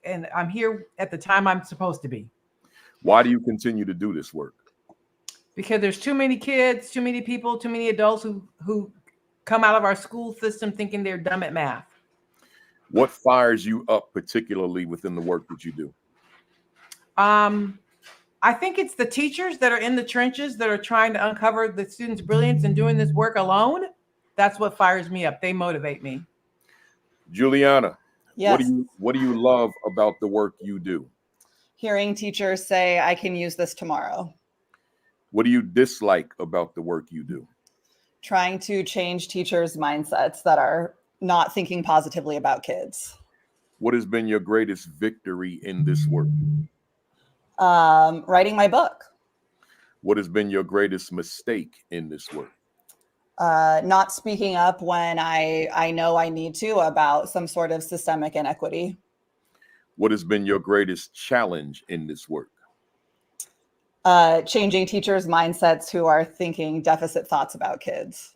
and I'm here at the time I'm supposed to be.
Why do you continue to do this work?
Because there's too many kids, too many people, too many adults who come out of our school system thinking they're dumb at math.
What fires you up particularly within the work that you do?
I think it's the teachers that are in the trenches that are trying to uncover the students' brilliance and doing this work alone. That's what fires me up. They motivate me.
Juliana,
Yes.
what do you love about the work you do?
Hearing teachers say, I can use this tomorrow.
What do you dislike about the work you do?
Trying to change teachers' mindsets that are not thinking positively about kids.
What has been your greatest victory in this work?
Writing my book.
What has been your greatest mistake in this work?
Not speaking up when I know I need to about some sort of systemic inequity.
What has been your greatest challenge in this work?
Changing teachers' mindsets who are thinking deficit thoughts about kids.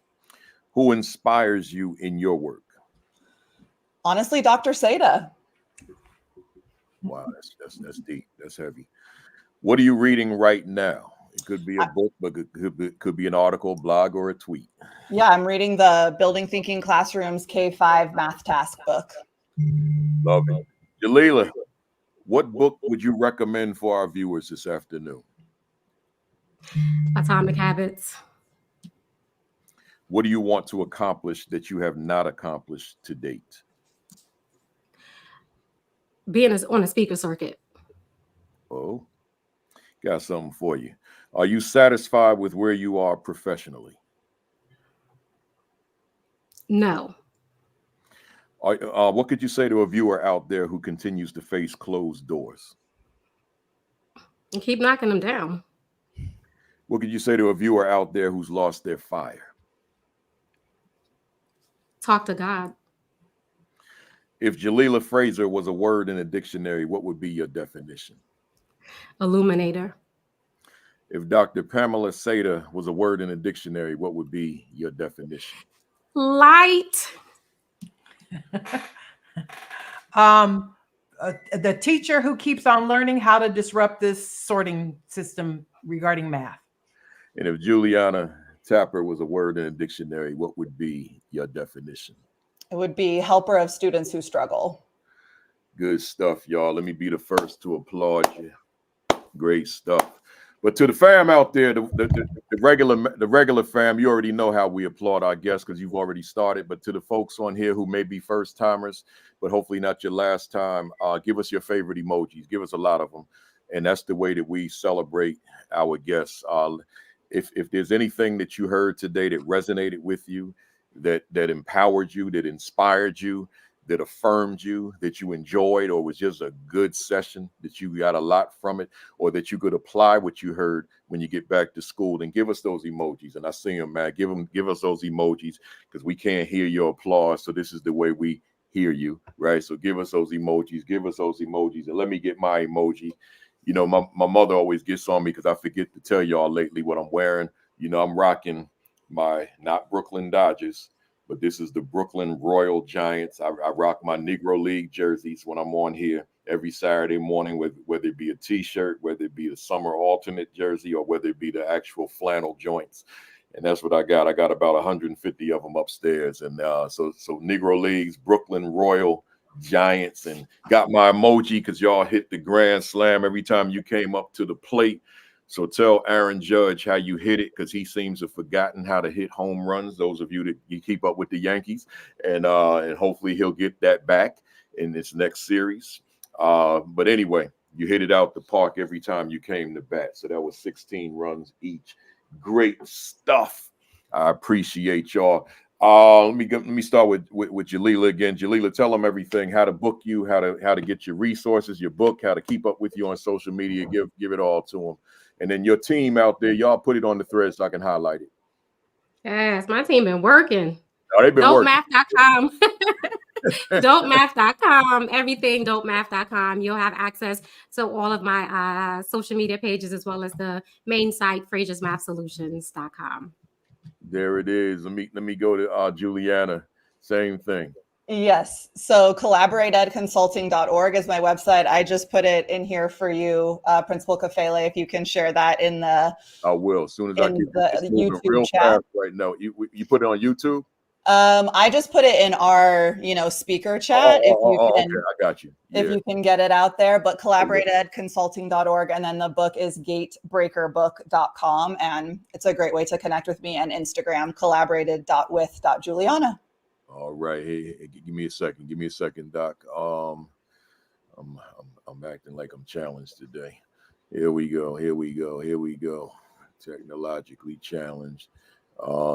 Who inspires you in your work?
Honestly, Dr. Seda.
Wow, that's deep. That's heavy. What are you reading right now? It could be a book, but it could be an article, blog, or a tweet.
Yeah, I'm reading the Building Thinking Classrooms K-5 math task book.
Love it. Jaliyla, what book would you recommend for our viewers this afternoon?
Atomic Habits.
What do you want to accomplish that you have not accomplished to date?
Being on a speaker circuit.
Oh, got something for you. Are you satisfied with where you are professionally?
No.
What could you say to a viewer out there who continues to face closed doors?
And keep knocking them down.
What could you say to a viewer out there who's lost their fire?
Talk to God.
If Jaliyla Fraser was a word in a dictionary, what would be your definition?
Illuminator.
If Dr. Pamela Seda was a word in a dictionary, what would be your definition?
Light.
The teacher who keeps on learning how to disrupt this sorting system regarding math.
And if Juliana Tapper was a word in a dictionary, what would be your definition?
It would be helper of students who struggle.
Good stuff, y'all. Let me be the first to applaud you. Great stuff. But to the fam out there, the regular fam, you already know how we applaud our guests because you've already started. But to the folks on here who may be first timers, but hopefully not your last time, give us your favorite emojis. Give us a lot of them. And that's the way that we celebrate our guests. If there's anything that you heard today that resonated with you, that empowered you, that inspired you, that affirmed you, that you enjoyed, or was just a good session, that you got a lot from it, or that you could apply what you heard when you get back to school, then give us those emojis. And I see them, man. Give us those emojis because we can't hear your applause. So this is the way we hear you, right? So give us those emojis. Give us those emojis. And let me get my emoji. You know, my mother always gets on me because I forget to tell y'all lately what I'm wearing. You know, I'm rocking my not Brooklyn Dodgers, but this is the Brooklyn Royal Giants. I rock my Negro League jerseys when I'm on here every Saturday morning, whether it be a T-shirt, whether it be the summer alternate jersey, or whether it be the actual flannel joints. And that's what I got. I got about 150 of them upstairs. And so Negro Leagues, Brooklyn Royal Giants, and got my emoji because y'all hit the grand slam every time you came up to the plate. So tell Aaron Judge how you hit it, because he seems to have forgotten how to hit home runs. Those of you that you keep up with the Yankees, and hopefully he'll get that back in this next series. But anyway, you hit it out the park every time you came to bat. So that was 16 runs each. Great stuff. I appreciate y'all. Let me start with Jaliyla again. Jaliyla, tell them everything: how to book you, how to get your resources, your book, how to keep up with you on social media. Give it all to them. And then your team out there, y'all put it on the thread so I can highlight it.
Yes, my team been working.
Oh, they've been working.
Dopemath.com. Dopemath.com. Everything dopemath.com. You'll have access to all of my social media pages, as well as the main site, FrasersMathSolutions.com.
There it is. Let me go to Juliana. Same thing.
Yes. So collaborateedconsulting.org is my website. I just put it in here for you, Principal Kafele, if you can share that in the
I will. As soon as I get
the YouTube
real
chat.
fast right now. You put it on YouTube?
I just put it in our, speaker chat.
Okay, I got you. Yeah.
If you can get it out there, but collaborateedconsulting.org, and then the book is gatebreakerbook.com, and it's a great way to connect with me, and Instagram collaborated.with.juliana.
All right. Hey, give me a second, Doc. I'm acting like I'm challenged today. Here we go. Technologically challenged.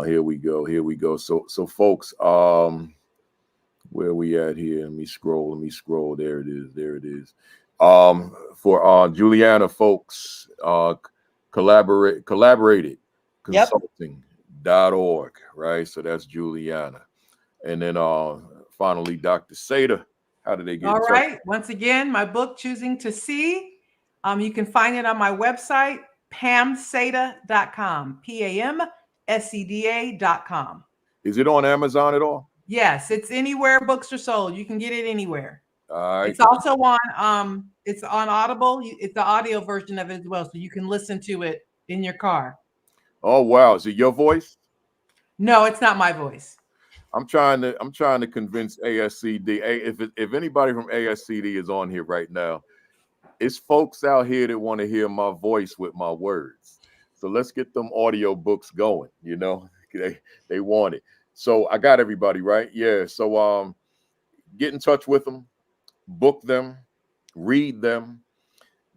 Here we go. So folks, where are we at here? Let me scroll. There it is. For Juliana, folks, collaborated consulting.org, right? So that's Juliana. And then finally, Dr. Seda, how did they get
All
in touch?
right. Once again, my book, Choosing to See. You can find it on my website, pamseda.com, PAMSEDA.com.
Is it on Amazon at all?
Yes, it's anywhere books are sold. You can get it anywhere.
All right.
It's also on it's on Audible. It's the audio version of it as well, so you can listen to it in your car.
Oh wow, is it your voice?
No, it's not my voice.
I'm trying to convince ASCD. If anybody from ASCD is on here right now, it's folks out here that want to hear my voice with my words. So let's get them audio books going. They want it. So I got everybody right. Yeah. So get in touch with them, book them, read them,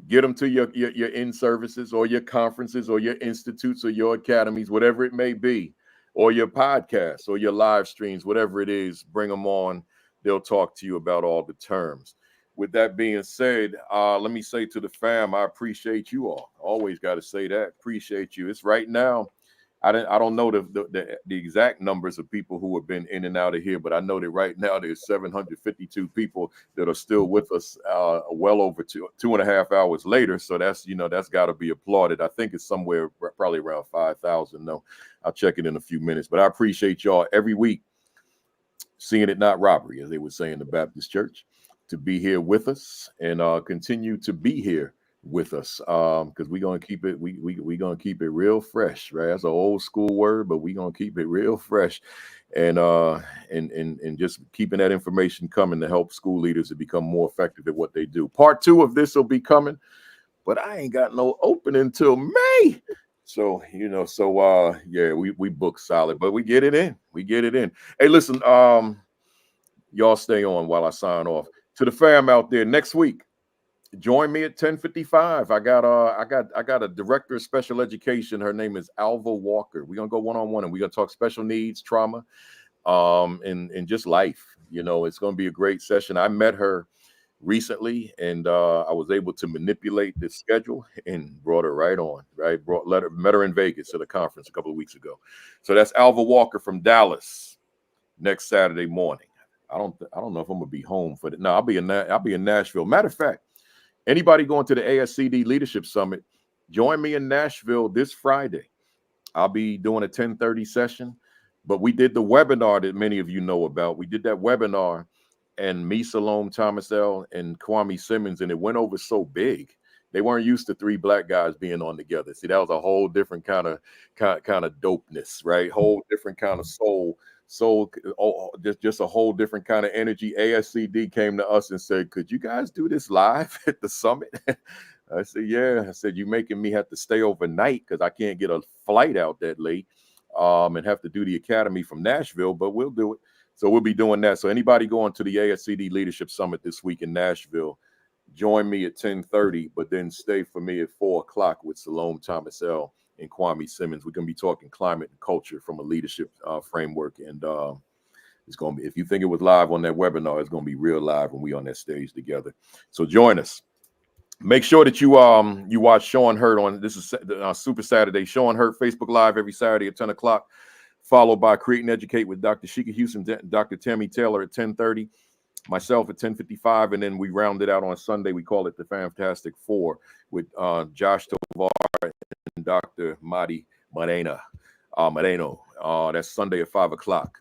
get them to your in-services or your conferences or your institutes or your academies, whatever it may be, or your podcasts or your live streams, whatever it is, bring them on. They'll talk to you about all the terms. With that being said, let me say to the fam, I appreciate you all. Always got to say that. Appreciate you. It's right now. I don't know the exact numbers of people who have been in and out of here, but I know that right now there's 752 people that are still with us well over 2.5 hours later. So that's got to be applauded. I think it's somewhere probably around 5,000. No, I'll check it in a few minutes, but I appreciate y'all every week. seeing it not robbery, as they would say in the Baptist church, to be here with us and continue to be here with us, because we're gonna keep it we gonna keep it real fresh, right? That's an old school word, but we're gonna keep it real fresh, and just keeping that information coming to help school leaders to become more effective at what they do. Part 2 of this will be coming, but I ain't got no opening till May. So, yeah, we book solid, but we get it in. Hey, listen, y'all stay on while I sign off. To the fam out there, next week, join me at 10:55. I got a director of special education. Her name is Alva Walker. We're gonna go one-on-one and we're gonna talk special needs, trauma, and just life. It's gonna be a great session. I met her recently, and I was able to manipulate the schedule and brought her right on. Right, met her in Vegas at a conference a couple of weeks ago. So that's Alva Walker from Dallas next Saturday morning. I don't know if I'm gonna be home for that. No, I'll be in Nashville. Matter of fact, anybody going to the ASCD Leadership Summit, join me in Nashville this Friday. I'll be doing a 10:30 session, but we did the webinar that many of you know about. We did that webinar, and me, Salome Thomasell, and Kwame Simmons, and it went over so big. They weren't used to 3 black guys being on together. See, that was a whole different kind of dopeness, right? Whole different kind of soul, just a whole different kind of energy. ASCD came to us and said, could you guys do this live at the summit? I said, yeah. I said, you're making me have to stay overnight because I can't get a flight out that late, and have to do the academy from Nashville, but we'll do it. So we'll be doing that. So anybody going to the ASCD Leadership Summit this week in Nashville, join me at 10:30, but then stay for me at 4 o'clock with Salome Thomasell and Kwame Simmons. We're going to be talking climate and culture from a leadership framework. And it's going to be, if you think it was live on that webinar, it's going to be real live when we on that stage together. So join us. Make sure that you watch Sean Hurt on, this is Super Saturday, Sean Hurt Facebook Live every Saturday at 10 o'clock, followed by Create and Educate with Dr. Sheikah Houston, Dr. Tammy Taylor at 10:30. Myself at 10:55, and then we round it out on Sunday. We call it the Fantastic Four with Josh Tovar and Dr. Madi Moreno. That's Sunday at 5 o'clock.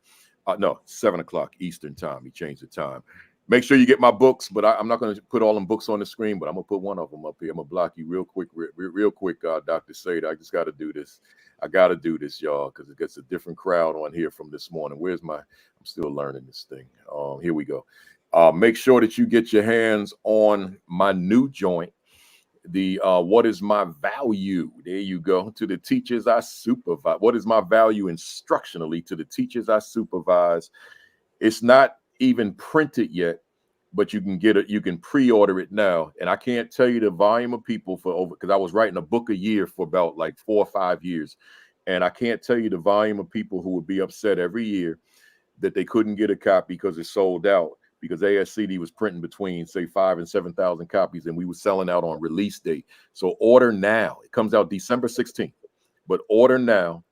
No, 7 o'clock Eastern time. He changed the time. Make sure you get my books, but I'm not going to put all them books on the screen, but I'm going to put one of them up here. I'm going to block you real quick, Dr. Seda. I just got to do this. I got to do this, y'all, because it gets a different crowd on here from this morning. I'm still learning this thing. Here we go. Make sure that you get your hands on my new joint, the what is my value? There you go. To the teachers I supervise. What is my value instructionally to the teachers I supervise? It's not even printed yet, but you can get it. You can pre-order it now. And I can't tell you the volume of people because I was writing a book a year for about like 4 or 5 years. And I can't tell you the volume of people who would be upset every year that they couldn't get a copy because it sold out, because ASCD was printing between, say, 5,000 and 7,000 copies, and we were selling out on release date. So order now. It comes out December 16th, but order now,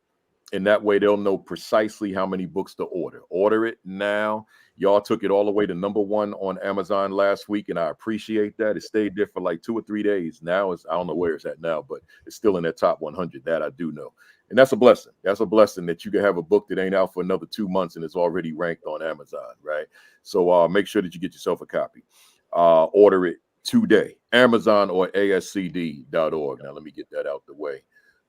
and that way they'll know precisely how many books to order. Order it now. Y'all took it all the way to #1 on Amazon last week, and I appreciate that. It stayed there for like 2 or 3 days. Now I don't know where it's at now, but it's still in that top 100. That I do know. And that's a blessing. That's a blessing that you can have a book that ain't out for another 2 months and it's already ranked on Amazon, right? So make sure that you get yourself a copy. Order it today, Amazon or ASCD.org. Now, let me get that out the way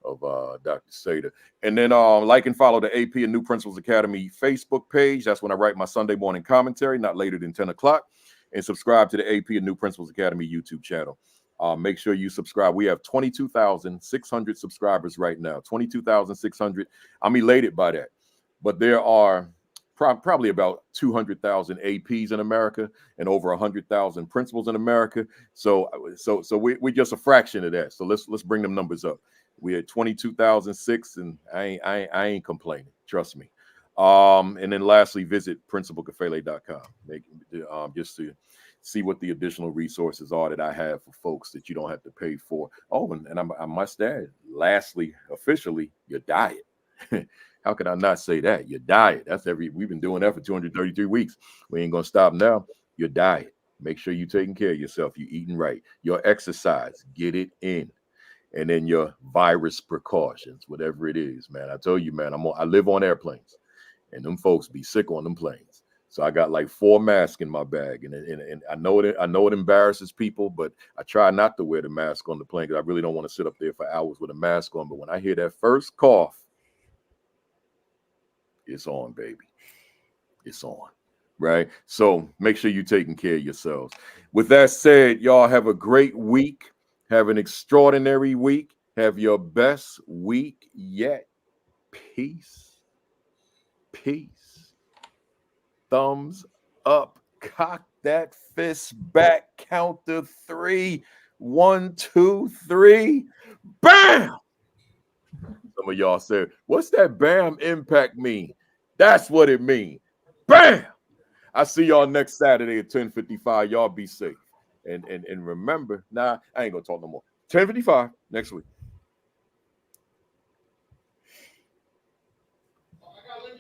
of Dr. Seda. And then like and follow the AP and New Principals Academy Facebook page. That's when I write my Sunday morning commentary, not later than 10 o'clock. And subscribe to the AP and New Principals Academy YouTube channel. Make sure you subscribe. We have 22,600 subscribers right now. 22,600. I'm elated by that. But there are probably about 200,000 APs in America and over 100,000 principals in America. So we're just a fraction of that. So let's bring them numbers up. We're at 22,006, and I ain't complaining. Trust me. And then lastly, visit principalkafele.com. Just to see what the additional resources are that I have for folks that you don't have to pay for. Oh, and I must add, lastly, officially, your diet. How could I not say that? Your diet. We've been doing that for 233 weeks. We ain't gonna stop now. Your diet. Make sure you're taking care of yourself. You're eating right. Your exercise, get it in. And then your virus precautions, whatever it is, man. I tell you, man, I live on airplanes, and them folks be sick on them planes. So I got like 4 masks in my bag, and I know it embarrasses people, but I try not to wear the mask on the plane because I really don't want to sit up there for hours with a mask on. But when I hear that first cough, it's on, baby. It's on. Right? So make sure you're taking care of yourselves. With that said, y'all have a great week. Have an extraordinary week. Have your best week yet. Peace. Peace. Thumbs up. Cock that fist back. Count to 3. 1, 2, 3. Bam! Some of y'all said, what's that BAM impact mean? That's what it means. Bam! I see y'all next Saturday at 10:55. Y'all be safe. And remember, I ain't gonna talk no more. 10:55 next week.